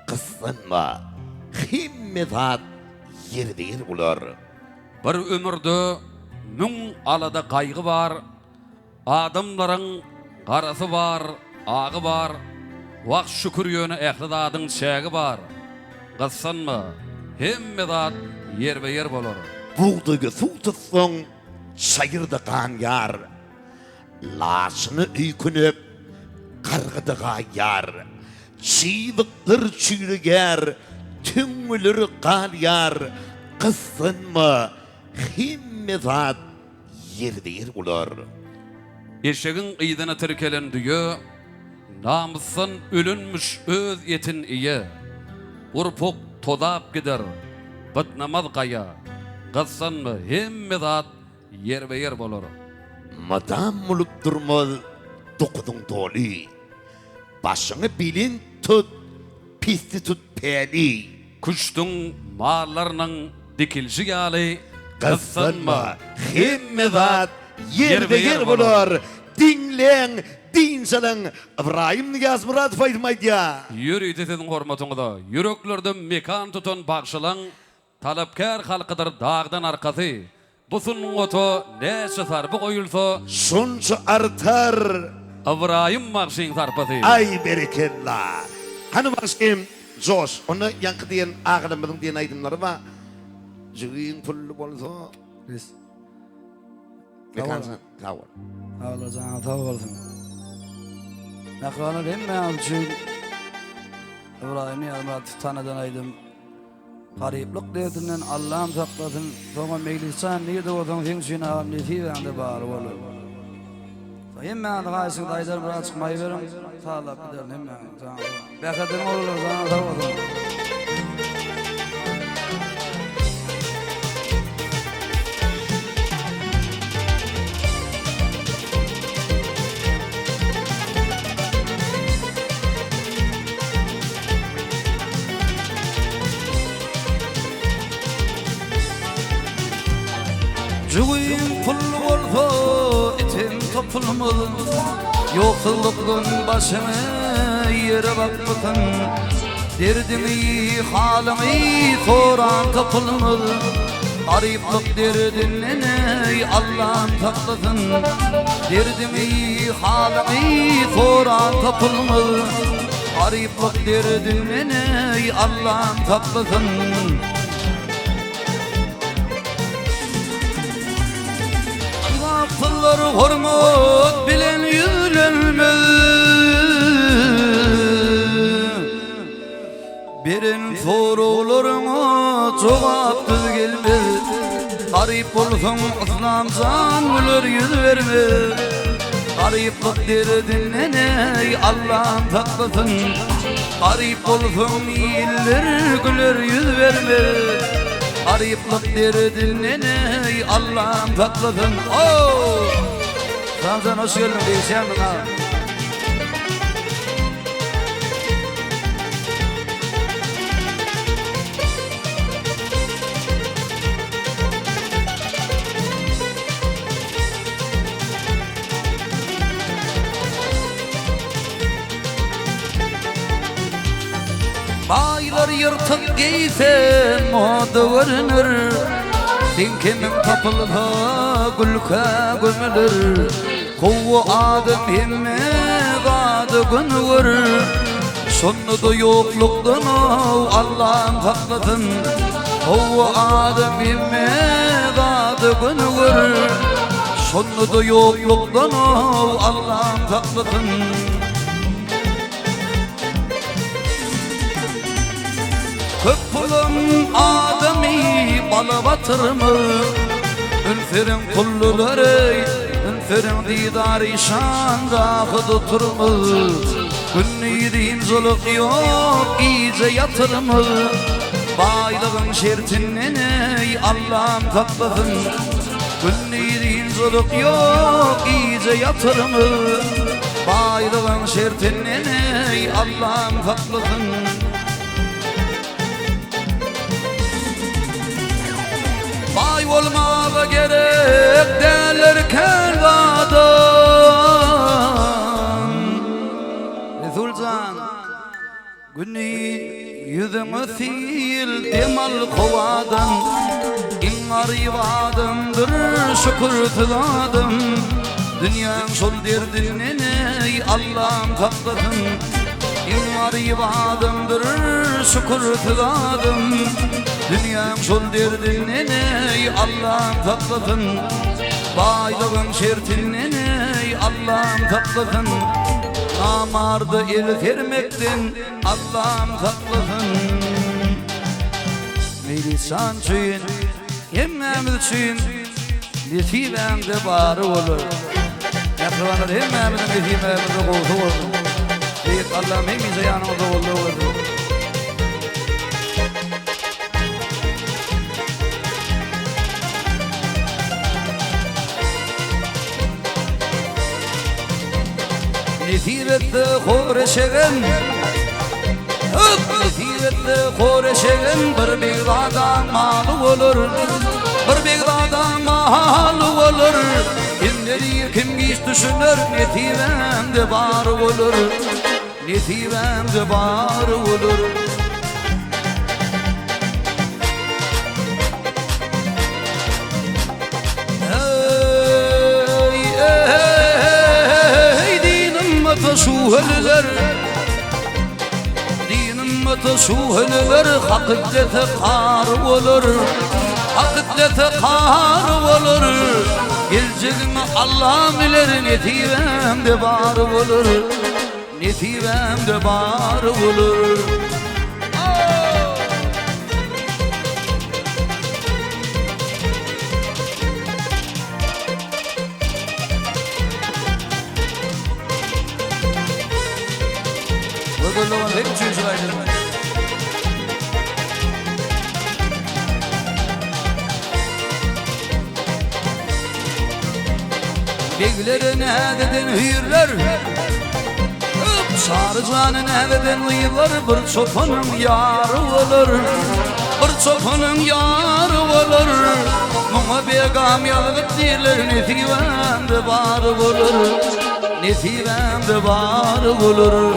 D: kıssanma, himmetat yerde yer bular.
C: Bir ömürde müň alada gaýgy bar, adamlaryň garasy bar, agy bar, wagt şükür ýöne ählidadyň şägi bar. Gyssanma, hemme zat yer ve yer bolar.
D: Buğdayı su tutsun, sayırda kan yar. Laşını üykünüp, kargıdığa yar. Çiğviktir çürüger, tüngülür kal yar. Kısınma, himme zat yerde yer bular.
C: Eşeğin ıydına tirkelen düýe, namussyn ölünmüş öz etin iye. Urpok todap gider, bıtnamaz gaya. Gyssanmy, hemme zat yer ve yer bolar.
D: Madam mulup durmaz, dokudun doli. Başını bilin tut, pisti tut peli.
C: Kuştuň mallarynyň dikilşi ýaly,
D: Gyssanma, hemme zat yer ve yer bular. Dinleň, dinsalaň, Ibrahim Niyaz Muratov aýtmaýdy.
C: Ýürüýdi seň hormatyňyza, ýüreklerde mekan tutan bagşylaň, talapkar halkydyr dagdan arkasy. Bu sunyň oto näçe sarpy goýulsa,
D: Şunça artar,
C: Ibrahim magşyň sarpasy.
D: ay berekella. Hani başkim, Josh, onu yankı diyen ağlamyň diyen aýdymlary ba. Jügin pullu bolsa,
A: Biz.
D: mekansan, tawar.
A: Allah sana sağ olsun. Naklanır hemme için İbrahim'i Murat tanıdan aydım. Gariplik derdinden Allah'ım saklasın. Sonra meclisten neydi olsan sen için ağam nesiyle de bağır olur. Hemme adı kaysın dayılar biraz çıkmayı verin. Sağlap giderin hemme. Bekletin olur sana sağ olsun.
B: Jügün pullu bolsa etim topulmaly. Ýoksullukdan başymy ýere bakmasan, derdimi halymy soran topulmaly. Gariplik derdinden Allah'ım saklasın. Derdimi halymy soran topulmaly. Gariplik derdinden Allah'ım saklasın. Pullar hormat bilen yüzlenmez. cevap düz gelmez. Garip olsun ıslamsan gülür yüz verme. Gariplik derdinden ey Allah'ım saklasın. Garip olsun iller gülür yüz verme. Gariplik derdinden ey Allah'ım saklasın. Oh! Sen hoş geldin diyeceğim ha. Baylar yırtık giyse moda görünür. Dinkimin kapılıda gülke gömülür. Kovu adım himme vadı günür. Sonunda yokluktan Allah'ım saklasın. Kovu adım himme vadı günür. Sonunda yokluktan Allah'ım saklasın. Köp pulum adami bala batırmı. Ünferin kulluları, ünferin didari şan rahıdı turmı. Günlüydüğüm zuluk yok, iyice yatırmı. Baylığın şertinden ey Allah'ım saklasın. Günlüydüğüm zuluk yok, iyice yatırmı. Baylığın şertinden ey Allah'ım saklasın. Bay olmağa gerek derler kervadan. Resulcan günü yüzümü sil demal kovadan. İngar ivadımdır şükür tıladım. Dünyanın sol derdinden ey Allah'ım saklasın. İngar ivadımdır şükür tıladım. Dünyanın sol derdinden ey Allah'ım saklasın. Baylığın şertinden ey Allah'ım saklasın. Namardı el vermekten Allah'ım saklasın. Meylisan çüyün, hemmemiz çüyün, nesibemde barı olur. Yakıvanır hemmemizin nesibemizde koltuğu olur. Deyip Allah'ım hemize yanımızda olur. Nesirette horeşegen, nesirette horeşegen bir begdadan malı olur, bir begdadan malı olur. Kimleri kim giş düşünür, nesibemde var olur, nesibemde var olur. Şuheliler dinim mata şuheliler hakikate kar olur, hakikate kar olur. Geleceğimi Allah bilir, nesibemde var olur, nesibemde var olur. Allah'ın hep çözülaydı. Beglerin hededen hüyürler, sarıcanın hededen hüyürler. Bir çopanın yarı olur, bir çopanın yarı olur. Muma begam yalgıt derler, nesibemde var olur, nesibemde var olur.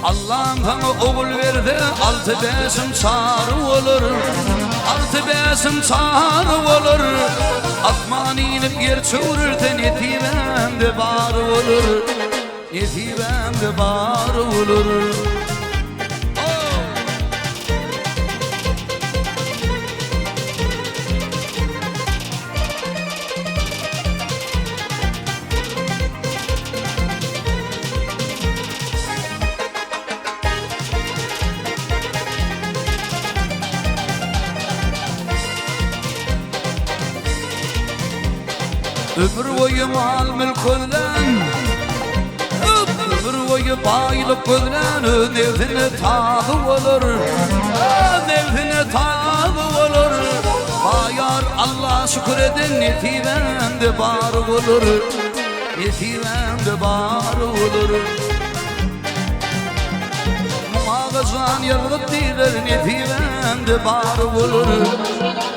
B: Allah'ım bana oğul verdi, altı beşim sarı olur, altı beşim sarı olur. Atman inip yer çöğürürse nesibemde var olur, nesibemde var olur. Ömür boyu mal mülk özlen, ömür boyu baylık özlen, nefsine tabi olur, nefsine tabi olur. Bayar Allah şükür edin, netivende bar olur, netivende bar olur. Mağazan yargıt diler, netivende bar olur,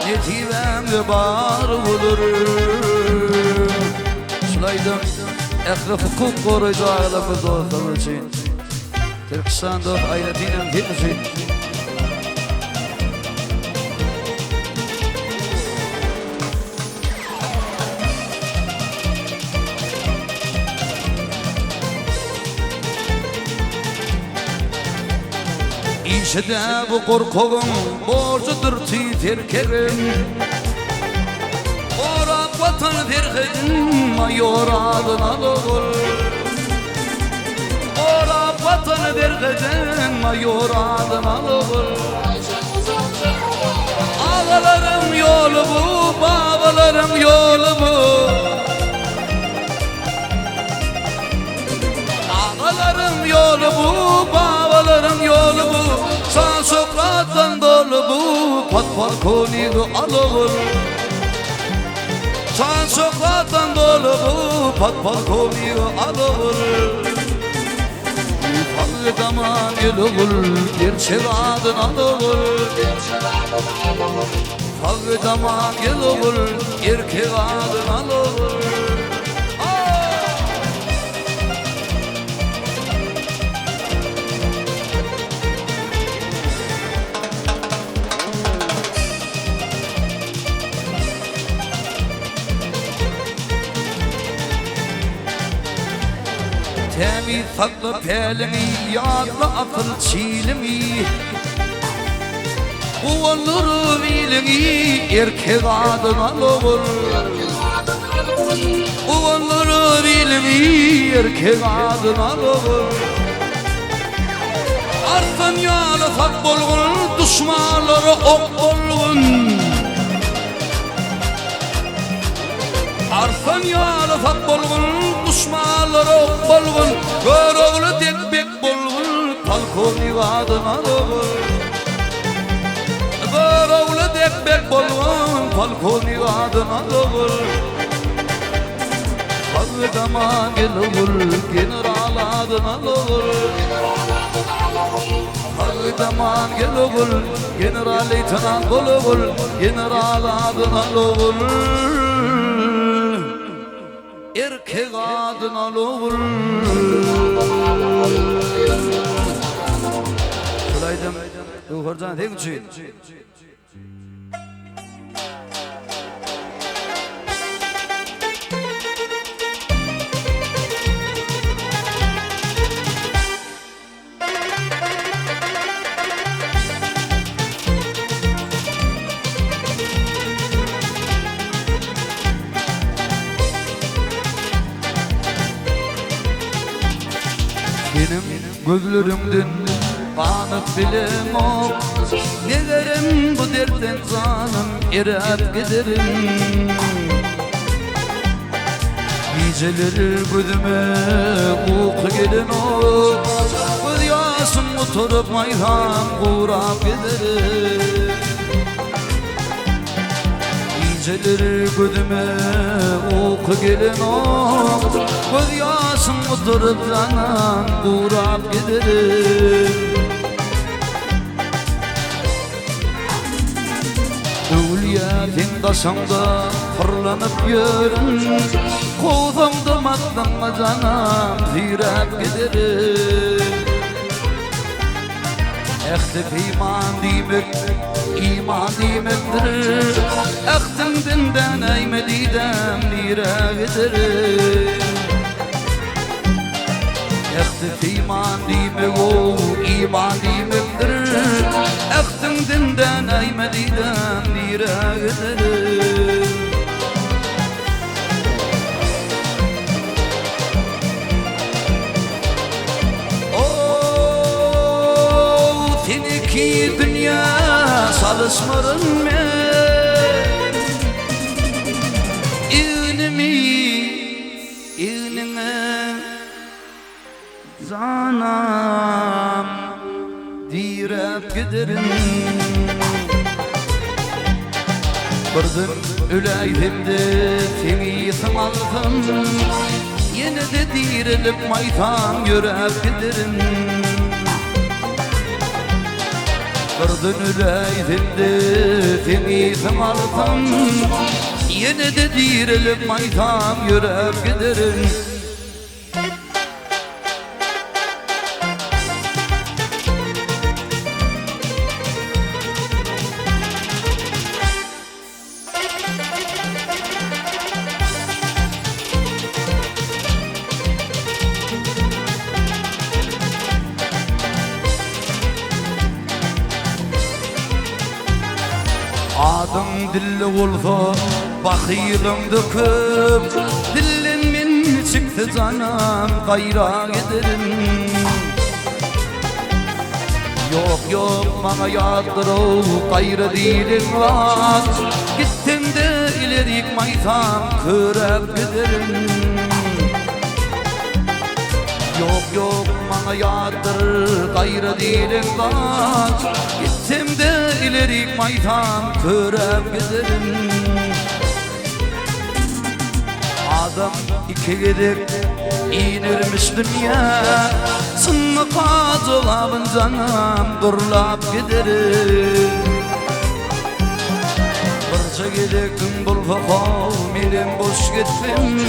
B: netivende bar olur. Şulaydım, ehli hukuk koruyucu ağlamız dostlar için, Türkistan'da ailetiyle hepsi. İşte bu korkuğun borcudur titerkerim. Orap vatan terkedin mayor adına doğur. Orap vatan terkedin mayor adına doğur. Ağalarım yolu bu, babalarım yolu bu. Ağalarım yolu bu, babalarım yolu bu. San Sokrat'tan dolu bu, pat pat koniği alır. San Sokrat'tan dolu bu, pat pat koniği alır. Ufak daman gelir, gerçek adın alır. Ufak daman gelir, erkek adın alır. Temiz saklı pelimi, yadlı akıl çiğlimi. Uğurları bilimi, erkek adına olur. Uğurları bilimi, erkek adına olur. Artan yalı sak bolgun, düşmanları ok bolgun. Artan yalı sak bolgun, düşmanları ok bolgun. Görevli tekbek bolgun, palkonik adına olur. Görevli tekbek bolgun, palkonik adına olur. Kavdama gelir, general adına olur. Kavdama gelir, general leytenant olur. General adına olur. Erkek adına olur. Şulaydım, yukarıdan tek uçuyun. Benim gözlerimden banıp bilim o. Ne derim bu dertten zanım erap giderim. Geceleri gözüme uyku gelin o. Göz yaşım oturup mayhan kurap giderim. Geceleri gözüme uyku gelin o. Göz yaşım oturup yanan kurap giderim. Evliyatin taşımda fırlanıp yürün. Kozamda matlanma canım zirap giderim. Ehli iman demek, iman demektir. Ehtimden eymedidem nire giderim. Ehli iman demek o, iman demektir. Ehtimden eymedidem nire giderim. Ki dünya salışmarın men İğnimi üleydimdi temisim aldım. Yine de dirilip maytan yürep giderim. Kırdın üleydimdi temisim aldım. Yine de dirilip maytan yürep giderim. Adım dilli olsa bakıyılım döküp dilimin çıktı canım gayra giderim. Yok yok bana yardır o gayrı değilim var. Gittim de ilerik maytam kırıp giderim. Yok yok bana yardır gayrı değilim var. Gittim de ilerik maytam kırıp giderim. Adam iki gidip inirmiş dünya. Sınıka dolabın canım durlap giderim. Barca gidektim bulfaqa milim boş gittim.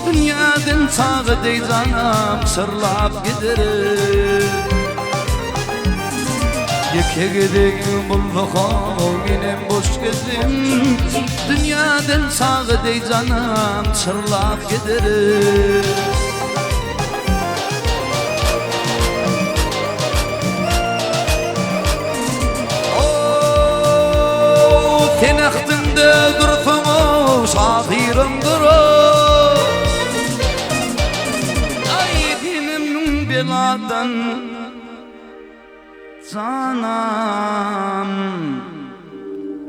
B: Dünyadan sağı dey canım sırlap giderim. Yeke gidektim bulfaqa milim boş gittim. Dünyadan sağı dey canım sırlap giderim. Tenaqtinde durfumu şahirimdir o. Ay dinim beladan canam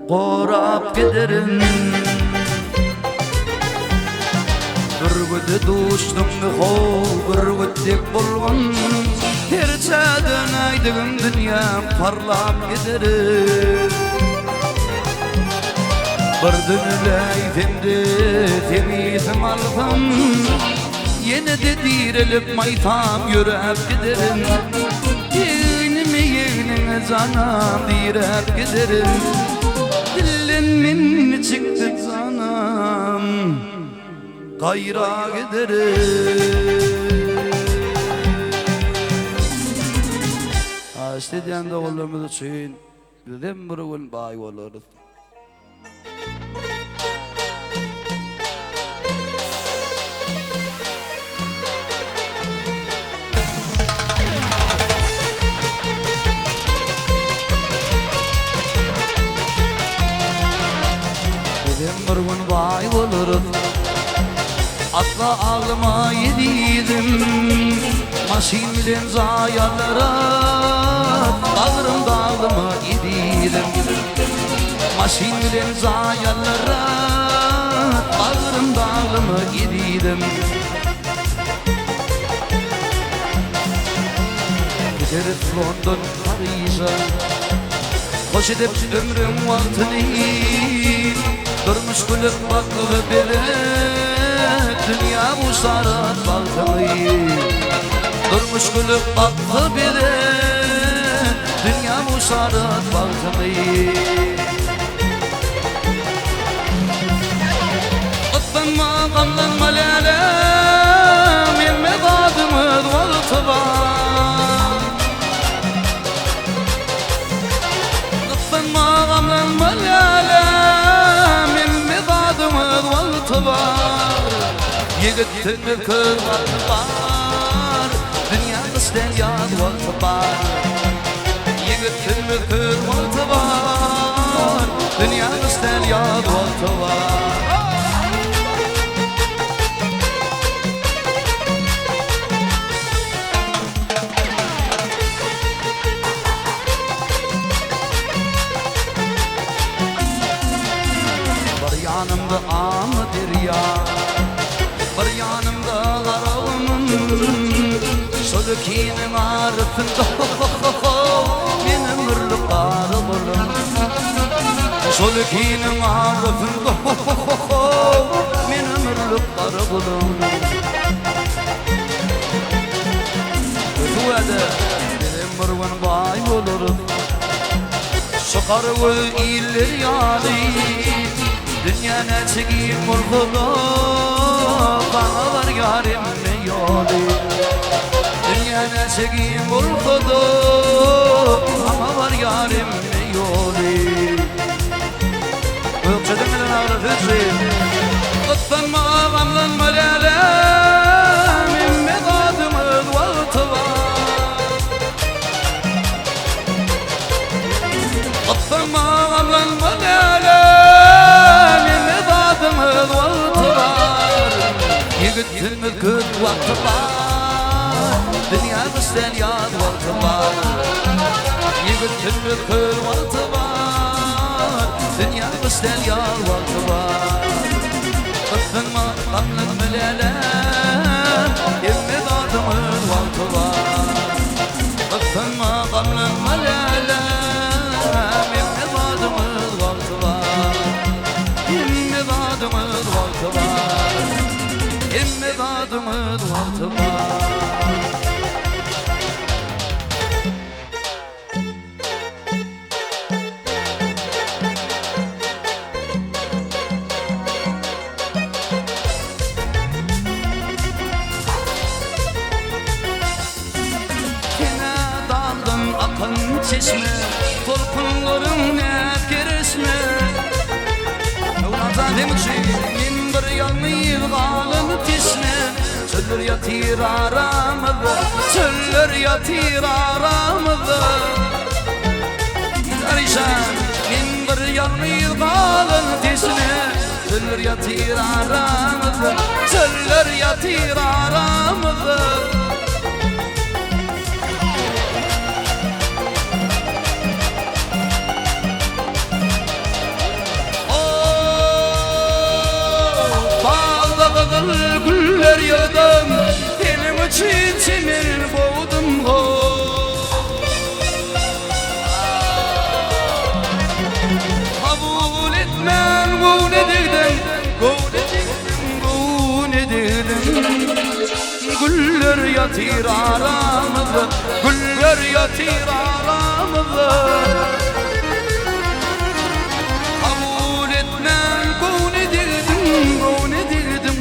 B: qorap giderim. Bir güde dostum bir güdek bolğun. Herçadan aydıgım dünyam parlap giderim. Bırdın üleydimdi temizim aldım. Yine de dirilip maytam yürep giderim. Yeğnimi yeğnine canım direp giderim. Dilimin çıktı canım gayra giderim. İstediğinde oğlumuzu için dedim bir gün bay oluruz. Bir gün bay oluruz. Atla ağlıma yediydim. Maşin bilen zayalara Dağırım dağlıma yediydim. Maşin bilen zayalara Dağırım dağlıma yediydim. Giderip London Paris'a hoş edip ömrüm vaktini durmuş gülüp bakılı bile dünya bu sarat baltalı. Durmuş gülüp bakılı bile dünya bu sarat baltalı. Utlanma gamlanma lalem yemme dadımız valtı var. Utlanma gamlanma lalem yemme dadımız valtı var. Yigittin bir kır valtı var. Dünyada sen yad valtı var. Yigittin bir kır valtı var. Dünyada sen yad valtı var. Yanımda ağlı derya, bir yanımda karavunun, sölükinin arasında benim ırlık arıbılım. Şol kinin arifinde men ömürlük dargılım Ötüwede ömürün bay bolur Şokar ve iller yali Dünyana çekiyim murgulu Bağlar yarim ne yoli Dünyana çekiyim murgulu Ama var yarim ne yoli Ökçedin milen ağrı hüzrin Kıtlanma gamlanma lelem İmmet adımız vakti var Kıtlanma gamlanma lelem İmmet adımız vakti var Yigitimiz köt vakti var Dünya bizden yad vakti var Yigitimiz köt vakti var Dünya bizden yad vakti var Kıtlanma gamlanma lelem İmmet adımız vakti var Kıtlanma gamlanma lelem İmmet adımız vakti var İmmet adımız vakti var İmmet adımız vakti var Çeşme, tolkunların net resmi Yollarda demişim, min bir yanıyı kalın tisme Çöller yatır aramızda, çöller yatır aramızda Arişan, min bir yanıyı kalın tisme Çöller yatır aramızda, çöller yatır aramızda Güller yağdım, elim için çimir boğdum Kabul etmem bu ne dedim, bu ne dedim Güller yatır aramızda, güller yatır aramızda Kabul etmem bu ne dedim, bu ne dedim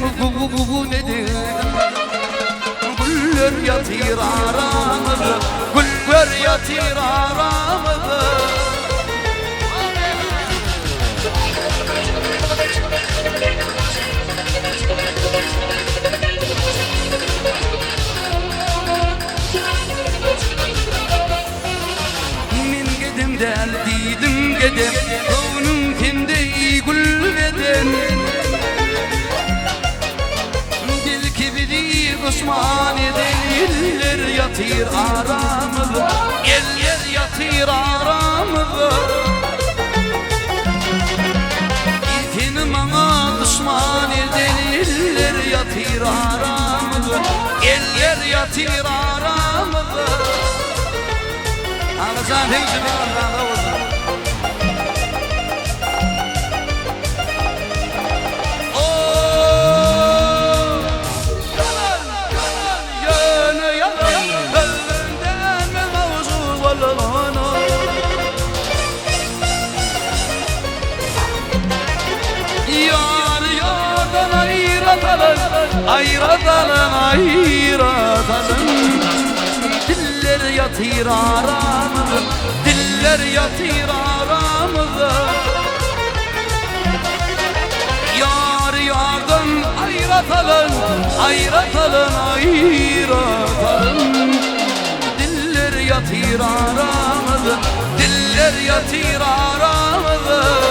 B: Bu ne dedim Güller yatır aramızda Güller yatır aramızda Min gedim del dedim gedim Kavnum kimde gül veden Osman eller yatır aramızda Eller yatır aramızda İlkin bana düşman eller yatır aramızda Eller yatır aramızda Ağzan hemşire Allah'a olsun Ayratalım, ayratalım Diller yatır aramızda Diller yatır aramızda Yar yardan ayratalım Ayratalım, ayratalım Diller yatır aramızda Diller yatır aramızda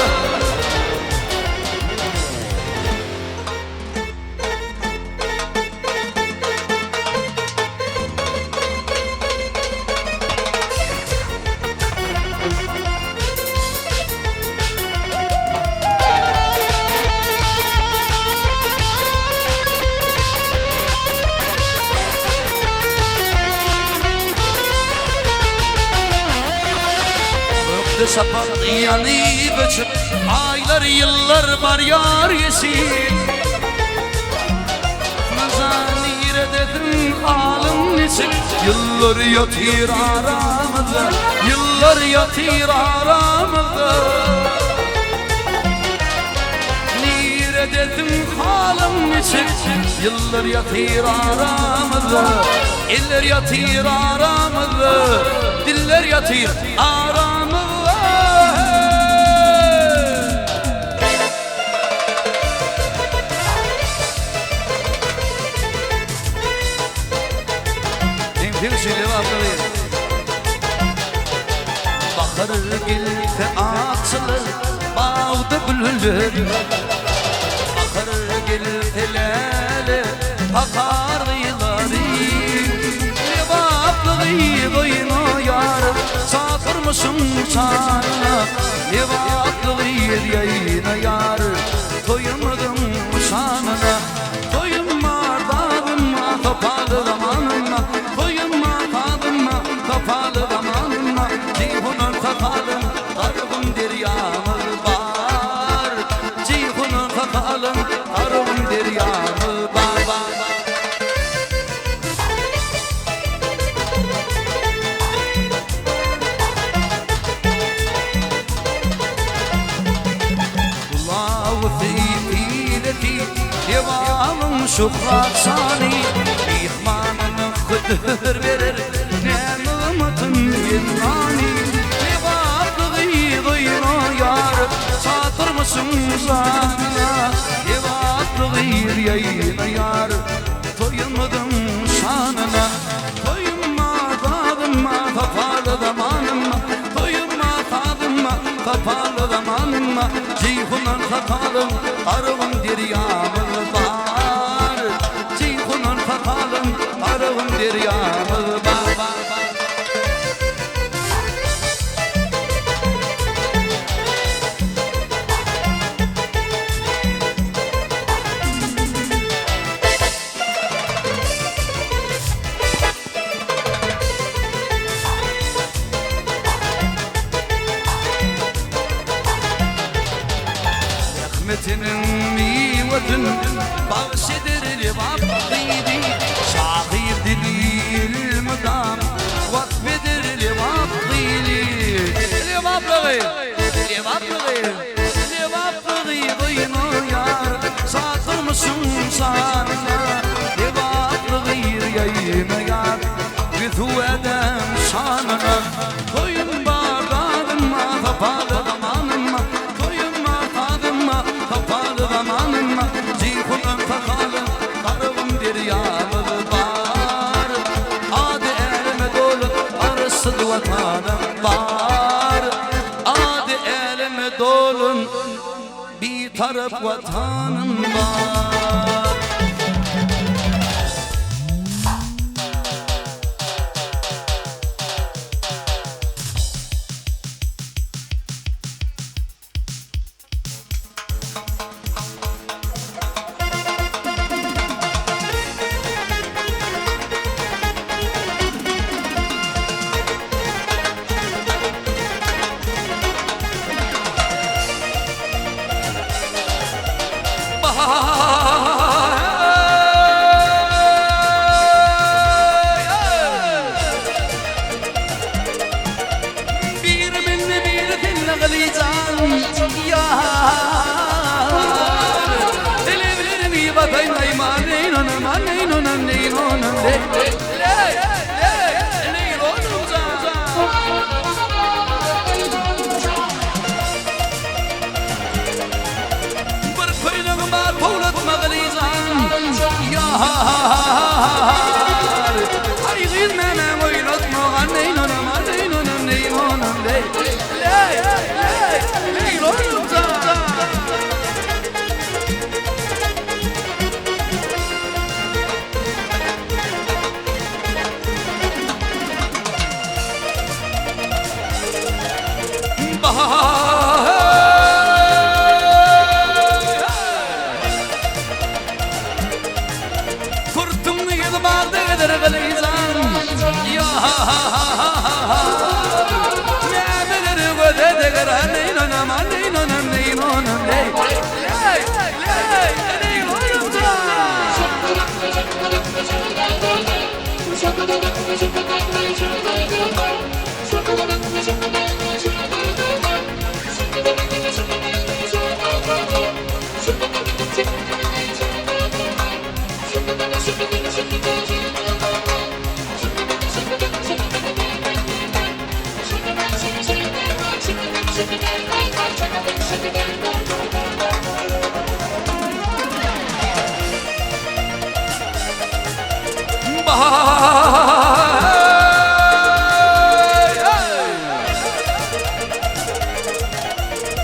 B: sapak yanı kaçıp aylar yıllar var yar yesin Nazanire dedim alım neçik yıllar yatır aramızda yıllar yatır aramızda Nire dedim alım neçik yıllar yatır aramızda eller yatır aramızda diller yatır aramızda Bakır gilte açılır bağda bülbül Bakır gilte lele pakar yılları Lebaplığı koyunu yarım satır mısın sana Lebaplığı yayına yarım koyamadım sanına Koyunma dağınma topalı zamanına Koyunma dağınma topalı zamanına Cihunun takalın tarım deryamı var Cihunun takalın tarım deryamı var Kulağu fiileti Devamın şuhrat sani İhmanını kıdır verir Nemımatın yılmani Devaklığı duyunu yar Satır mısın sana Devaklığı yayına yar Toyunmadım şanına Toyunma tadınma kapalı zamanıma Toyunma tadınma kapalı zamanıma Cihunun kakalın arığın deryamı var Cihunun kakalın arığın deryamı var Rahmetinin mivatın bahşedir levabdiydi Şahir dilil müdam vakfedir levabdiydi Levablığı, levablığı, levablığı duyunu yar Satır mısın sana Levablığı yayına yar Bütü edem şanına Koyun bağdanma kapalı zamanıma Kapalı zamanıma Cihunun takalın karım deryamı var Adi elime dolu arısı vatanım var Adi elime dolun bir taraf vatanım var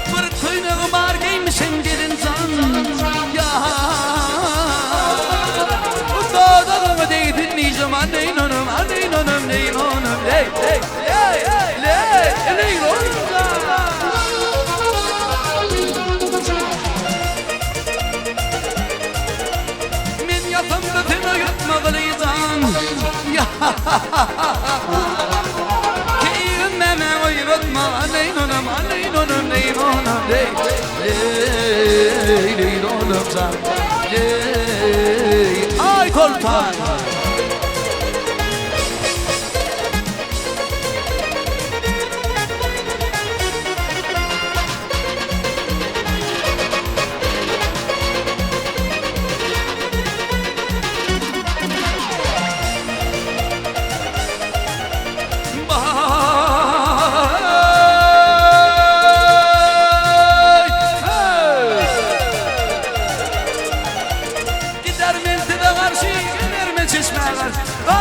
B: Bir kuyruğu var giymişsin gelin can ya. Dağdağımı değil dinleyeceğim anneyin hanım, anneyin hanım, neyin hanım, ley ley ley ley ley hanım. Men yatımda tını yutmaklıysan ya. Keyfime oyrutma anneyin hanım, anneyin hanım, neyin hanım, ley ley ley hanım can ley. Ay koltan.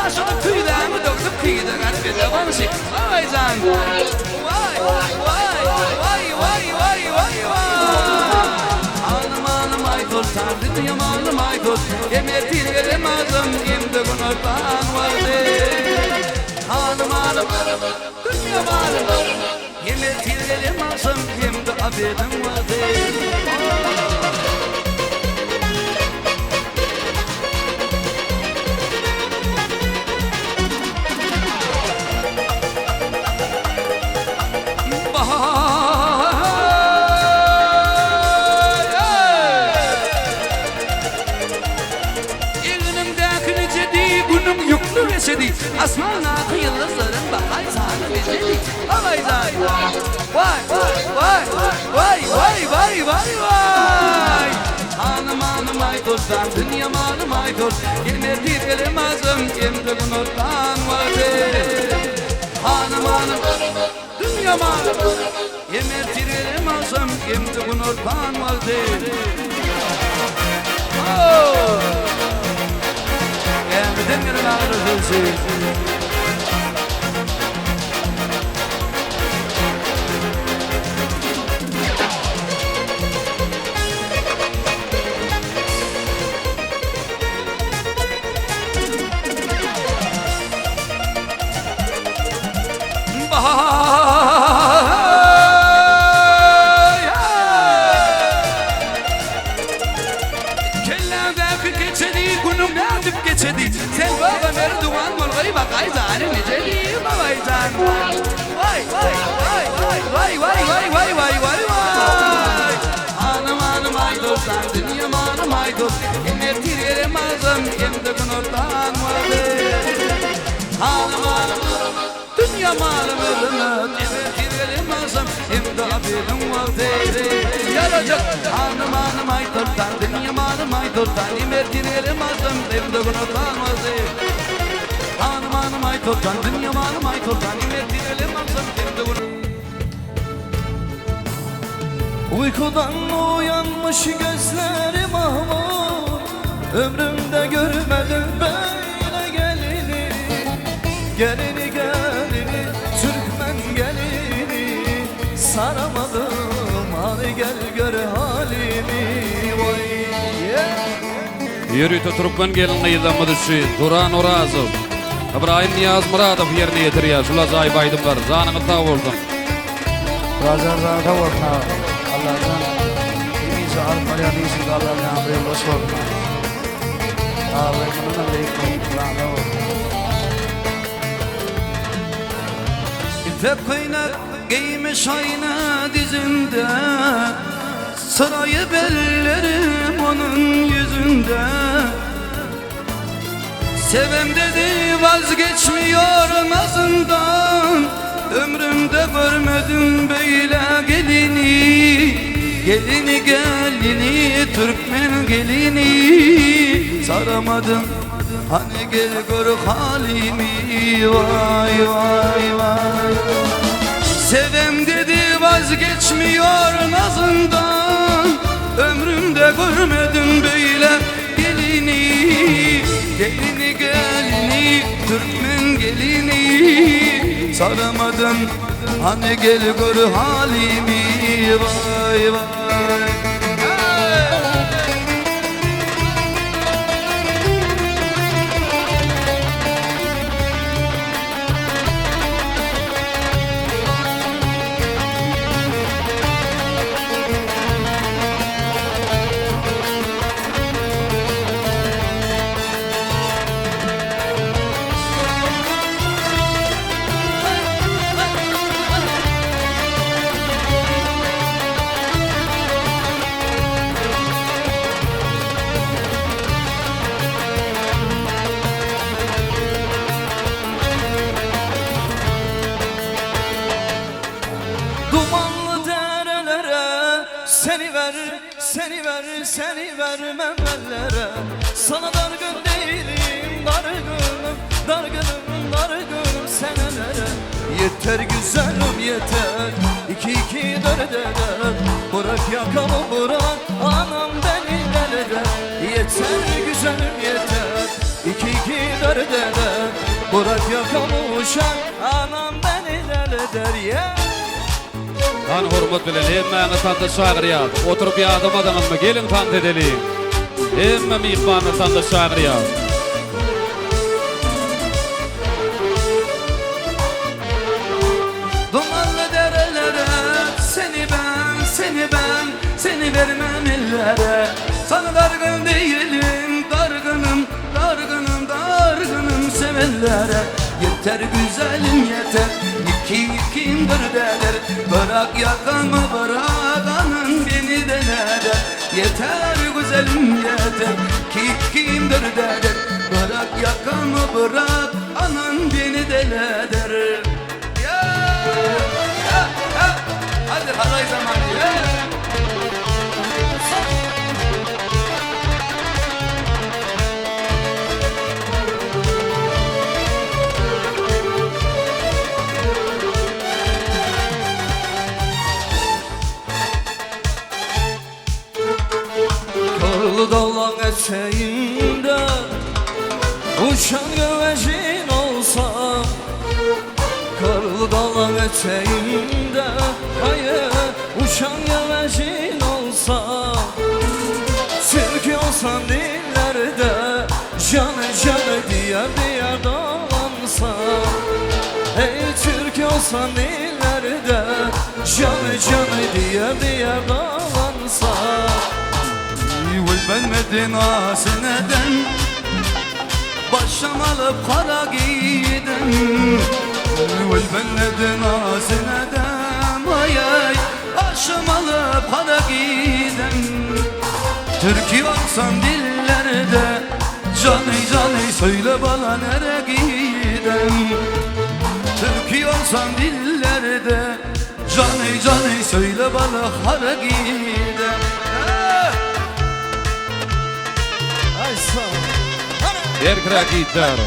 B: Aşık tüylemi döktüm kıyıda kalbide vanşı. Vay can. Vay vay vay vay vay vay vay. Hanım hanım ay kurtar dünyam hanım ay kurtar. Yemetir gelemezdim imde günahtan vardı. Hanım hanım dünyam hanım. Yemetir gelemezdim imde abedim vardı. Asmanla yıldızların bakay sana beceri. Vay vay vay vay vay vay vay vay vay. Hanım hanım ay kurtar dünyam hanım ay kurtar. Yemetir gelemezdim imde günahtan vardı. Hanım hanım dünyam hanım. Yemetir gelemezdim imde günahtan vardı. Oh. Bütün günün ağrısı. Sen baba merduvan mulgayı bakay zalim eceli babay zan. Vay vay vay vay vay vay vay vay vay vay. Hanım hanım ay dostan dünyam hanım ay dost. Yemetir gelemezdim imde günahtan vardı. Hanım hanım dünyam hanım ölümü. Yemetir gelemezdim imde abedim vardı. Yaracak hanım hanım ay dostan dünyam hanım ay dostan. Yemetir gelemezdim imde günahtan vardı. Hanım hanım ay dostan dünyam hanım ay dostan. Yemetir gelemezdim imde günahtan.
E: Uykudan uyanmış gözlerim ahmur. Ömrümde görmedim böyle gelini. Gelini gelini Türkmen gelini. Saramadım hadi gel gör halimi. Vay yeah.
C: Yürüyte Türkmen gelinle yıldamadışı Duran Orazov İbrahim Niyaz Muradov yerine getiriyor. Şula zay baydımlar. Zanını tav oldum.
A: Razan zanı tav oldum. Allah'tan iyisi alıp arayadıysa da Allah'tan bir boş oldum. Ağabeyimden de yıkıldım. Lağda oldum.
B: Tep kıynak giymiş ayna dizinde. Sırayı bellerim onun yüzünde. Sevem dedi vazgeçmiyor nazından. Ömrümde görmedim böyle gelini. Gelini gelini Türkmen gelini. Saramadım hani gel gör halimi. Vay vay vay. Sevem dedi vazgeçmiyor nazından. Ömrümde görmedim böyle gelini. Gelini gelini Türkmen gelini. Saramadım hani gel gör halimi. Vay vay.
E: Dumanlı derelere seni vermem ellere. Sana dargın değilim, dargınım senelere. Yeter güzelim yeter, iki dört eder. Bırak yakamı bırak, anam beni deli eder. Yeter güzelim yeter, iki dört eder. Bırak yakamı uşak, anam beni deli eder. Yeah.
C: Tan hormat bilen hemmäňe tanda şagyryýar. Oturup ýadamadyňyzmy gelin tand edelim. Hemme mihmany tanda şagyryýar.
B: Dumanlı derelere seni vermem ellere. Sana dargın değilim, dargınım sevenlere. Yeter güzelim yeter, ikindir derler. Bırak yakamı bırak, anın beni deler. Yeter güzelim yeter, ikindir derler. Bırak yakamı bırak, anın beni deler. Hadi halay zamanı ya.
E: Karlı dağlar eteğinde uçan güvercin olsam. Karlı dağlar eteğinde uçan güvercin olsam. Türk olsan dillerde canı diye dolansam. Ey Türk olsan dillerde canı diye dolansam.
B: Ben Medine seneden başım alıp kara giydim. Ben Medine seneden ay ay başım alıp kara giydim. Türkiye olsan dillerde canı söyle bana nere gidem. Türkiye olsan dillerde canı söyle bana hara gidem.
E: Ay sağ ol.
C: Erkrak gitar.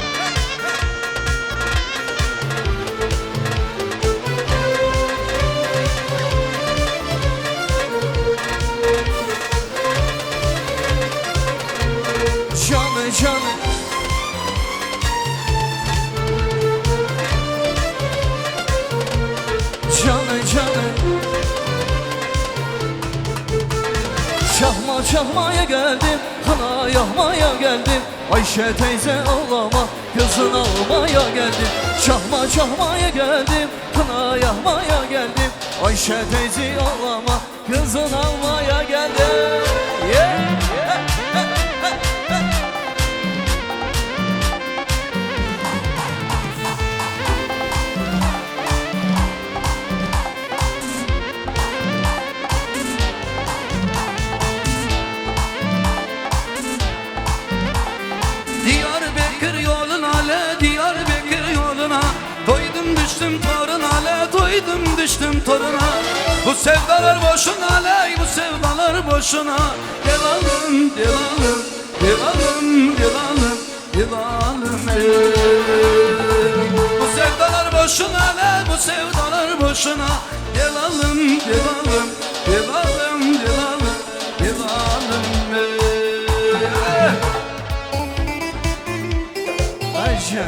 E: Canı Çahmaya geldim, kana yahmaya geldim. Ayşe teyze ağlama, kızın almaya geldim. Çahmaya geldim, kana yahmaya geldim. Ayşe teyze ağlama, kızın almaya geldim. Yeah.
B: Diyarbakır yol düştüm toruna le, doydum düştüm toruna. Bu sevdalar boşuna le, bu sevdalar boşuna. Delalım, delalım, delalım, delalım, delalım Bu sevdalar boşuna le, bu sevdalar boşuna. Delalım, delalım, delalım, delalım, delalım
E: Ayşe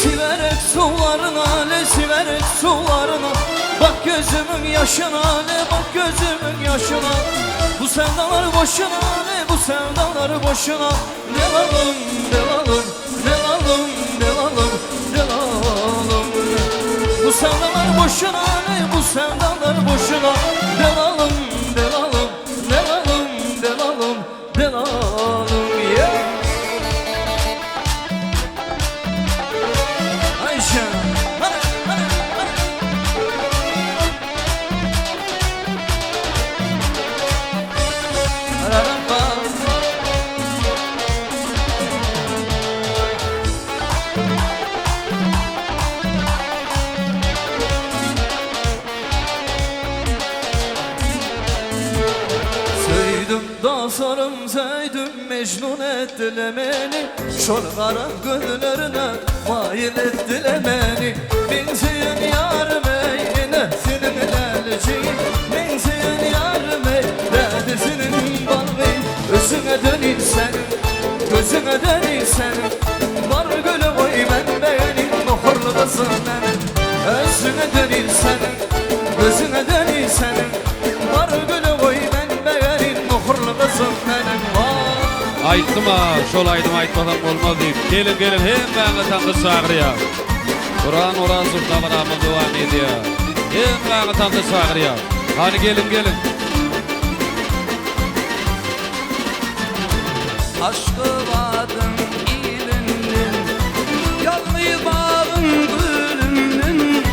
E: Siverek sularına ne siverek sularına. Bak gözümün yaşına ne bak gözümün yaşına. Bu sevdalar boşuna ne bu sevdalar boşuna. Delalım delalım delalım delalım delalım. Bu sevdalar boşuna ne bu sevdalar boşuna. Delalım delalım delalım delalım delalım yeah. Ayşe Söydüm da sarım söydüm Mecnun ettiler beni. Şol kara gönüllerine mail ettiler beni. Benzeyen yar bey nefsinin elciği. Benzeyen yar bey dedesinin balığı. Özüne dönün senin, gözüne dönün senin. Var gülü boy ben beğenim nohurlu kızım benim. Özüne dönün senin, gözüne dönün senin. Var gülü boy ben beğenim nohurlu kızım benim.
C: Aytdım ha, şol aydım aytmadan olmaz deyip. Gelin gelin hem bana tanrı çağırıyor. Kur'an oran zurtlarımı devam ediyor. Hem bana tanrı çağırıyor. Hani gelin gelin.
B: Aşkı vadım ilinin, yanlı bağın gülünün,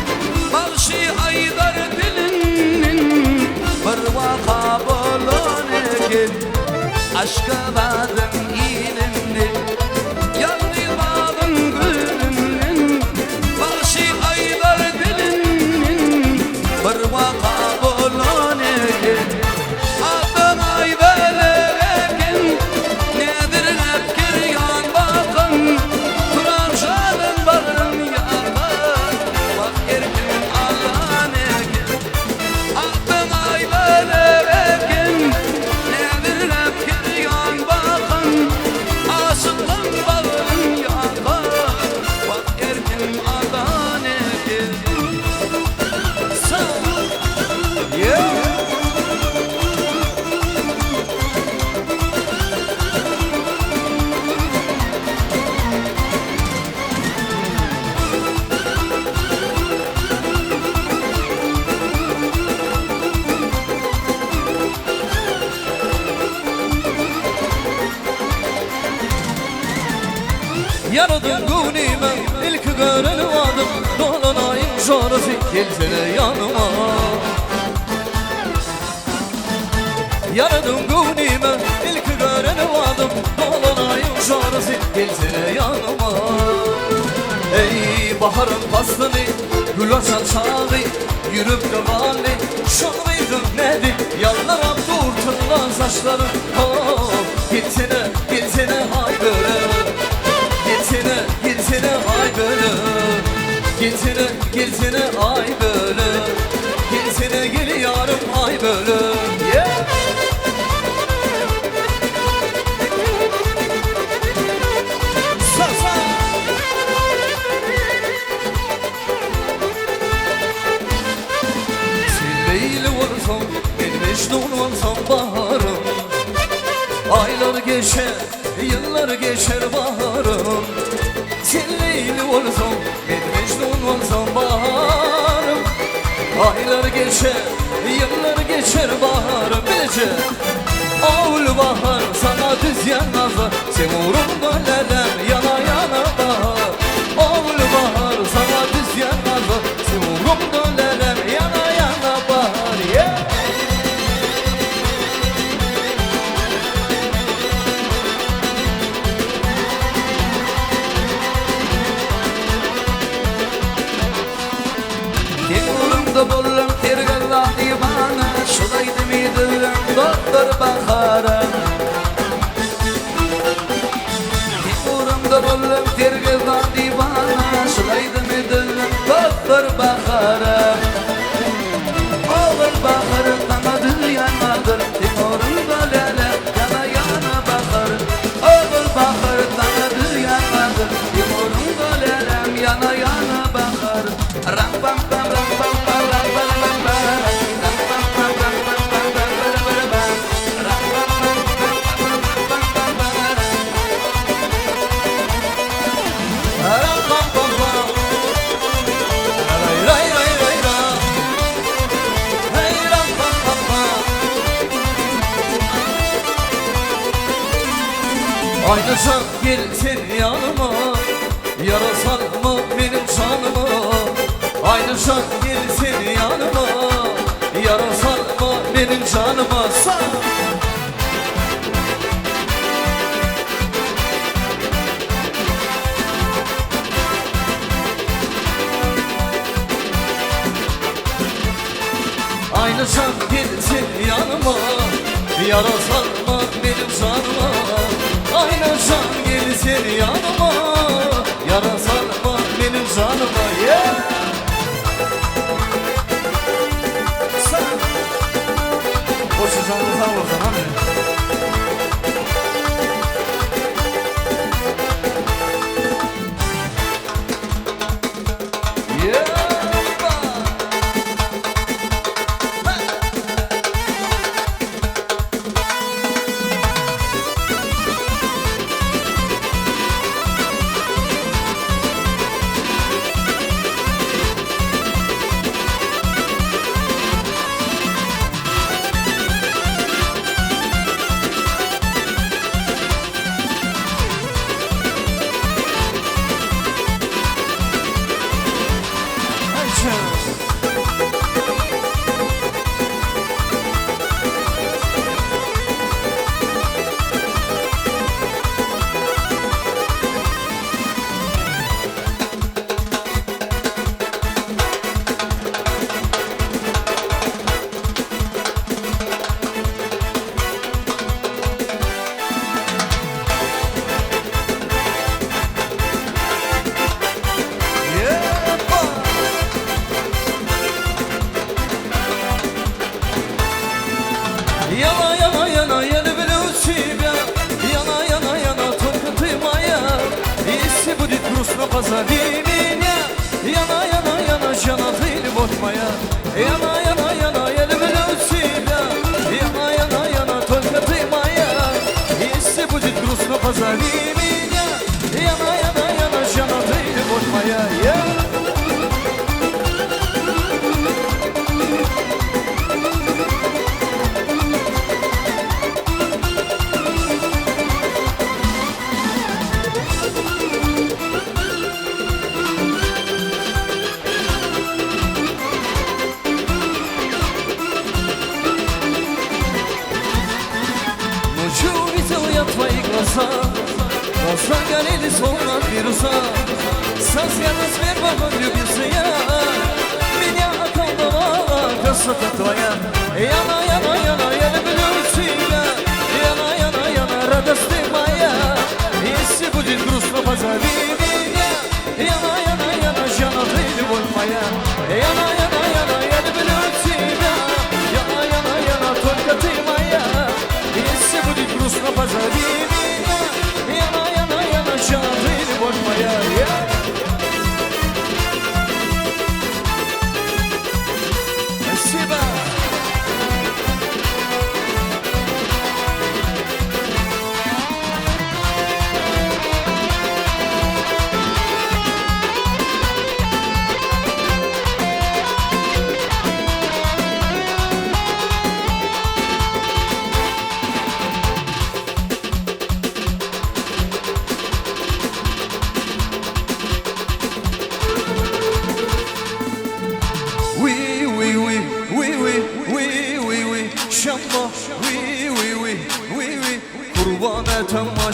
B: Balşi aydar dilinin, bir vaka bolun ekin. Aşkı vadım ilinin, yanlı bağın gülünün, Balşi aydar dilinin, bir vaka bolun ekin. Adın aydalı ekin, nedir nefkir yan bakın, Turan şalın barın yakın, bak erkin Allah'ın ekin. Adın aydalı ekin, nedir nefkir yan bakın, Aşıkın barın yakın, bak erkin Allah'ın ekin.
E: Yeah. Yaradım gönlüme ilk gören vadım. Dolanayım şarası gelsene yanıma. Yaradım gönlüme ilk gören vadım. Dolanayım şarası gelsene yanıma. Ey baharın pastını gül açan çağı, yürüp de vali şanlıydın nedir? Yanlara durturlar saçların. Oh, gitsene gitsene ay böyle. Gitsene, gitsene ay böyle. Gitsene, gitsene ay böyle. Gitsene gel yarım ay böyle. Yeah. Sa sa. Sen Leyli olsan, ben Mecnun olsam baharım. Aylar geçer, yıllar geçer baharım. Sen Leyli olsan, ben Mecnun olsam baharım. Aylar geçer, yıllar geçer baharım. Bilece Oğul bahar sana düz yanmazlar Sen uğrunda lelem yana yana bahar Oğul bahar sana düz yanmazlar Sen uğrunda lelem yana yana bahar yeah.
B: Timurumda bollum tergalla divana Şulaydı midillum doktor bakara Timurumda bollum tergalla divana Şulaydı midillum doktor bakara Oğul bakar kanadı yanmadır Timurumda lele yana yana bakar Oğul bakar kanadı yanmadır Timurumda lelem yana yana bakar Ram pam pam ram pam pam ram pam pam pam Ram pam pam ram pam pam pam pam pam pam Ram pam pam ram pam pam pam
E: Ram pam pam pam Ray ray ray ray ram Hey ram pam pam pam Aynı can gelsin yanıma Yarasal mı benim canıma Aynı can gelsin yanıma Yarasal mı benim canıma Sağ Aynı can gelsin yanıma Yarasal mı benim canıma Aynı can gelsin yanıma Yarasal mı benim canıma yeah. Sen O sizanı sağ olsun hani Yana yana yana yana velosipya Yana yana yana только ты моя Если будет грустно, позови меня Yana yana yana жена, ты любовь моя Yana yana yana yana велосипя Yana yana yana только ты моя Если будет грустно, позови меня Yana yana yana жена, ты любовь моя Глаза горели словно от вируса Совсем сверху влюбился я Меня околдовала красота твоя Яна, яна, яна, я люблю тебя Яна, яна, яна, радость ты моя Если будет грустно, позови меня Яна, яна, яна, жена, ты любовь моя Яна, яна, яна, я люблю тебя Яна, яна, яна, только ты моя Если будет грустно, позови меня Яна, яна, яна, жена, ты любовь моя Спасибо.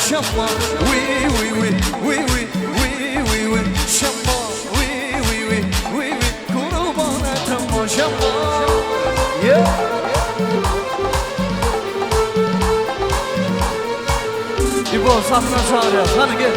E: şamma Oui oui oui oui oui oui oui oui şamma Oui oui oui oui oui kurban etme şamma Yeah İbo safına çağırıyor hadi gel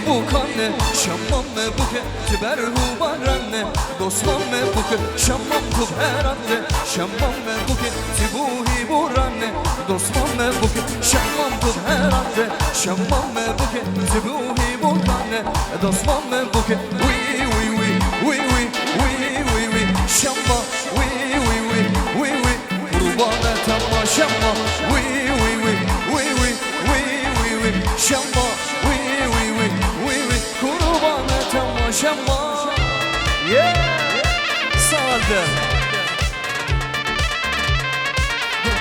E: Bukanne, şammam me buke, tiber hubaranne Dostam me buke, şammam kub heranne Şammam me buke, tibuhi buranne Dostam me buke, şammam kub heranne Şammam me buke, tibuhi buranne Dostam me buke, oui oui oui oui oui oui oui oui Şamma, oui oui oui oui oui Kurban etemma şamma, oui oui oui oui oui oui oui oui Şamma, oui oui oui oui oui Kurban etemma şamma Yeah Saldı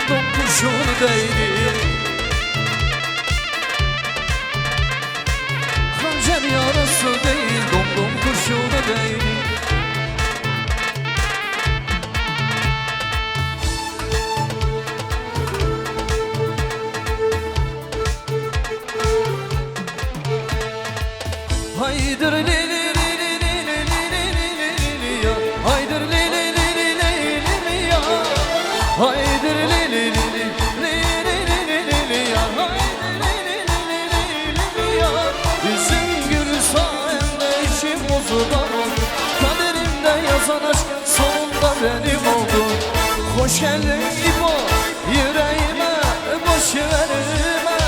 E: Dum kuşun değdi Hancer yarası değil Dum kuşun değdi Haydır li li li li li li li li li ya Haydır li li li li li li li ya Haydır li li li li li li li li li ya Haydır li li li li li li ya Yüzün gül sayende işim bozulan oldu Kaderimde yazan aşk sonunda benim oldu Hoş geldin İbo yüreğime boş verme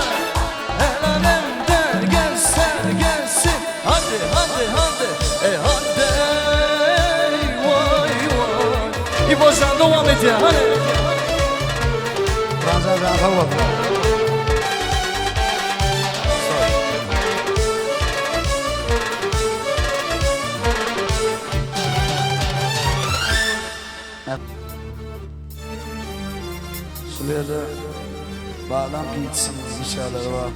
E: El alemde gelse gelsin Hadi hadi hadi hadi vay vay İbo can devam et ya hadi
A: Fransa kavga. Şurada bağlam gitsin inşallah var.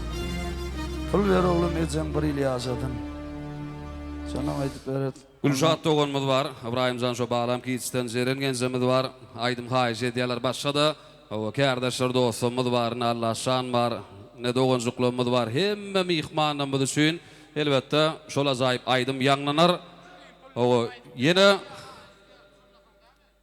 A: Pul ver oğlum edeceğim bir il yaşadın. Sana aytıp beret.
C: Gülşat doğanımız var. İbrahim Canşo bağlam kitsten zeren genzemiz var. Aydım hayiş ediyalar başladı. O kardeşler dostumuz var. Allah şan var. Ne doğancıklığımız var. Hemme mihmanımız için. Elbette şola zayıp aydım yanlanar. O yine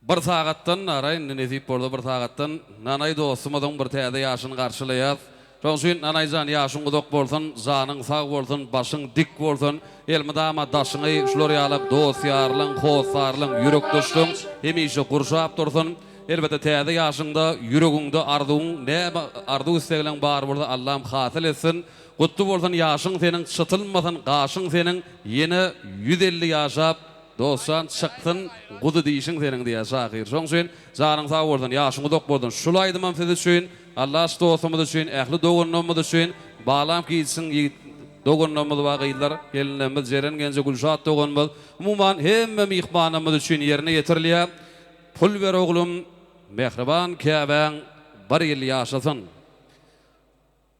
C: bir saattan arayın nezip orada bir saattan nanay dostumuzun bir teyze yaşını karşılayat. Şonsun nanaycan yaşın udok bolsun, zanın sağ bolsun, başın dik bolsun. Elmidama daşını şloryalap dost yarlın, hosarlın, yürek düştün. Hemişe kurşap dursun. Elbette teyze yaşında yüreğinde arzuun ne arzu istegilen bar burada Allah'ım hasil etsin. Kutlu bolsun yaşın senin çıtılmasın, qaşın senin yine 150 yaşap dostan çıktın, kudu deyişin senin diye şahir. Şonsun zanın sağ bolsun, yaşın udok bolsun. Şulaydım siz için. Allah dostumuz için, ehli doğunluğumuz için bağlam gitsin doğunluğumuz vakıylar, gelinimiz, Ceren Genci Gülşat doğunumuz. Umuman hem mihmanımız için yerine getiriliyor. Pul ver oğlum, mehriban Kabe'n bir yıl yaşasın.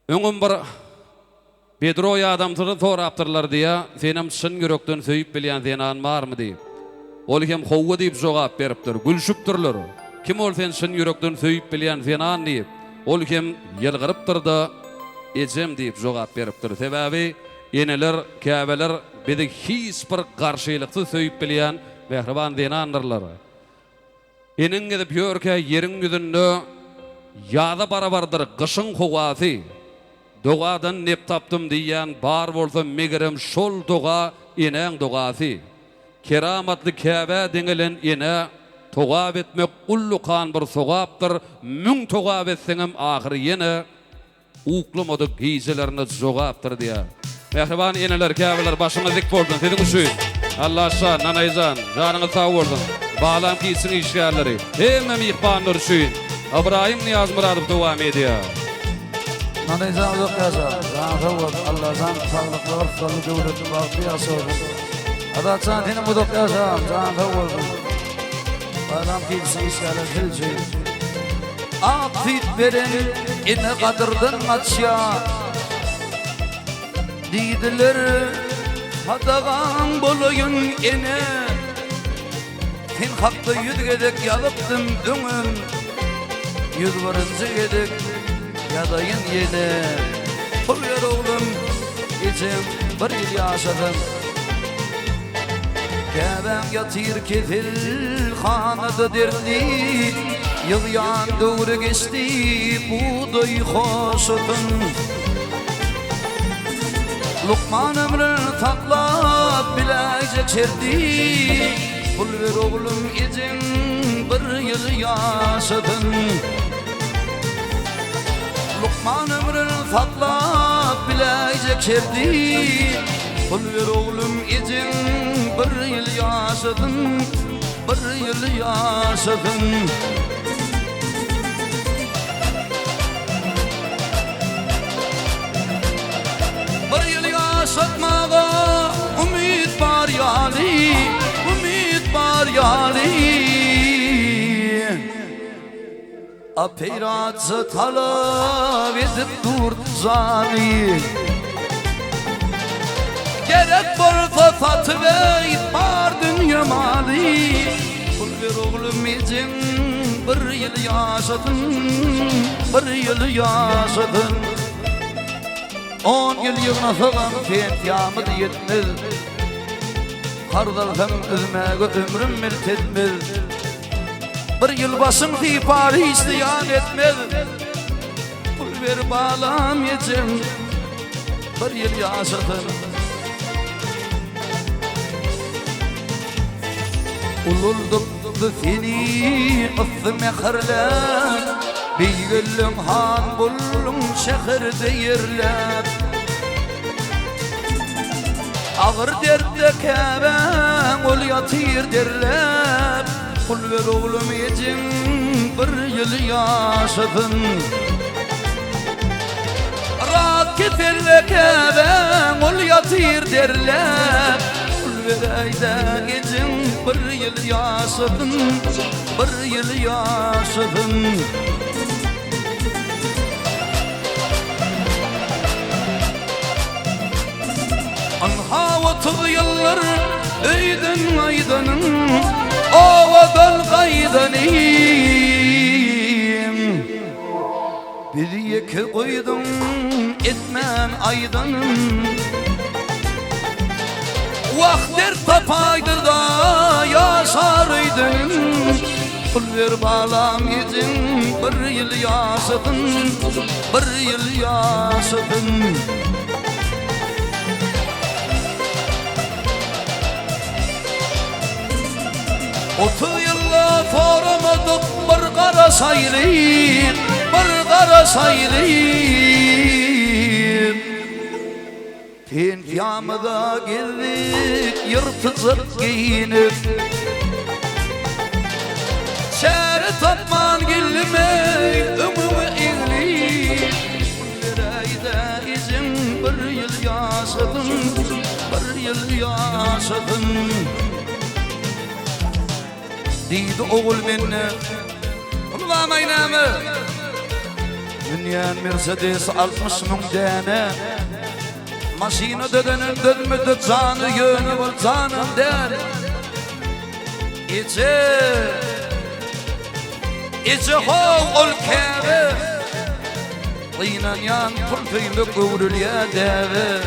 C: Öňüm bir bedroy adamtırı soraptırlar diye, senem şın yürekten söyüp bilýän senan barmy diýip. Ol hem howwa diýip jogap beripdir, gülşüpdirler. Kim ol sen şın yürekten söyüp bilýän senan diýip. Ol kim yılgırıptırdı, ecem deyip jogap beripdir. Sebebi eneler, Kabe'ler bizi hiç bir karşılıksız söyüp bilýän mehriban denandırlar. Enin gidip yörke yerin yüzünde yada barabardır kışın hovası. Doğadan nep taptım diyen bar bolsa megirim şol doğa enen doğası. Keramatlı Kabe denilen ene togab etmek ullukan bir sogaptır. Müň togab etseňem ahiri yine uklamadı giysilerini sogaptır diye. Mehriban eneler, Kabe'ler başına dik boldun. Senin üçün Allah şan, nanayzan, canını sağ boldun. Bağlam giysin işgärleri. Hemme mihbanlar üçün İbrahim Niyaz Muradov devam ediyor.
A: Nanayzan uzak yaşa. Zan kavga. Allah zan sağlıklı ortalığı devletin bakıya sorun. Adatsan senin uzak yaşa. Zan kavga. Bağlam giysin işgärleri tilçi. Afit veren ene kadırdan açya. Didiler hadagan bolayın ene.
B: Fin hakta yüdgedek yalıptım dünüm. 101. gedek yadayın yedek. Pul ver oğlum için bir yıl yaşadım. Keben yatır kefil kanadı derdi. Yılyan doğru geçti buğday hoşutun. Lokman ömrünü taklap bilece çerdi. Pul ver oğlum için bir yıl yaşadın. Lokman ömrünü taklap bilece çerdi. Pul ver oğlum için bir yıl yaşadın. Bir yıl yaşadın. Bir yıl yaşatmağa umid var yani, umid var yani. Apeyratı talep edip dur zani. Gerek varsa satıver var dünya mali. Pul ver oğlum için bir yıl yaşadın, bir yıl yaşadın. 10 yıl yığnasalam fiyatımı yetmez. Kardalsam üzmege ömrüm milk etmez. Bir yıl basın fi Paris'te yan etmez. Pul ver bağlam için bir yıl yaşadın. Ululduk seni ıssım ekirler. Beygüllüm han bullum şehirde yerler. Ağır dertte keben ol yatır derler. Pul ver oğlum için bir yıl yaşadın. Rahat kefelle keben ol yatır derler. Pul ver ayda için bir yıl yaşadın. Bir yıl yaşadın. Anhavatı yıllar öydün aydanın. Ovadan kaydanayım. Bir yeki koydum etmen aydanım. Vaktir tapaydır da yaşarıydın. Pul ver bağlam için bir yıl yaşadın. Bir yıl yaşadın. Otu yılla soramadık bir kara sayrıyım, bir kara sayrıyım. Penfiyamıda geldik yırtıcık giyinip. Şehri tapman gelmey ömrümü eğleyip. Bir ayda izin bir yıl yaşadın, bir yıl yaşadın. Deydi oğul minni Ullamayınamı Dünyan Mercedes 60 min dene. Maşina dödenin dönmedi canı yönü var canım der. İçi hov ol kere. Kıynan yan pulfeyle kıvrılya deve.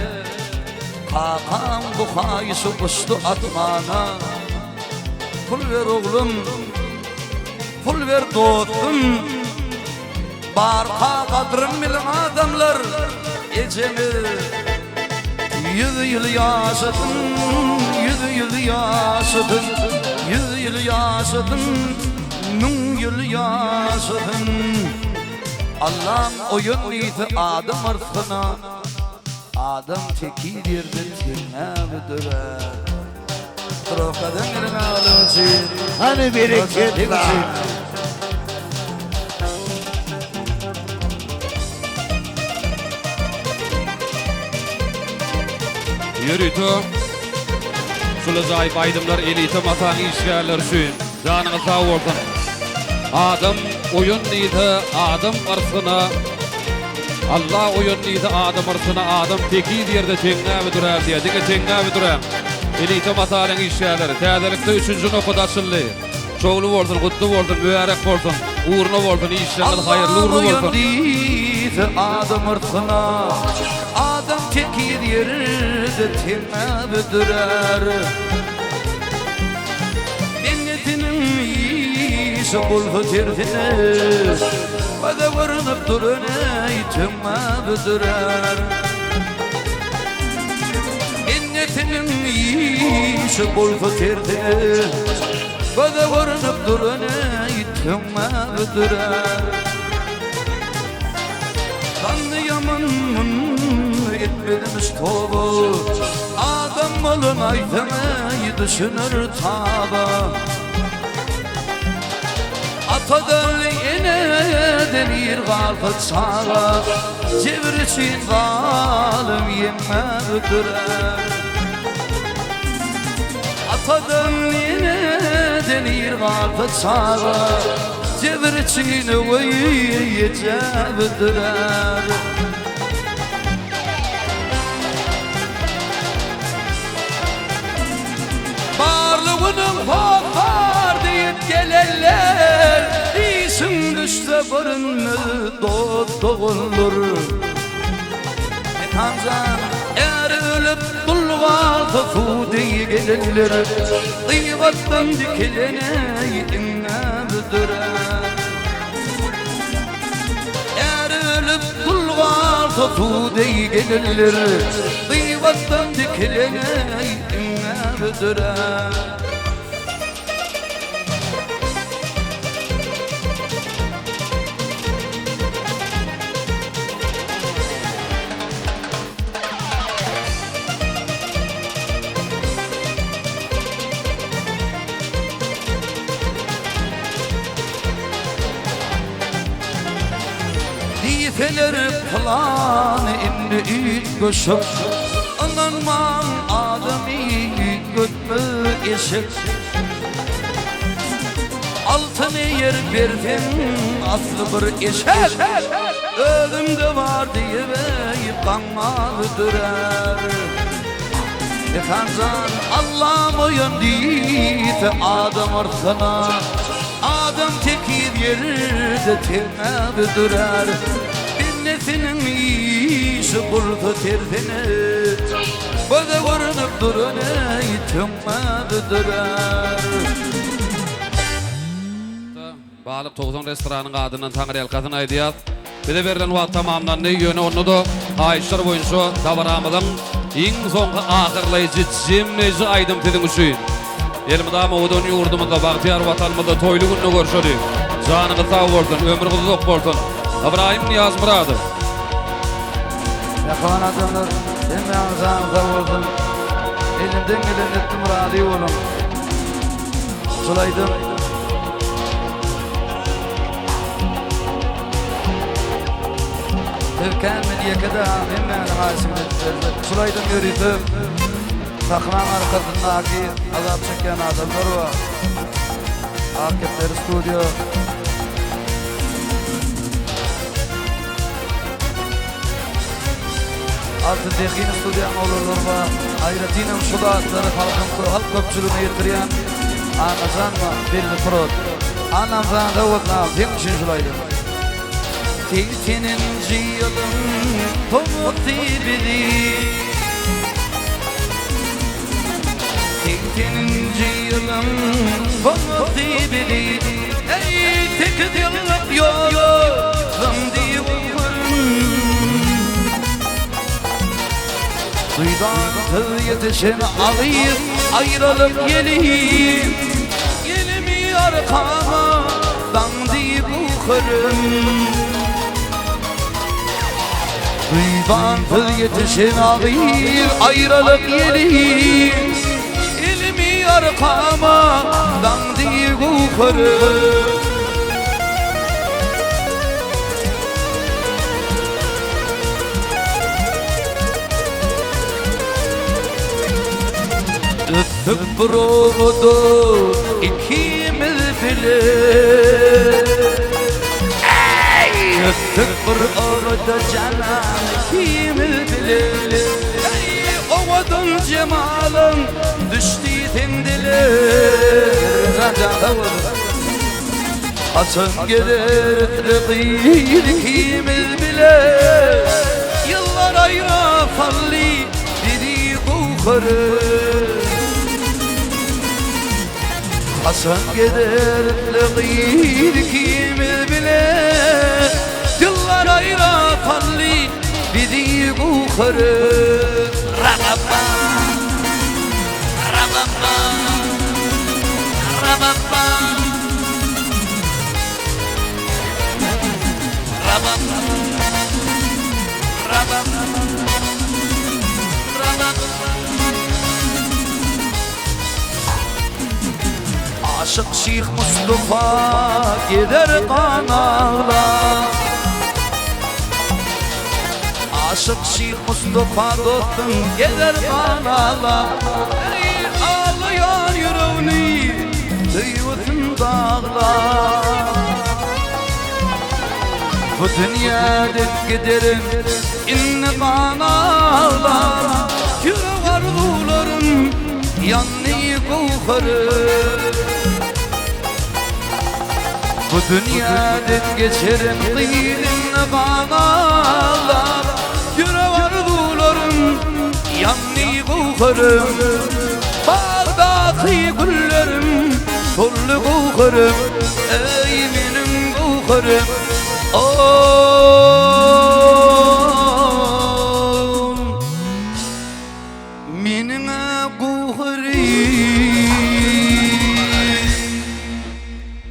B: Kakam bu kayısı ustu atmana. Pul ver oğlum, pul ver dostum. Barka kadrım bilen adamlar ecemir. 100 yıl yaşadın, 100 yıl yaşadın, 100 yıl yaşadın, 1000 yıl yaşadın. Allah'ım oyun iyiydi Adam arasına. Adam teki derdi tırnağı döver. Trofkadan gelin ağlıcı.
E: Hani bereket var.
C: Yürütü. Şulu zayıf aydımlar elite matan işgərlər suyun. Canını sağ olsun. Adam oyun neydi Adam arsına. Allah oyun neydi Adam arsına. Adam teki yerde tengâ ve durar diye. Dike tengâ ve durar. Elite matalen işyerleri, täzelikde 3-nji nokuda açyldy. Çoğulu boldun, gutlu boldun, mübarek boldun, uğurlu boldun, işleriniz hayırlı uğurlu boldun.
B: Deyse adam ırkına, adam tekir yerde tilme büdürer. Dennetinin iyisi bulhu tirdine, bada vırınıp durune tilme büdürer. Dennetinin iyisi bulhu tirdine, bada vırınıp durune tilme büdürer. Tanıyamın etmedimiz tobu, adam malın aytamayı düşünür taba. Atadan eneden yer kalkıp sağa, cevir için zalim yemme ödürer. Atadan eneden yer kalkıp sağa, cevir için yiyece ödürer. Barlığının var deyip gelirler, İyisin düşse barınlı doğulur. Hamzan eğer ölüp bulvar tafu diye gelirler, Gıybattan dikilene inne büdürer. Eğer ölüp bulvar tafu diye gelirler, Gıybattan dikilene inne büdürer. Difeler planı indi ilk koşup, ananman adamı götmü eşek. Altını yer verdim aslı bir eşek, ölümde var diye beyip kanma ödürer. Efendim Allah'ım oyun deyip adam arkana, adam tekir yerde tilme büdürer. Binnetinin iyisi buldu tirdine, bada vırınıp durune tilme büdürer.
C: Balık 90 restoranın adından Tanger Elkasın aydiyat. Bir de verilen vaat tamamlandı yönü onu da ayışlar boyunca tavaramıdan en son ahırlayıcı cimneci aydım dedim üçün. Elimi dağıma odun yurdumunda, bahtiyar vatanımında toylu gününü görüşürük. Canını sağ oldun, ömrünüzü zok oldun. İbrahim Niyaz Muradı.
A: Yakan adamlar, emeğin sağ oldun. Elimden gelen etti muradi olun. Sulaydım. Tevken Medyaka'da emeğin hasimde sulaydım yürüdüm. Saklan arkasındaki azap çeken adamlar var. Akifler Stüdyo. Altın Dekin Stüdyo'nun olurlar var. Ayretinin şudatları halk köpçülüğüne yetiriyen Anazan mı? Birli Prot. Anamzan davutla hem için sulaydım.
B: Tilkinin yılın pamuk dibidi, Tilkinin yılın pamuk dibidi, ey tek yıllık yolum diyorum. Duydan tığ yetişin alayım, ayrılıp geleyim, gelimi arkama dandı bukarım. Duydan tığ yetişin alayım, ayrılıp geleyim, elimi arkama dandı bukarım. Öptük buruğudu ikimiz bile, Öptük buruğudu canan ikimiz bile, Oladın cemalın düştü tendile Hasan gelir tıkıyır kimil bile Yıllar ayra falli dedi kukarı Hasan gelir tıkıyır kimil bile Yıllar ayra falli dedi kukarı Rababba Rababba Rababba Aşık Şeyh Mustafa gider kanala Aşık Şeyh Mustafa dostum gider kanala Ey ağlayan yüreğini duyutun dağlar Bu dünyada giderim inni kanallar Yüre arzularım yanını kukarı Bu dünyada geçerim inni kanallar Yüre arzularım yanını kukarı Bağdaki güllerim sollu kukarım Ey benim kukarım Minine kuhri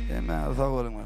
A: Hemen sağ olun.